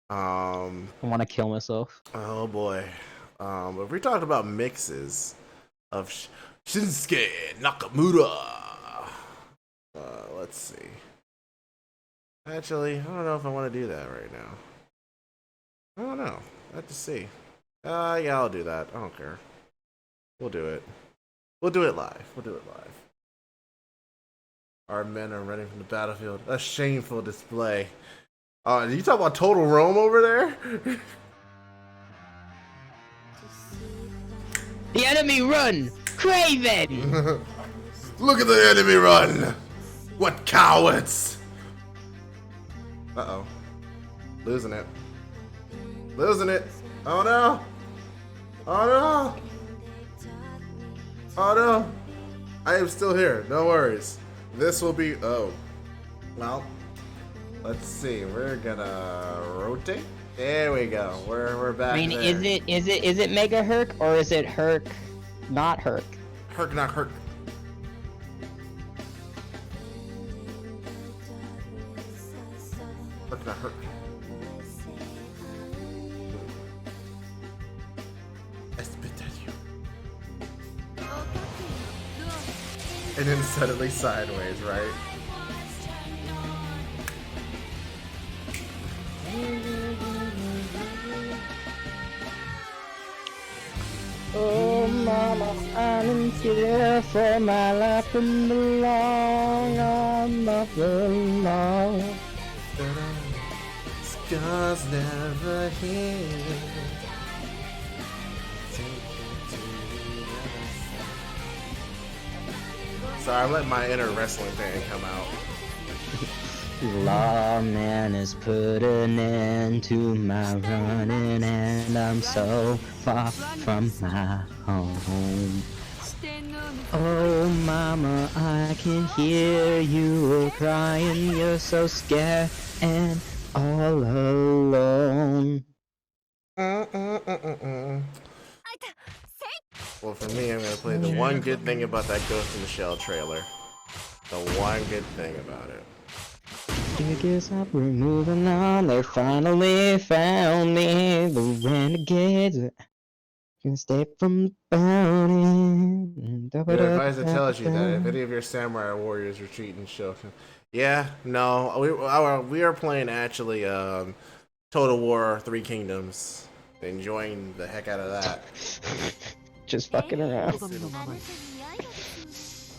I want to kill myself. Oh boy. If we're talking about mixes of Shinsuke Nakamura. Let's see. Actually, I don't know if I want to do that right now. I don't know. I have to see. Yeah, I'll do that. I don't care. We'll do it. We'll do it live. We'll do it live. Our men are running from the battlefield. A shameful display. You talk about Total Rome over there? The enemy run! Craven! Look at the enemy run! What cowards! Uh-oh. Losing it. Losing it. Oh no! Oh no! Oh no! I am still here. No worries. This will be... Oh. Well. Let's see. We're gonna rotate. There we go. We're back. I mean, there. is it Mega Herc or is it Herc, not Herc? Herc, not Herc. Herc, not Herc. I spit at you. And then suddenly sideways, right? Oh, mama, I'm in here for my life and belong. I'm not alone. Scars never heal. Sorry, I'm letting my inner wrestling fan come out. Lawman has put an end to my running, and I'm so far from my home. Oh, mama, I can hear you crying. You're so scared and all alone. Well, for me, I'm gonna play the one good thing about that Ghost in the Shell trailer. The one good thing about it. I guess we're moving on. They finally found me, the renegades. Can stay from burning. The advisor tells you that if any of your samurai or warriors retreat and show. Yeah, no, we are playing actually Total War 3 Kingdoms. Enjoying the heck out of that. Just fucking around.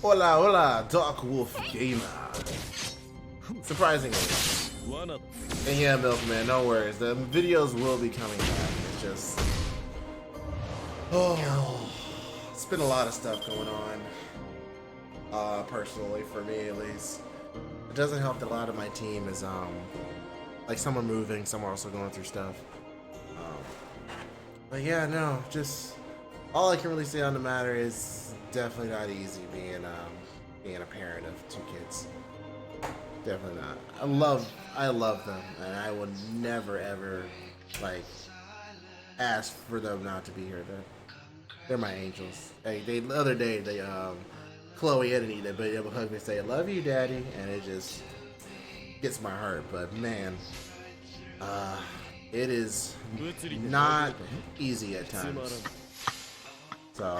Hola, hola, Dark Wolf Gamer. Surprisingly. And yeah, Milkman, no worries. The videos will be coming back. It's just... Oh, it's been a lot of stuff going on. Personally, for me at least. It doesn't help that a lot of my team is, like some are moving, some are also going through stuff. But yeah, no, just all I can really say on the matter is definitely not easy being a parent of 2 kids. Definitely not. I love them, and I would never ever like ask for them not to be here. They're my angels. The other day Chloe and Anita, but they would hug me and say, "I love you, Daddy," and it just gets my heart. But man, it is not easy at times. So,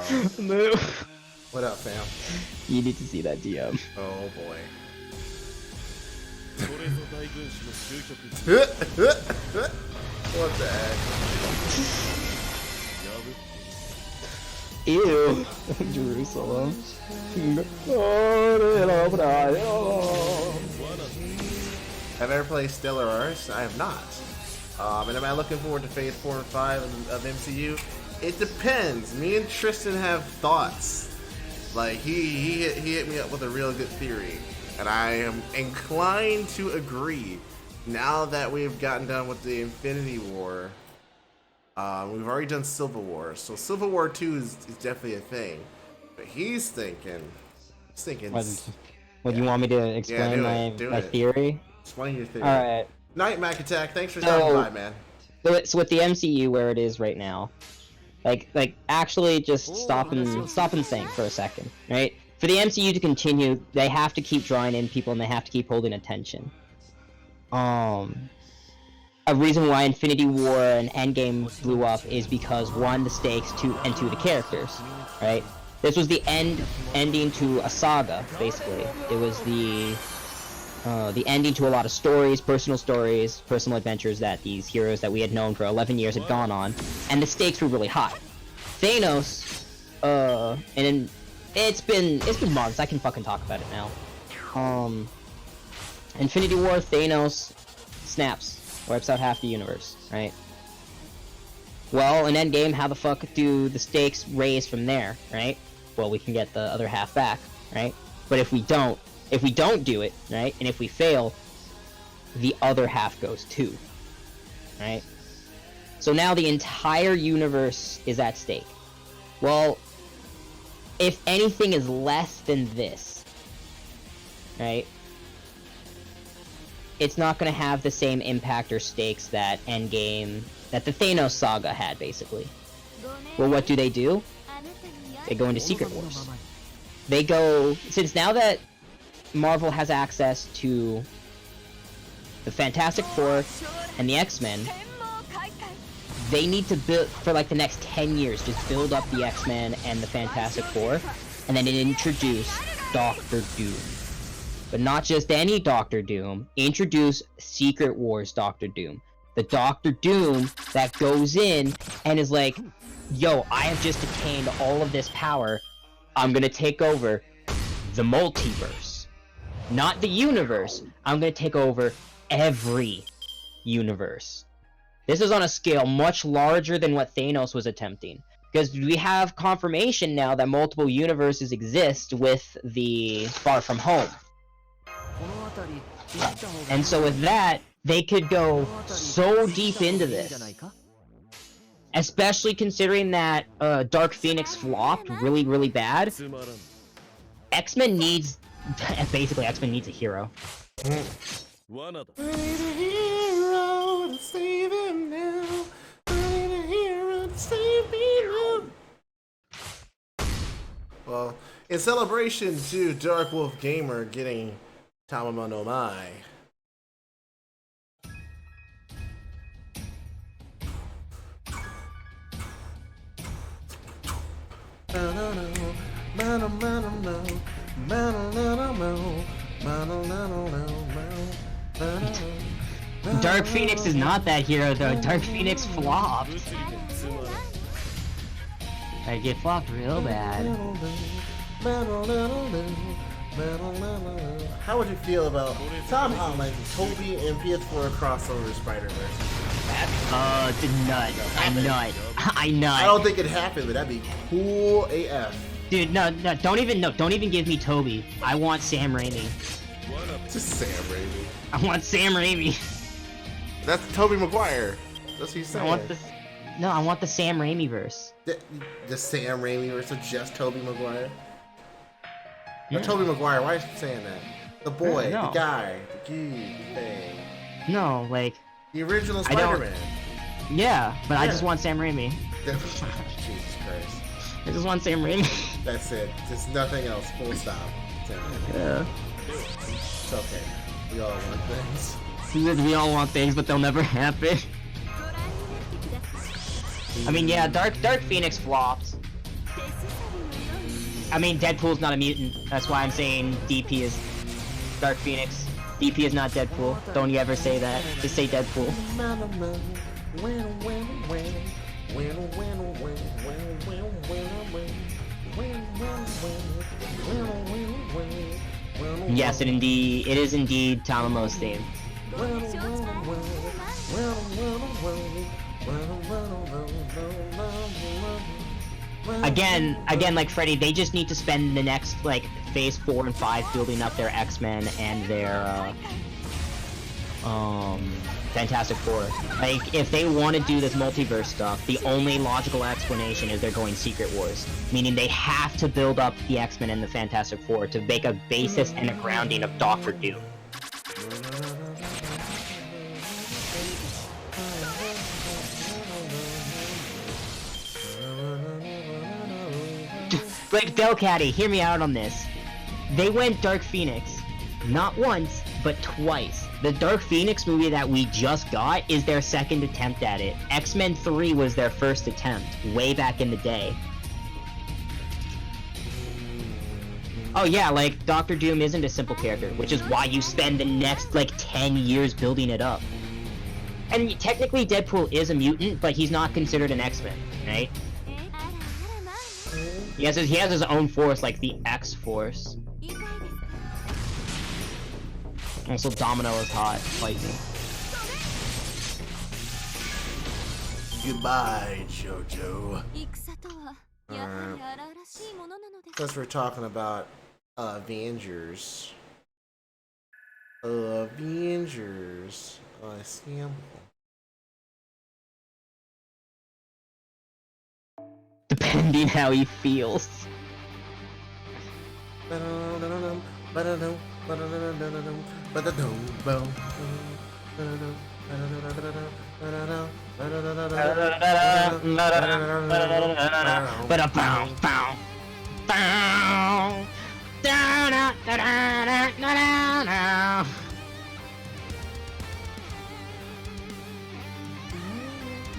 what up, fam? You need to see that DM. Oh boy. What the heck? Ew. Jerusalem. Have I ever played Stellar Arts? I have not. And am I looking forward to Phase 4 and 5 of MCU? It depends. Me and Tristan have thoughts. Like, he hit me up with a real good theory. And I am inclined to agree. Now that we've gotten done with the Infinity War, we've already done Civil War. So Civil War 2 is definitely a thing. But he's thinking... What do you want me to explain my theory? Explain your theory. Alright. Night, Mac Attack. Thanks for stopping by, man. So with the MCU where it is right now, like actually just stop and think for a second, right? For the MCU to continue, they have to keep drawing in people and they have to keep holding attention. A reason why Infinity War and Endgame blew up is because 1, the stakes, 2, and 2, the characters, right? This was the ending to a saga, basically. It was the ending to a lot of stories, personal adventures that these heroes that we had known for 11 years had gone on, and the stakes were really high. Thanos, and it's been months. I can fucking talk about it now. Infinity War, Thanos snaps, wipes out half the universe, right? Well, in Endgame, how the fuck do the stakes raise from there, right? Well, we can get the other half back, right? But if we don't do it, right, and if we fail, the other half goes too, right? So now the entire universe is at stake. Well, if anything is less than this, right, it's not going to have the same impact or stakes that Endgame, that the Thanos saga had, basically. Well, what do? They go into Secret Wars. They go, since now that Marvel has access to the Fantastic Four and the X-Men, they need to build, for like the next 10 years, just build up the X-Men and the Fantastic Four, and then introduce Doctor Doom. But not just any Doctor Doom, introduce Secret Wars Doctor Doom. The Doctor Doom that goes in and is like, yo, I have just attained all of this power, I'm gonna take over the multiverse. Not the universe, I'm gonna take over every universe. This is on a scale much larger than what Thanos was attempting. Because we have confirmation now that multiple universes exist with the Far From Home. And so with that, they could go so deep into this. Especially considering that Dark Phoenix flopped really, really bad. X-Men needs... basically, X-Men needs a hero. I need a hero to save him now. I need a hero to save me now. Well, in celebration to Dark Wolf Gamer getting Tamamo no Mai, Dark Phoenix is not that hero though. Dark Phoenix flopped. Like it flopped real bad. How would you feel about Tom Holland, Toby, and PS4 crossover Spider-Verse? Nut. I nut. I don't think it happened, but that'd be cool AF. Dude, no, don't even give me Toby. I want Sam Raimi. Just Sam Raimi. I want Sam Raimi. That's Tobey Maguire. That's what he's saying. I want the Sam Raimi verse. The Sam Raimi verse of just Tobey Maguire? Yeah. Or Tobey Maguire, why are you saying that? The boy, No. the guy, the dude, the thing. No, like The original I don't- Spider-Man. yeah, but I Yeah. just want Sam Raimi. Jesus Christ. I just want Sam Raimi. That's it. Just nothing else. Full stop. Sam Raimi. Yeah. It's okay. We all want things. We all want things, but they'll never happen. I mean, yeah, Dark Phoenix flopped. I mean, Deadpool's not a mutant. That's why I'm saying DP is Dark Phoenix. DP is not Deadpool. Don't you ever say that. Just say Deadpool. Yes, it is indeed Tamamo's theme. Again, like Freddy, they just need to spend the next, like, phase 4 and 5 building up their X-Men and their, Fantastic Four. Like, if they want to do this multiverse stuff, the only logical explanation is they're going Secret Wars. Meaning they have to build up the X-Men and the Fantastic Four to make a basis and a grounding of Doctor Doom. Like, Delcatty, hear me out on this. They went Dark Phoenix, not once, but twice. The Dark Phoenix movie that we just got is their second attempt at it. X-Men 3 was their first attempt, way back in the day. Oh yeah, like, Doctor Doom isn't a simple character, which is why you spend the next, like, 10 years building it up. And technically Deadpool is a mutant, but he's not considered an X-Men, right? He has his own force, like the X-Force. Also, Domino is hot. Fight me. Goodbye, JoJo. Since we're talking about Avengers. I see him. Depending how he feels.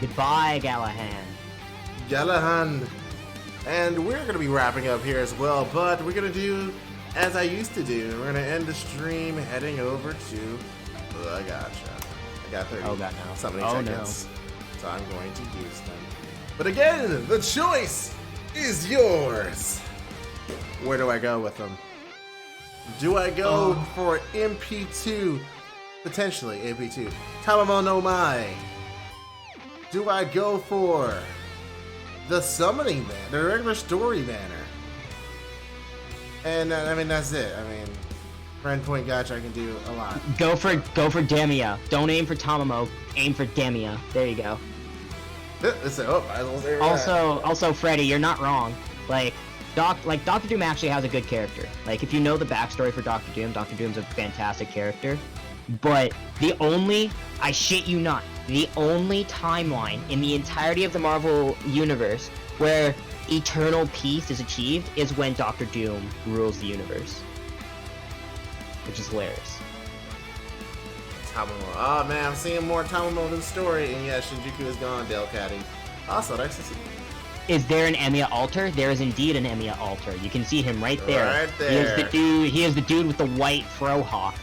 Goodbye, Galahad. And we're gonna be wrapping up here as well, but we're gonna do as I used to do. We're gonna end the stream heading over to I got 30 something seconds. So I'm going to use them. But again, the choice is yours. Where do I go with them? Do I go for MP2? Potentially MP2. Tamamo no Mai. Do I go for the summoning banner, the regular story banner? And I mean, that's it. I mean, friend point gotcha, I can do a lot. Go for Demia. Don't aim for Tamamo. Aim for Demia. There you go. Also, Freddy, you're not wrong. Like, Doctor Doom actually has a good character. Like, if you know the backstory for Doctor Doom's a fantastic character. But I shit you not, the only timeline in the entirety of the Marvel Universe where eternal peace is achieved is when Doctor Doom rules the universe. Which is hilarious. Tamamo. Oh man, I'm seeing more Tamamo than story. And yeah, Shinjuku is gone, Delcatty. Also, that's just Is there an Emiya altar? There is indeed an Emiya altar. You can see him right there. Right there. He is the dude. He is the dude with the white frohawk.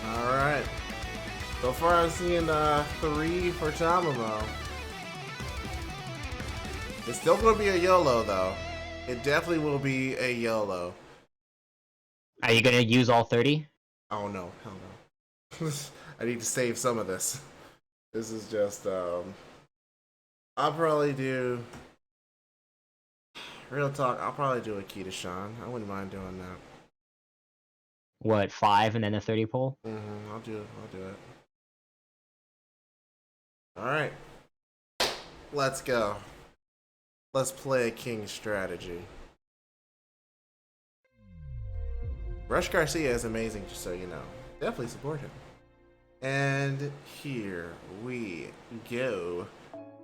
Alright. So far I'm seeing 3 for Tamamo. It's still gonna be a YOLO though. It definitely will be a YOLO. Are you gonna use all 30? Oh no, hell no. I need to save some of this. This is just I'll probably do real talk, I'll probably do a Kita Sean. I wouldn't mind doing that. What, 5 and then a 30 pull? I'll do it. Alright. Let's go. Let's play a king strategy. Rush Garcia is amazing, just so you know. Definitely support him. And here we go.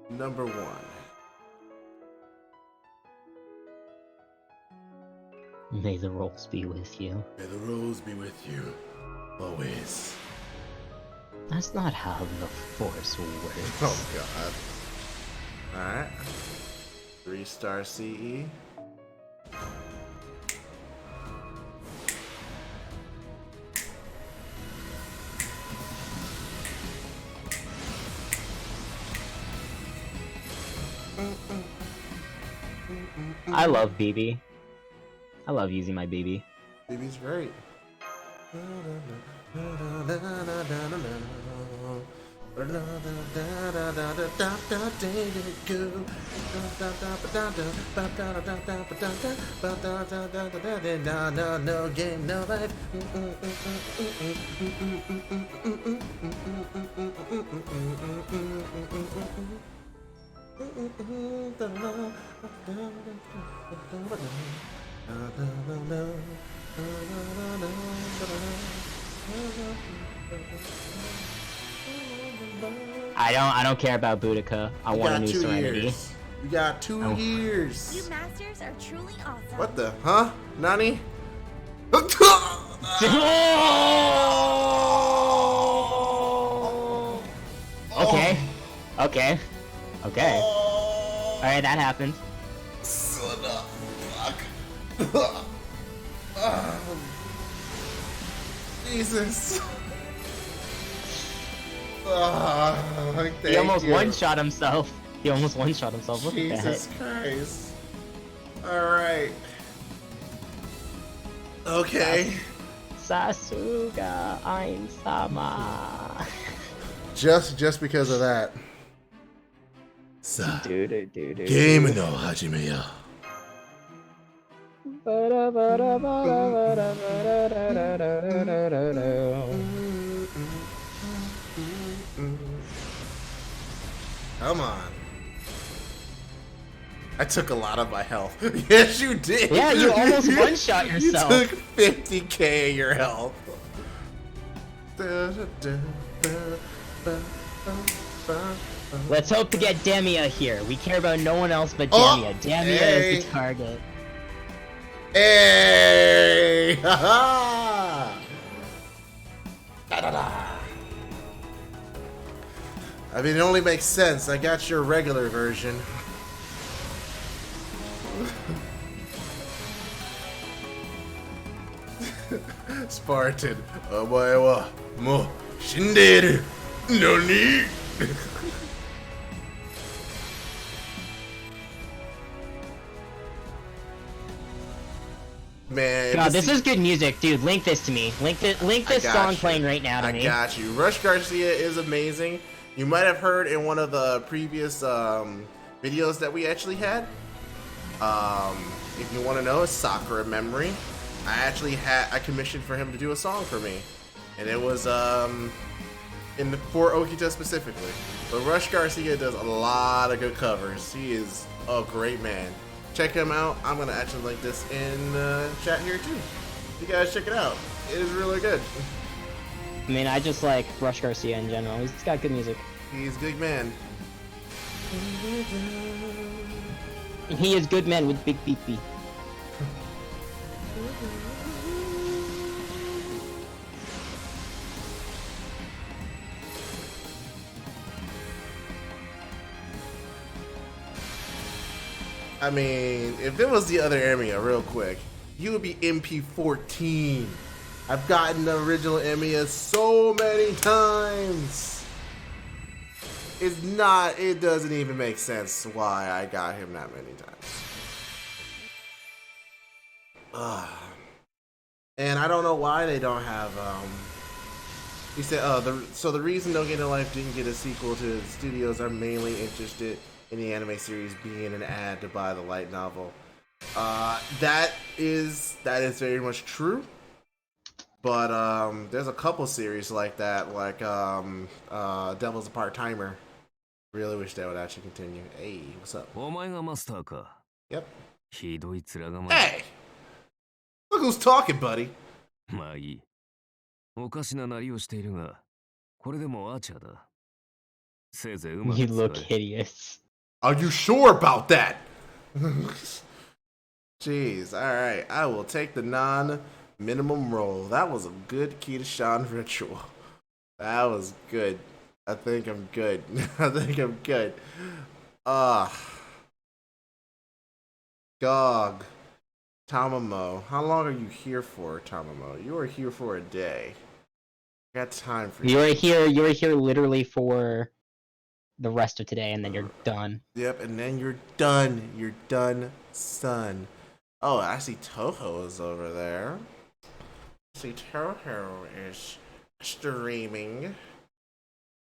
Number 1. May the rolls be with you. May the rolls be with you. Always. That's not how the Force works. Oh god. Alright. 3-star CE. I love BB. I love using my BB. BB's great. No game, no life. I don't care about Boudica. I want a new Serenity. You got 2 years. You masters are truly awesome. What the? Huh? Nani? Okay. Okay. Okay. Alright, that happened. Son of fuck. Jesus. He almost one-shot himself. He almost one-shot himself. Look at that. Jesus Christ. Alright. Okay. Sasuga Ainsama. Just because of that. Game no hajime ya. Come on. I took a lot of my health. Yes, you did. Yeah, you almost one-shot yourself. You took 50k of your health. Let's hope to get Demia here. We care about no one else but Demia. Demia is the target. Hey! Ha ha! I mean, it only makes sense. I got your regular version. Spartan, omae wa mou shinderu noni? Man, God, this is good music, dude. Link this to me. Link this song playing right now to me. I got you. Rush Garcia is amazing. You might have heard in one of the previous videos that we actually had. If you want to know, it's Sakura Memory. I commissioned for him to do a song for me, and it was for Okita specifically. But Rush Garcia does a lot of good covers. He is a great man. Check him out. I'm gonna actually link this in chat here too. You guys check it out. It is really good. I mean, I just like Rush Garcia in general. He's got good music. He's a good man. And he is good man with big beepy. I mean, if it was the other Emiya, real quick, you would be MP14. I've gotten the original Emiya so many times. It doesn't even make sense why I got him that many times. And I don't know why they don't have, he said, so the reason No Game No Life didn't get a sequel to the studios are mainly interested in the anime series being an ad to buy the light novel. That is very much true. But there's a couple series like that, like Devil's a Part-Timer. Really wish that would actually continue. Hey, what's up? Yep. Hey! Look who's talking, buddy. You look hideous. Are you sure about that? Jeez, alright. I will take the non-minimum roll. That was a good Kita-shan ritual. That was good. I think I'm good. I think I'm good. Gog. Tamamo. How long are you here for, Tamamo? You are here for a day. I got time for you. You are here literally for the rest of today, and then you're done. Yep, and then you're done. You're done, son. Oh, I see Toho is over there. I see Toho is streaming.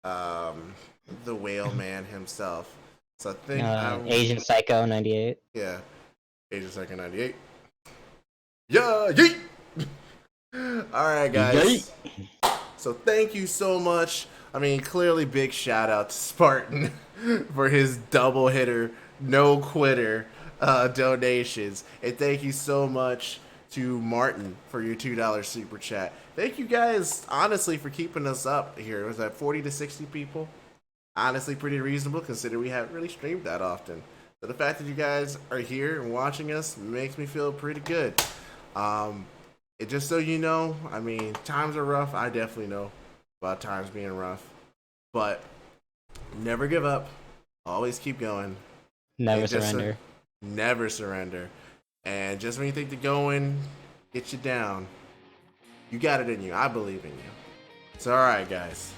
The whale man himself. So I think Asian Psycho 98. Yeah, Asian Psycho 98. Yeah, yeet! Alright, guys. Yeet. So thank you so much. I mean, clearly big shout out to Spartan for his double hitter, no quitter donations. And thank you so much to Martin for your $2 super chat. Thank you guys, honestly, for keeping us up here. Was that 40 to 60 people? Honestly, pretty reasonable considering we haven't really streamed that often. So the fact that you guys are here and watching us makes me feel pretty good. Just so you know, I mean, times are rough. I definitely know about times being rough. But never give up. Always keep going. Never surrender. Never surrender. And just when you think the going gets you down, you got it in you. I believe in you. So, alright, guys.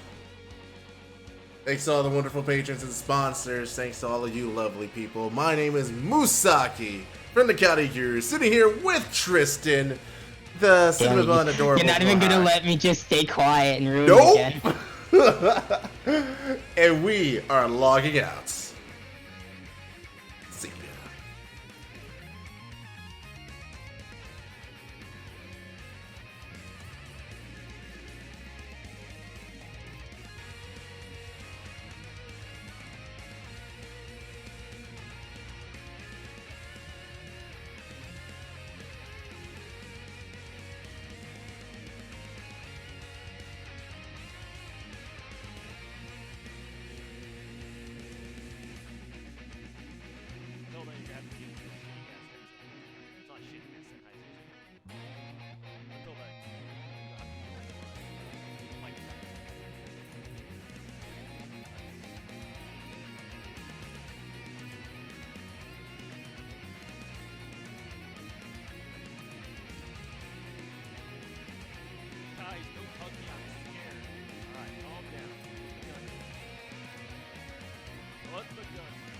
Thanks to all the wonderful patrons and sponsors. Thanks to all of you lovely people. My name is Musaki from the County Guru, sitting here with Tristan, the cinema bun adorable. You're not even gonna let me just stay quiet and ruin it again. And we are logging out. See ya. Alright, calm down. What the gun?